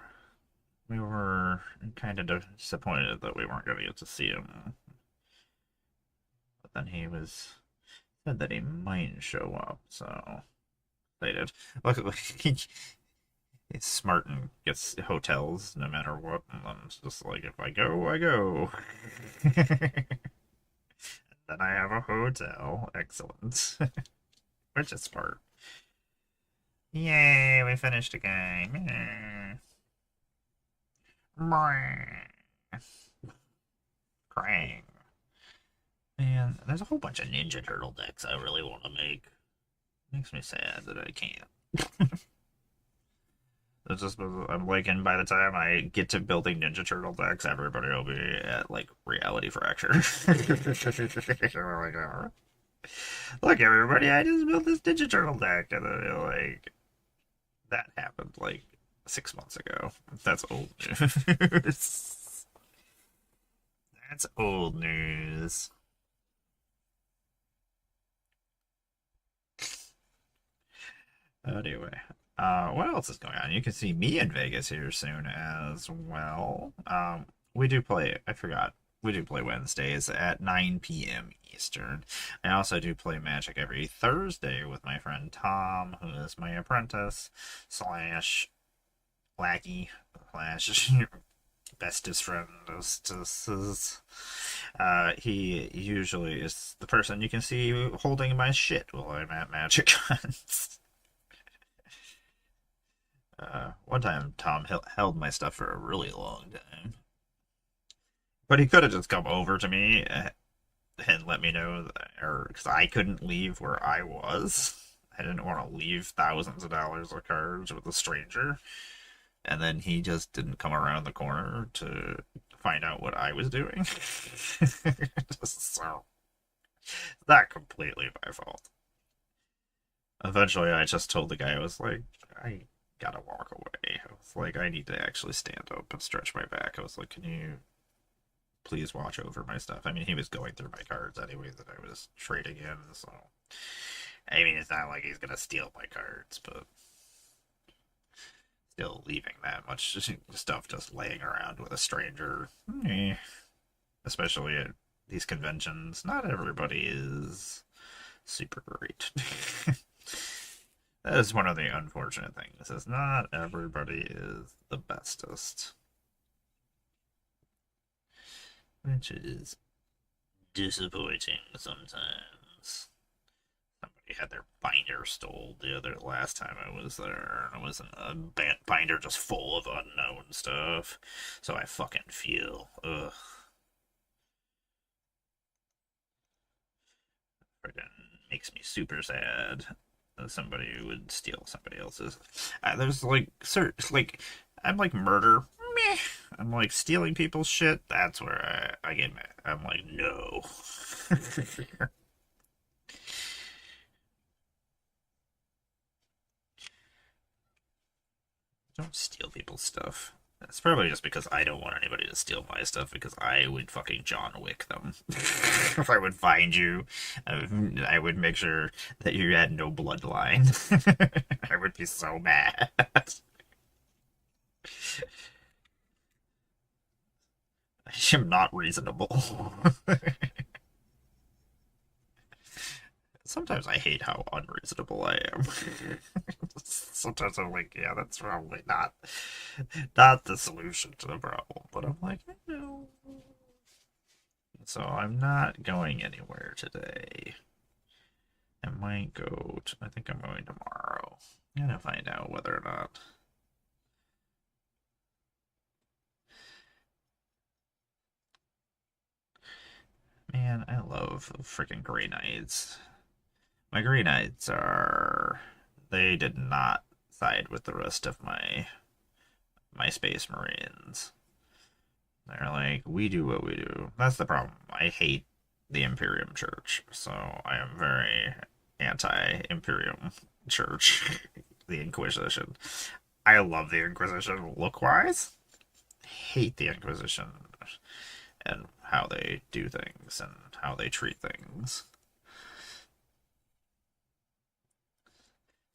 We were kind of disappointed that we weren't going to get to see him then he said that he might show up, so they did. Luckily, he's smart and gets hotels no matter what. And I'm just like, if I go, I go. Then I have a hotel. Excellent. Which is smart. Yay, we finished a game. Krang. Man, there's a whole bunch of Ninja Turtle decks I really want to make. Makes me sad that I can't. It's just, I'm like, and by the time I get to building Ninja Turtle decks, everybody will be at, like, Reality Fracture. Like, oh, look, everybody, I just built this Ninja Turtle deck. And then, like, that happened, like, 6 months ago. That's old news. That's old news. Anyway, what else is going on? You can see me in Vegas here soon as well. We do play, I forgot, we do play Wednesdays at 9 p.m. Eastern. I also do play Magic every Thursday with my friend Tom, who is my apprentice slash lackey slash bestest friend. He usually is the person you can see holding my shit while I'm at Magic Cons. One time, Tom held my stuff for a really long time. But he could have just come over to me and let me know, or because I couldn't leave where I was. I didn't want to leave thousands of dollars of cards with a stranger. And then he just didn't come around the corner to find out what I was doing. So, not completely my fault. Eventually, I just told the guy, I was like, I gotta walk away. I was like, I need to actually stand up and stretch my back. I was like, can you please watch over my stuff? I mean, he was going through my cards anyway that I was trading in, so I mean, it's not like he's gonna steal my cards, but still leaving that much stuff just laying around with a stranger, especially at these conventions, not everybody is super great. That is one of the unfortunate things, is not everybody is the bestest. Which is disappointing sometimes. Somebody had their binder stole the last time I was there. It wasn't a binder just full of unknown stuff. So I fucking feel, ugh. Friggin' makes me super sad. Somebody would steal somebody else's. There's like I'm like murder. Meh. I'm like stealing people's shit. That's where I get mad. I'm like, no. Don't steal people's stuff. It's probably just because I don't want anybody to steal my stuff, because I would fucking John Wick them. If I would find you, I would make sure that you had no bloodline. I would be so mad. I am not reasonable. Sometimes I hate how unreasonable I am. Sometimes I'm like, yeah, that's probably not the solution to the problem. But I'm like, no. So I'm not going anywhere today. I might go to, I think I'm going tomorrow. I'm gonna find out whether or not. Man, I love freaking Grey Knights. My Grey Knights they did not side with the rest of my Space Marines. They're like, we do what we do. That's the problem. I hate the Imperium Church, so I am very anti-Imperium Church. The Inquisition. I love the Inquisition look-wise. Hate the Inquisition and how they do things and how they treat things.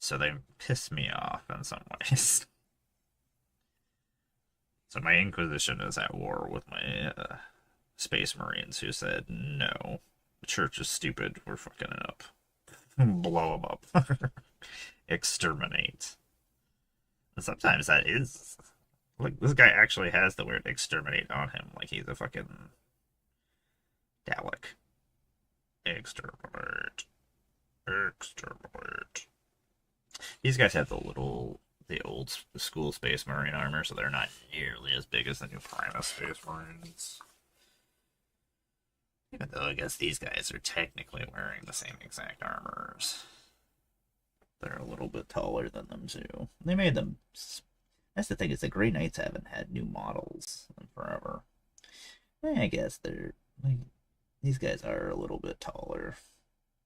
So they piss me off in some ways. So my Inquisition is at war with my Space Marines, who said no. church is stupid. We're fucking it up. Blow them up. Exterminate. And sometimes that is... Like, this guy actually has the word exterminate on him. Like, he's a fucking... Dalek. Exterminate. Exterminate. These guys have the old school Space Marine armor, so they're not nearly as big as the new Primus Space Marines. Even though I guess these guys are technically wearing the same exact armors. They're a little bit taller than them, too. They made them... That's the thing, is the Grey Knights haven't had new models in forever. I guess they're... Like, these guys are a little bit taller.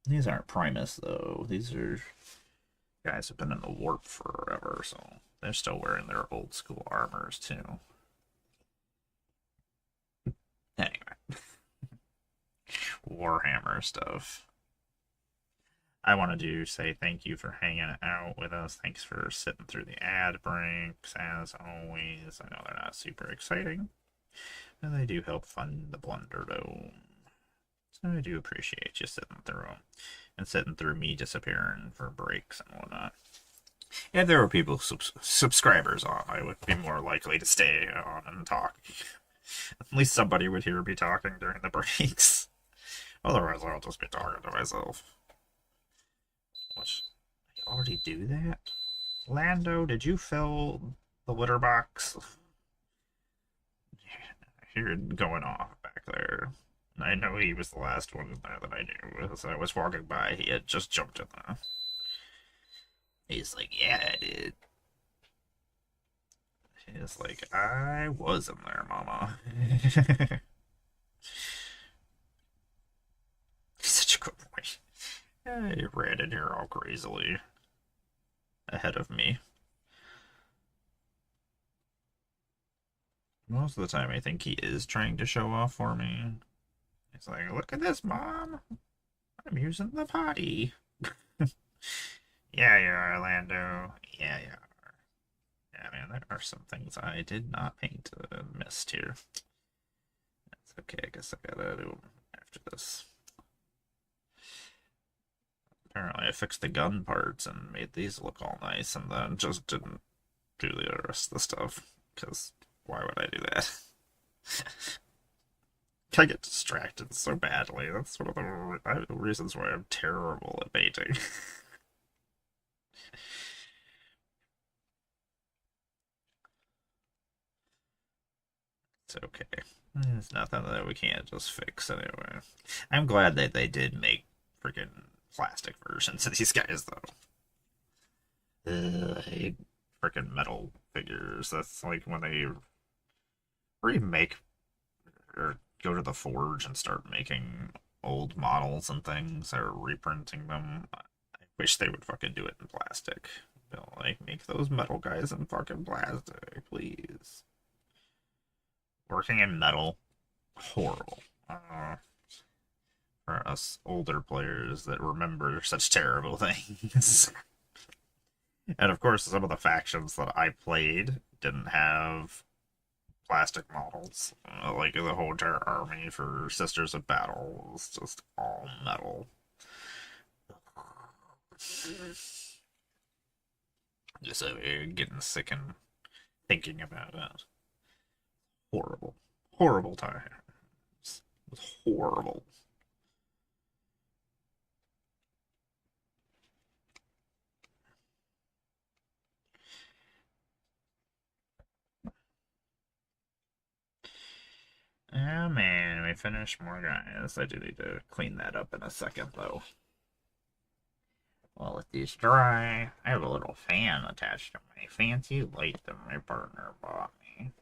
These aren't Primus, though. These are... Guys have been in the warp forever, so they're still wearing their old school armors, too. Anyway. Warhammer stuff. I wanted to say thank you for hanging out with us. Thanks for sitting through the ad breaks, as always. I know they're not super exciting, but they do help fund the BlunderDome. So I do appreciate you sitting through them, and sitting through me disappearing for breaks and whatnot. If there were people, subscribers on, I would be more likely to stay on and talk. At least somebody would hear me talking during the breaks. Otherwise, I'll just be talking to myself. What? I already do that? Lando, did you fill the litter box? I hear it going off back there. I know he was the last one in there that I knew. As I was walking by, he had just jumped in there. He's like, yeah, I did. He's like, I was in there, mama. He's such a good boy. He ran in here all crazily. Ahead of me. Most of the time, I think he is trying to show off for me. He's like, look at this, Mom. I'm using the potty. Yeah, you are, Orlando. Yeah, you are. Yeah, man, there are some things I did not paint and missed here. That's okay, I guess I gotta do them after this. Apparently I fixed the gun parts and made these look all nice, and then just didn't do the rest of the stuff, because why would I do that? I get distracted so badly. That's one of the reasons why I'm terrible at painting. It's okay. There's nothing that we can't just fix anyway. I'm glad that they did make freaking plastic versions of these guys, though. I hate freaking metal figures. That's like when they remake or go to the forge and start making old models and things or reprinting them. I wish they would fucking do it in plastic. They'll like make those metal guys in fucking plastic, please. Working in metal, horrible. For us older players that remember such terrible things. And of course, some of the factions that I played didn't have plastic models. Like the whole entire army for Sisters of Battle was just all metal. Just over here getting sick and thinking about it. Horrible. Horrible times. It was horrible. Oh man, we finished more guys. I do need to clean that up in a second, though. Well, let these dry. I have a little fan attached to my fancy light that my partner bought me.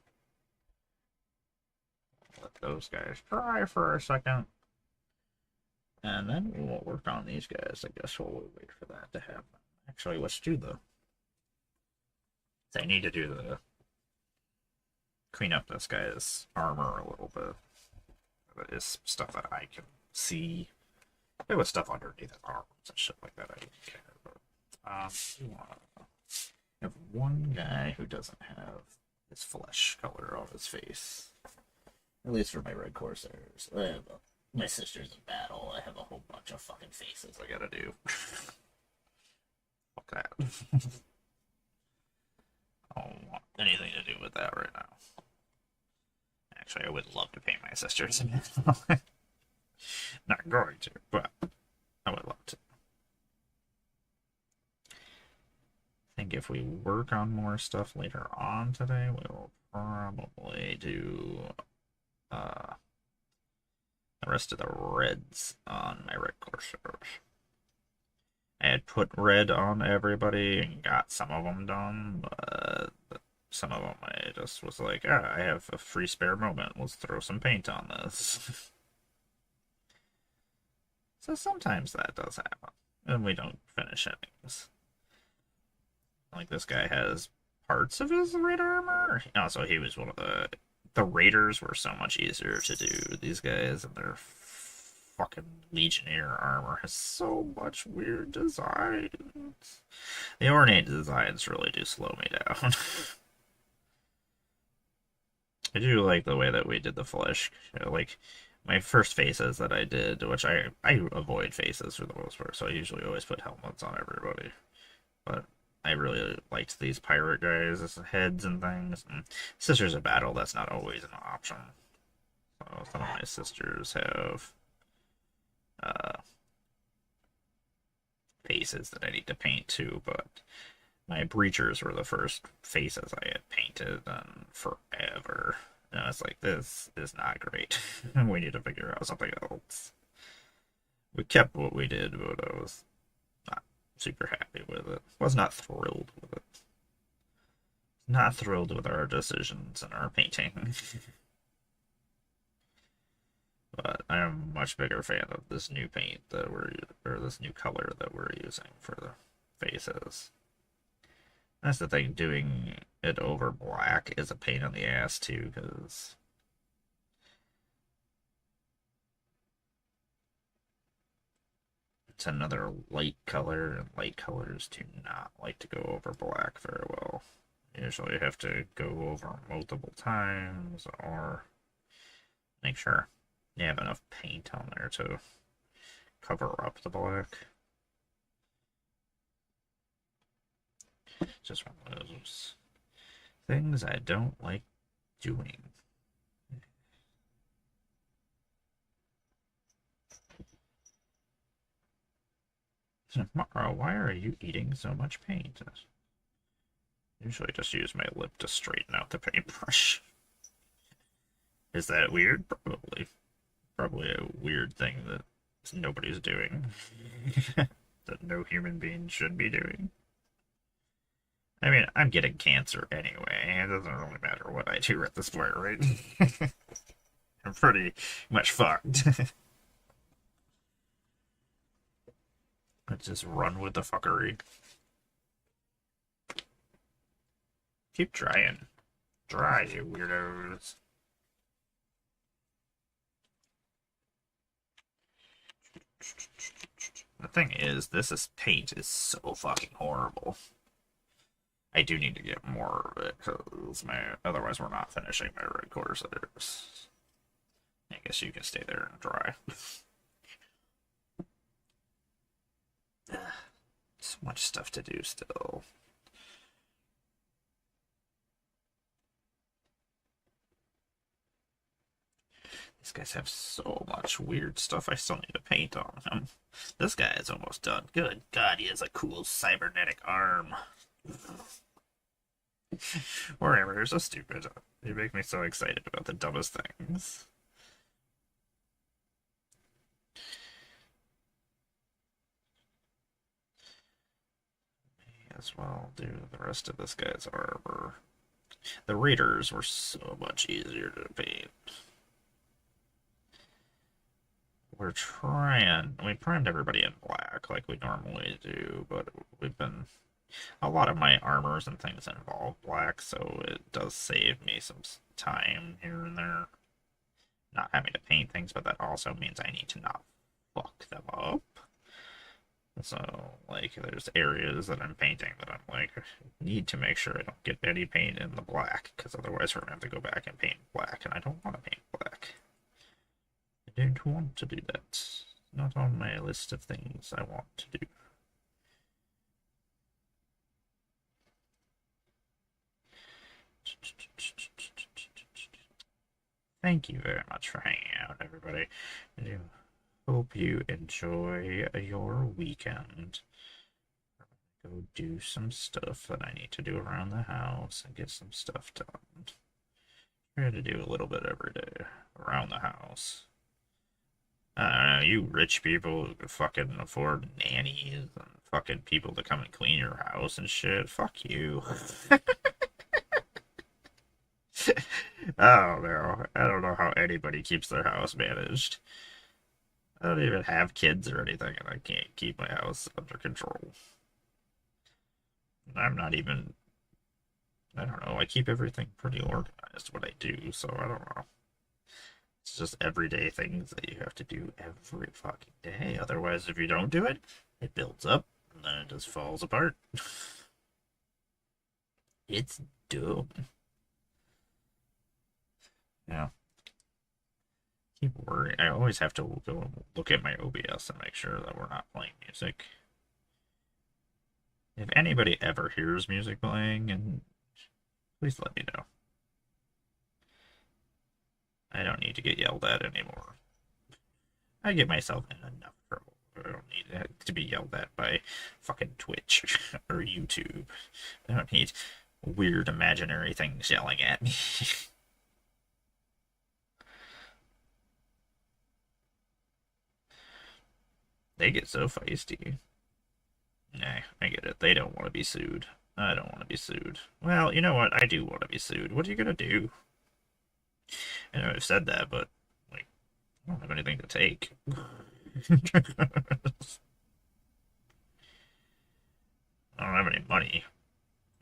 Let those guys dry for a second. And then we will work on these guys. I guess we'll wait for that to happen. Actually, let's do the... I need to do the... Clean up this guy's armor a little bit. That is stuff that I can see. There was stuff underneath his arms and shit like that. I didn't care. But, we want to have one guy who doesn't have his flesh color on his face. At least for my red corsairs. My sister's in battle. I have a whole bunch of fucking faces I gotta do. Fuck that. I don't want anything to do with that right now. Actually, I would love to paint my sisters. Not going to, but I would love to. I think if we work on more stuff later on today, we will probably do uh, the rest of the reds on my red coursers. I had put red on everybody and got some of them done, but some of them I just was like, ah, I have a free spare moment. Let's throw some paint on this. So sometimes that does happen, and we don't finish things. Like this guy has parts of his raid armor. Also, he was one of the raiders were so much easier to do. These guys and their fucking legionnaire armor has so much weird designs. The ornate designs really do slow me down. I do like the way that we did the flesh. Like my first faces that I did, which I avoid faces for the most part, so I usually always put helmets on everybody. But I really liked these pirate guys' heads and things. And Sisters of Battle, that's not always an option. So some of my sisters have faces that I need to paint too, but my breachers were the first faces I had painted in forever. And it's like, this is not great. We need to figure out something else. We kept what we did, but I was not super happy with it. Was not thrilled with it. Not thrilled with our decisions and our painting. But I am a much bigger fan of this new paint that or this new color that we're using for the faces. That's the thing, doing it over black is a pain in the ass too, because it's another light color, and light colors do not like to go over black very well. Usually you have to go over multiple times, or make sure you have enough paint on there to cover up the black. It's just one of those things I don't like doing. Tomorrow, why are you eating so much paint? Usually just use my lip to straighten out the paintbrush. Is that weird? Probably. Probably a weird thing that nobody's doing. That no human being should be doing. I mean, I'm getting cancer anyway. It doesn't really matter what I do at this point, right? I'm pretty much fucked. Let's just run with the fuckery. Keep trying. Dry, you weirdos. The thing is, paint is so fucking horrible. I do need to get more of it, because otherwise we're not finishing my red corsairs. I guess you can stay there and dry. So much stuff to do still. These guys have so much weird stuff I still need to paint on him. This guy is almost done. Good God, he has a cool cybernetic arm. Whatever, they're so stupid. They make me so excited about the dumbest things. May as well do the rest of this guy's armor. The raiders were so much easier to paint. We're trying. We primed everybody in black like we normally do, but a lot of my armors and things involve black, so it does save me some time here and there. Not having to paint things, but that also means I need to not fuck them up. So, like, there's areas that I'm painting that I'm like, need to make sure I don't get any paint in the black, because otherwise we're going to have to go back and paint black, and I don't want to paint black. I don't want to do that. Not on my list of things I want to do. Thank you very much for hanging out, everybody. I do hope you enjoy your weekend. Go do some stuff that I need to do around the house and get some stuff done. Try to do a little bit every day around the house. You rich people who can fucking afford nannies and fucking people to come and clean your house and shit. Fuck you. I don't know. I don't know how anybody keeps their house managed. I don't even have kids or anything, and I can't keep my house under control. I'm not even. I don't know. I keep everything pretty organized what I do, so I don't know. It's just everyday things that you have to do every fucking day. Otherwise, if you don't do it, it builds up, and then it just falls apart. It's dumb. Yeah. Keep worrying. I always have to go look at my OBS and make sure that we're not playing music. If anybody ever hears music playing, and please let me know. I don't need to get yelled at anymore. I get myself in enough trouble. I don't need to be yelled at by fucking Twitch or YouTube. I don't need weird imaginary things yelling at me. They get so feisty. Nah, I get it. They don't want to be sued. I don't want to be sued. Well, you know what? I do want to be sued. What are you gonna do? I know I've said that, but like, I don't have anything to take. I don't have any money.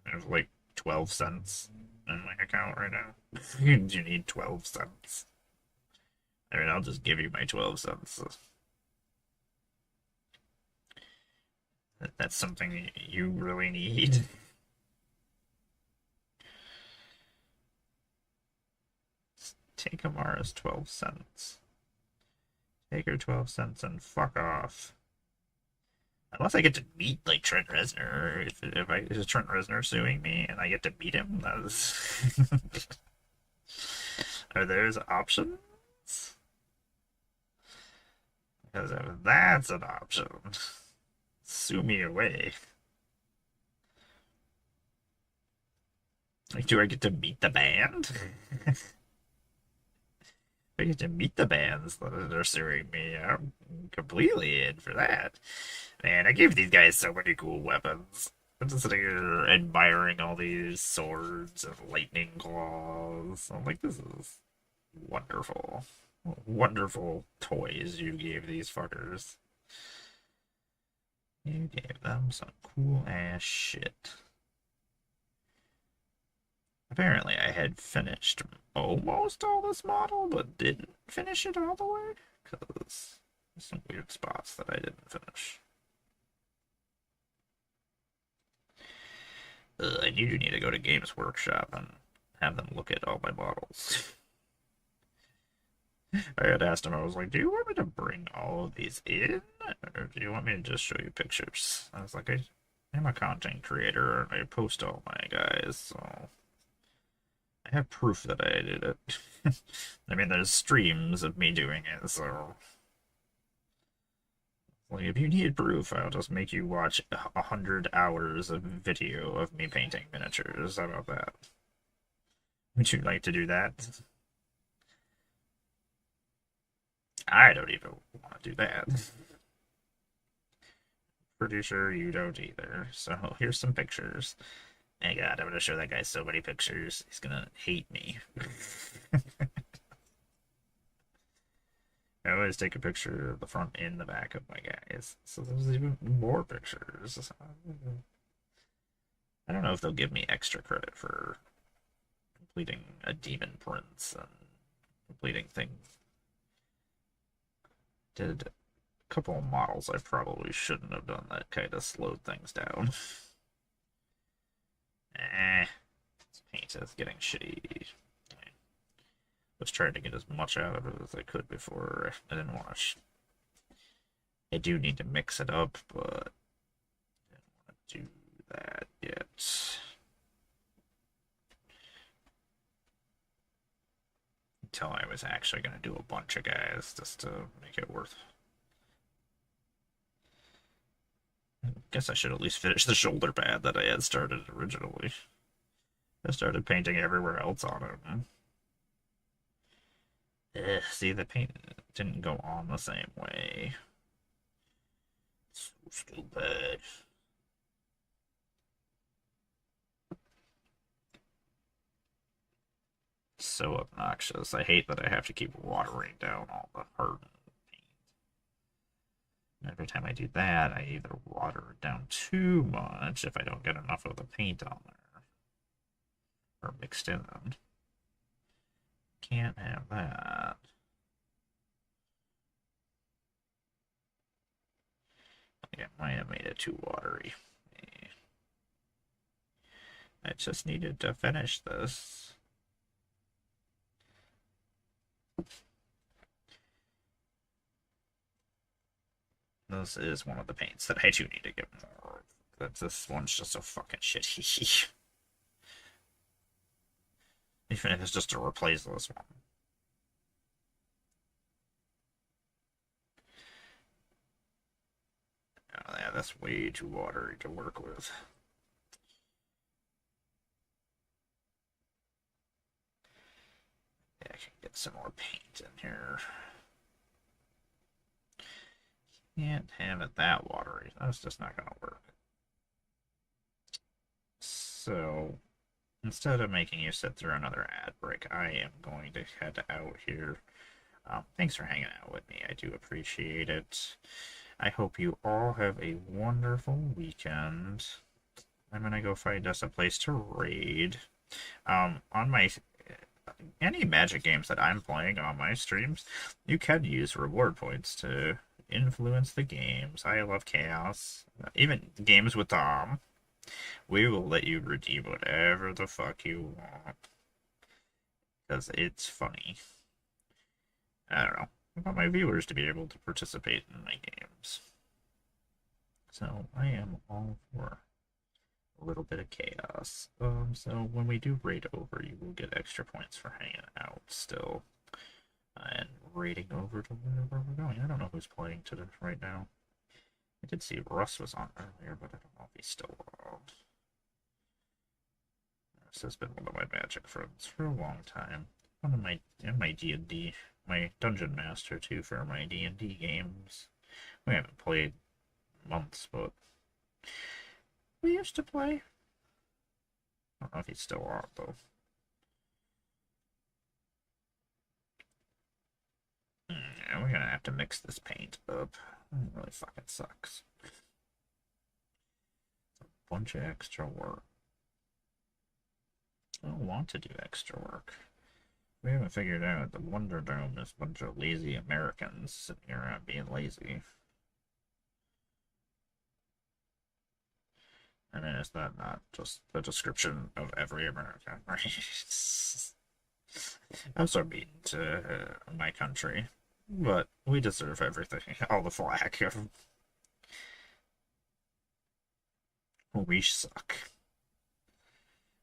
I have like 12 cents in my account right now. You need 12 cents. I mean, I'll just give you my 12 cents. That's something you really need. Take Amara's 12 cents. Take her 12 cents and fuck off. Unless I get to meet like Trent Reznor, is Trent Reznor suing me and I get to meet him, that's are there options? Because if that's an option, sue me away. Like, do I get to meet the band? I get to meet the bands that are suing me. I'm completely in for that. Man, I gave these guys so many cool weapons. I'm just sitting here admiring all these swords and lightning claws. I'm like, this is wonderful. Wonderful toys you gave these fuckers. You gave them some cool ass shit. Apparently I had finished almost all this model, but didn't finish it all the way, because there's some weird spots that I didn't finish. I do need to go to Games Workshop and have them look at all my models. I had asked him, I was like, do you want me to bring all of these in? Or do you want me to just show you pictures? I was like, I'm a content creator and I post all my guys, so I have proof that I did it. I mean, there's streams of me doing it, so like, if you need proof, I'll just make you watch 100 hours of video of me painting miniatures. How about that? Would you like to do that? I don't even want to do that. Pretty sure you don't either. So here's some pictures. My God, I'm gonna show that guy so many pictures. He's gonna hate me. I always take a picture of the front and the back of my guys. So there's even more pictures. I don't know if they'll give me extra credit for completing a demon prince and completing things. Did a couple of models I probably shouldn't have done that kind of slowed things down. This paint is getting shitty. Was trying to get as much out of it as I could before. I didn't want to. I do need to mix it up, but I didn't want to do that yet. Until I was actually going to do a bunch of guys just to make it worth. I guess I should at least finish the shoulder pad that I had started originally. I started painting everywhere else on it. Ugh, see, the paint didn't go on the same way. So stupid. So obnoxious. I hate that I have to keep watering down all the hardened paint. Every time I do that, I either water it down too much if I don't get enough of the paint on there. Or mixed in. Can't have that. I might have made it too watery. I just needed to finish this. This is one of the paints that I do need to get more of. This one's just so fucking shitty. Even if it's just to replace this one. Oh, yeah, that's way too watery to work with. Yeah, I can get some more paint in here. Can't have it that watery. That's just not gonna work. So, instead of making you sit through another ad break, I am going to head out here. Thanks for hanging out with me. I do appreciate it. I hope you all have a wonderful weekend. I'm gonna go find us a place to raid. On my any Magic games that I'm playing on my streams, you can use reward points to influence the games. I love chaos. Even games with Dom, we will let you redeem whatever the fuck you want. Because it's funny. I don't know. I want my viewers to be able to participate in my games. So I am all for a little bit of chaos. So when we do raid over, you will get extra points for hanging out still. And raiding over to wherever we're going. I don't know who's playing today right now. I did see Russ was on earlier, but I don't know if he's still on. Russ has been one of my Magic friends for a long time. One of my D&D, my Dungeon Master too for my D&D games. We haven't played months, but we used to play. I don't know if he's still on though. Yeah, we're gonna have to mix this paint up. It really fucking sucks. It's a bunch of extra work. I don't want to do extra work. We haven't figured out the BlunderDome is a bunch of lazy Americans sitting around being lazy. I mean, is that not just the description of every American, right? I'm so mean to my country, but we deserve everything, all the flack. We suck.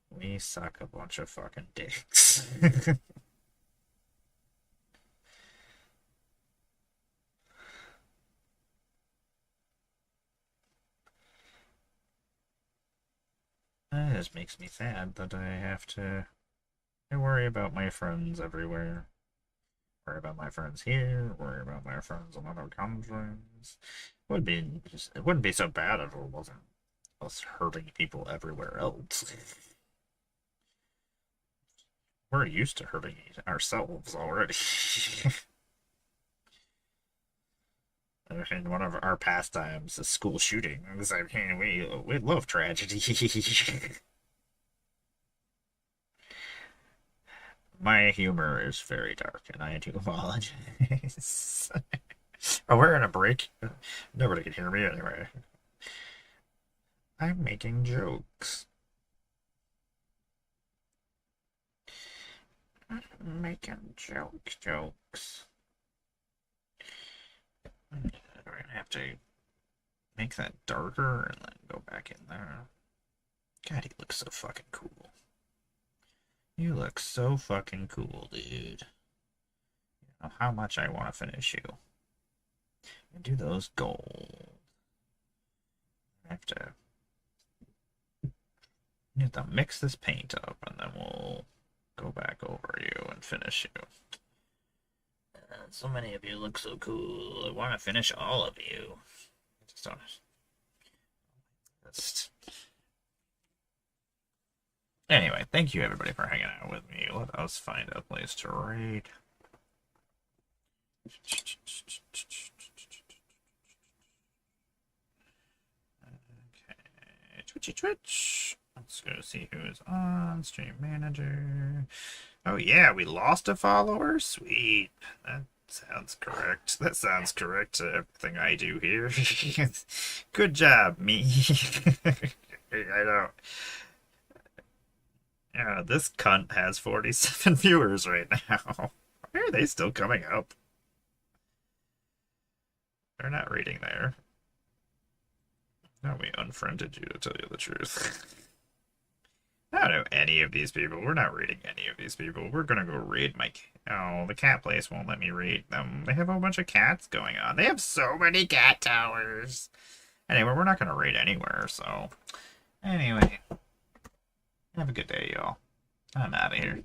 We suck a bunch of fucking dicks. That just makes me sad that I have to. I worry about my friends everywhere. Worry about my friends here. Worry about my friends in other countries. It wouldn't be so bad if it wasn't us hurting people everywhere else. We're used to hurting ourselves already. And one of our pastimes is school shootings. I mean, we love tragedy. My humor is very dark, and I do apologize. Oh, we're in a break. Nobody can hear me anyway. I'm making jokes. Making jokes. We're gonna have to make that darker and then go back in there. God, he looks so fucking cool. You look so fucking cool, dude. You know how much I want to finish you. And do those gold. I have to mix this paint up, and then we'll go back over you and finish you. So many of you look so cool. I want to finish all of you. I just don't. Just... Anyway, thank you everybody for hanging out with me. Let us find a place to raid. Okay, Twitch. Let's go see who is on. Stream manager. Oh yeah, we lost a follower? Sweet. That sounds correct. That sounds correct to everything I do here. Good job, me. I don't. Yeah, this cunt has 47 viewers right now. Why are they still coming up? They're not reading there. No, we unfriended you, to tell you the truth. I don't know any of these people. We're not raiding any of these people. We're gonna go raid my... Oh, the cat place won't let me raid them. They have a whole bunch of cats going on. They have so many cat towers. Anyway, we're not gonna raid anywhere, so... Anyway. Have a good day, y'all. I'm out of here.